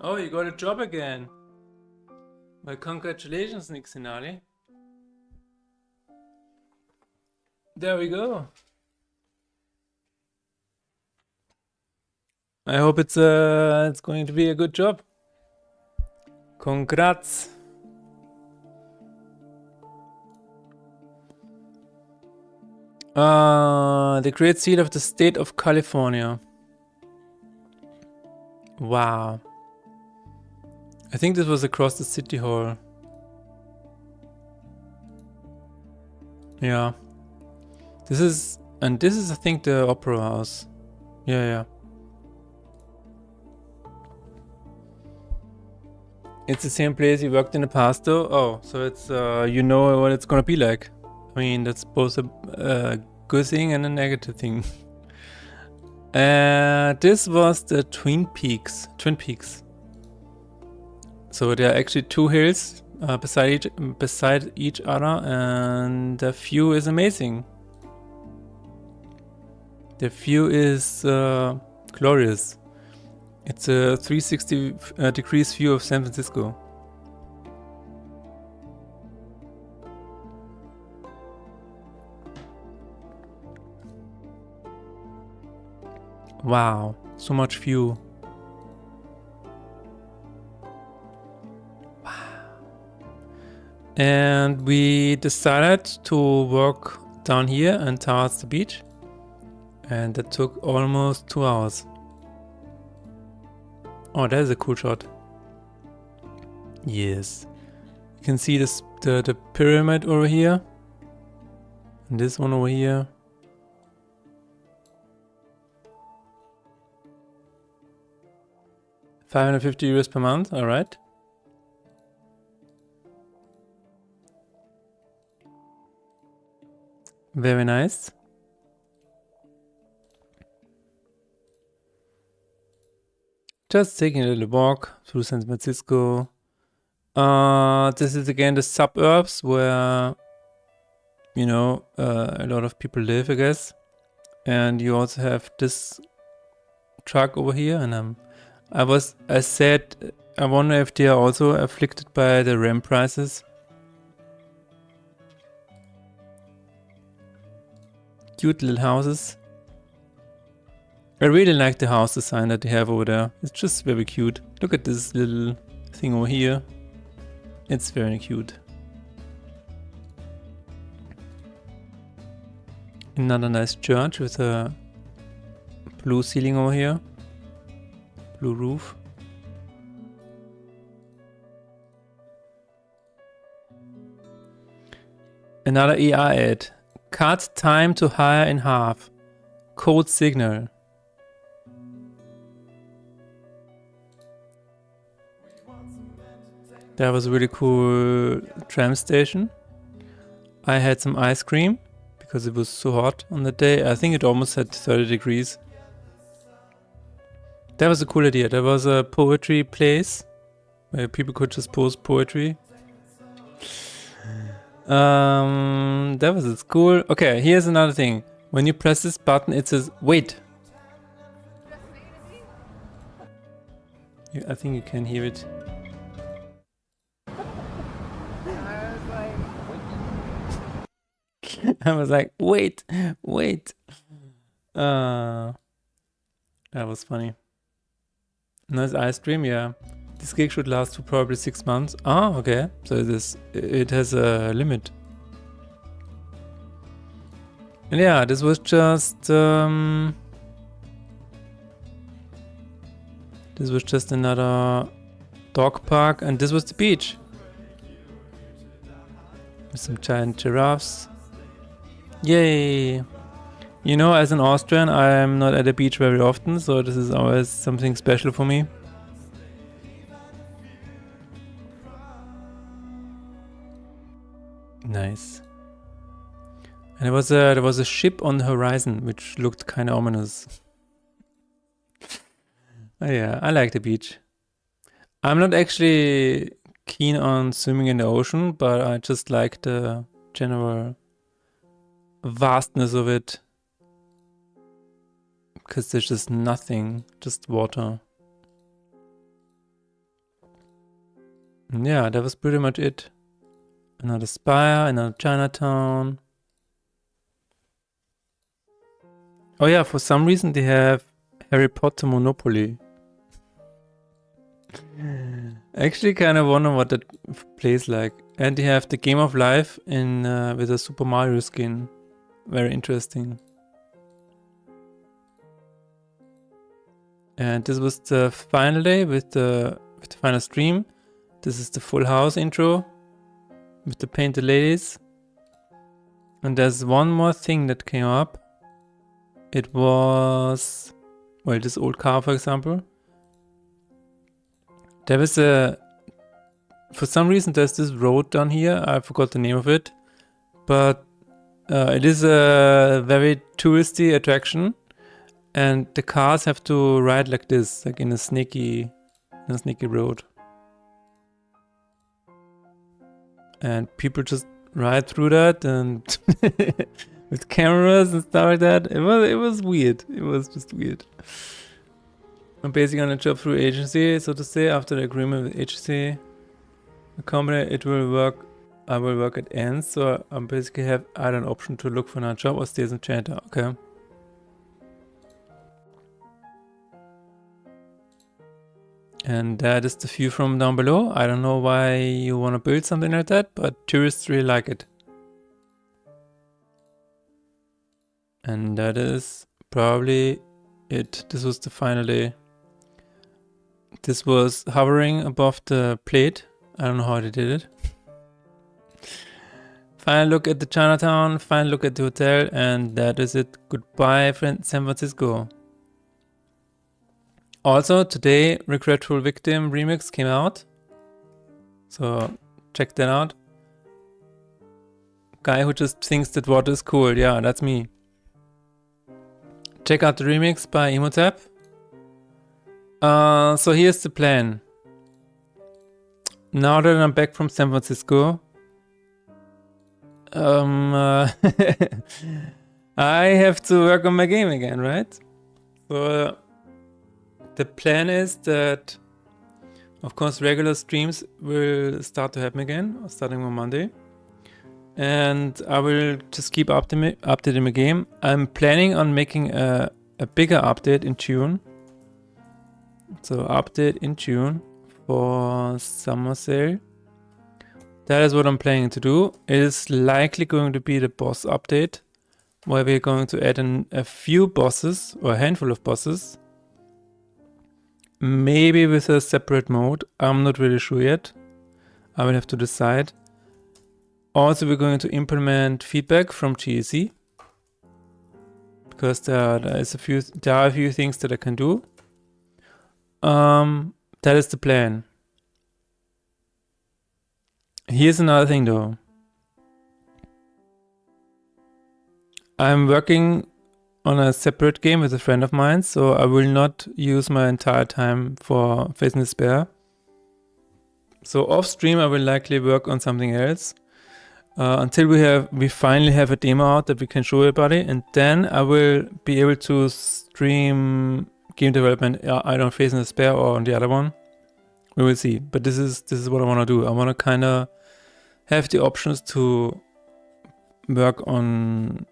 Oh, you got a job again. Well, congratulations, Nick Sinali. There we go. I hope it's going to be a good job. Congrats. The Great Seal of the State of California. Wow. I think this was across the city hall. Yeah. This is I think the opera house. Yeah. It's the same place you worked in the past though? Oh, so it's, you know what it's gonna be like. I mean, that's both a good thing and a negative thing. This was the Twin Peaks. So there are actually two hills beside each other, and the view is amazing. The view is glorious. It's a 360 degrees view of San Francisco. Wow, so much view. Wow. And we decided to walk down here and towards the beach. And that took almost 2 hours. Oh, that is a cool shot. Yes. You can see this, the pyramid over here. And this one over here. €550 per month, alright. Very nice. Just taking a little walk through San Francisco. This is again the suburbs where, you know, a lot of people live, I guess. And you also have this truck over here, and I said, I wonder if they are also afflicted by the RAM prices. Cute little houses. I really like the house design that they have over there. It's just very cute. Look at this little thing over here. It's very cute. Another nice church with a blue ceiling over here. Blue roof. Another AI ad. Cut time to hire in half. Code signal. That was a really cool tram station. I had some ice cream because it was so hot on that day. I think it almost had 30 degrees. That was a cool idea. There was a poetry place where people could just post poetry. That was at cool. Okay, here's another thing. When you press this button, it says wait. I think you can hear it. I was like, wait. That was funny. Nice ice cream, yeah. This gig should last for probably 6 months. Ah, okay. So it has a limit. And yeah, this was just another dog park, and this was the beach. With some giant giraffes. Yay! You know, as an Austrian, I'm not at the beach very often, so this is always something special for me. Nice. And there was a ship on the horizon, which looked kind of ominous. Oh yeah, I like the beach. I'm not actually keen on swimming in the ocean, but I just like the general vastness of it. Because there's just nothing, just water. And yeah, that was pretty much it. Another spire, another Chinatown. Oh yeah, for some reason they have Harry Potter Monopoly. I actually kind of wonder what that plays like. And they have the Game of Life in with a Super Mario skin. Very interesting. And this was the final day with the final stream. This is the Full House intro with the painted ladies. And there's one more thing that came up. It was, well, this old car, for example. There was a for some reason there's this road down here. I forgot the name of it, but it is a very touristy attraction, and the cars have to ride like this, like in a sneaky road, and people just ride through that and with cameras and stuff like that. It was weird. It was just weird. I'm basically on a job through agency, so to say. After the agreement with agency, the company, it will work. I will work at ends, so I basically have either an option to look for another job or stay as an enchanter. Okay. And that is the view from down below. I don't know why you want to build something like that, but tourists really like it. And that is probably it. This was the final day. This was hovering above the plate. I don't know how they did it. Final look at the Chinatown, final look at the hotel, and that is it. Goodbye, San Francisco. Also, today, Regretful Victim remix came out. So, check that out. Guy who just thinks that water is cool. Yeah, that's me. Check out the remix by Emotep. So here's the plan. Now that I'm back from San Francisco, I have to work on my game again, right? So the plan is that, of course, regular streams will start to happen again, starting on Monday. And I will just keep updating my game. I'm planning on making a bigger update in June. So update in June for summer sale. That is what I'm planning to do. It is likely going to be the boss update, where we're going to add in a few bosses or a handful of bosses. Maybe with a separate mode. I'm not really sure yet. I will have to decide. Also, we're going to implement feedback from GSC, because there are a few things that I can do. That is the plan. Here's another thing though. I'm working on a separate game with a friend of mine, so I will not use my entire time for Faith and Despair. So off stream I will likely work on something else until we finally have a demo out that we can show everybody, and then I will be able to stream game development either on Faith and Despair or on the other one. We will see. But this is what I want to do. I want to kind of have the options to work on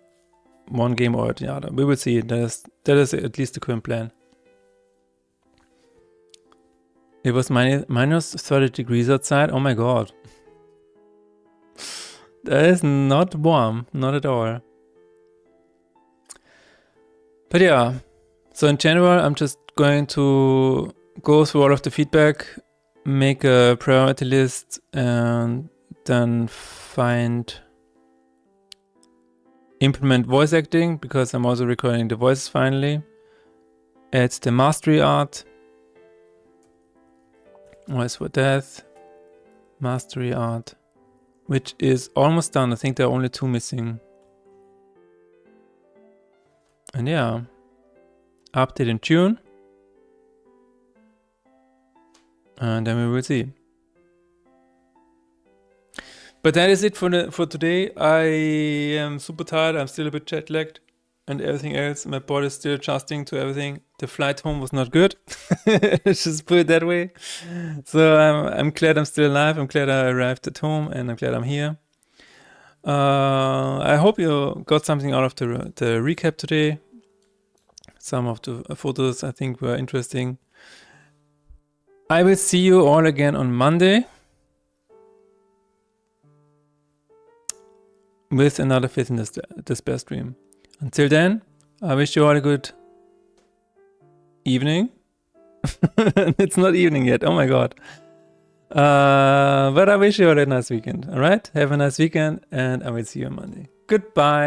one game or the other. We will see. That is at least the current plan. It was minus 30 degrees outside. Oh my god. That is not warm. Not at all. But yeah. So in general, I'm just going to go through all of the feedback, make a priority list, and then implement voice acting, because I'm also recording the voices finally. Add the mastery art. Voice for Death. Mastery art. Which is almost done. I think there are only 2 missing. And yeah. Update in June. And then we will see. But that is it for today. I am super tired. I'm still a bit jet lagged and everything else. My body is still adjusting to everything. The flight home was not good. Let's just put it that way. So I'm glad I'm still alive. I'm glad I arrived at home, and I'm glad I'm here. I hope you got something out of the recap today. Some of the photos I think were interesting. I will see you all again on Monday with another Faith and Despair stream. Until then, I wish you all a good evening. It's not evening yet, oh my god. But I wish you all a nice weekend, alright? Have a nice weekend, and I will see you on Monday. Goodbye.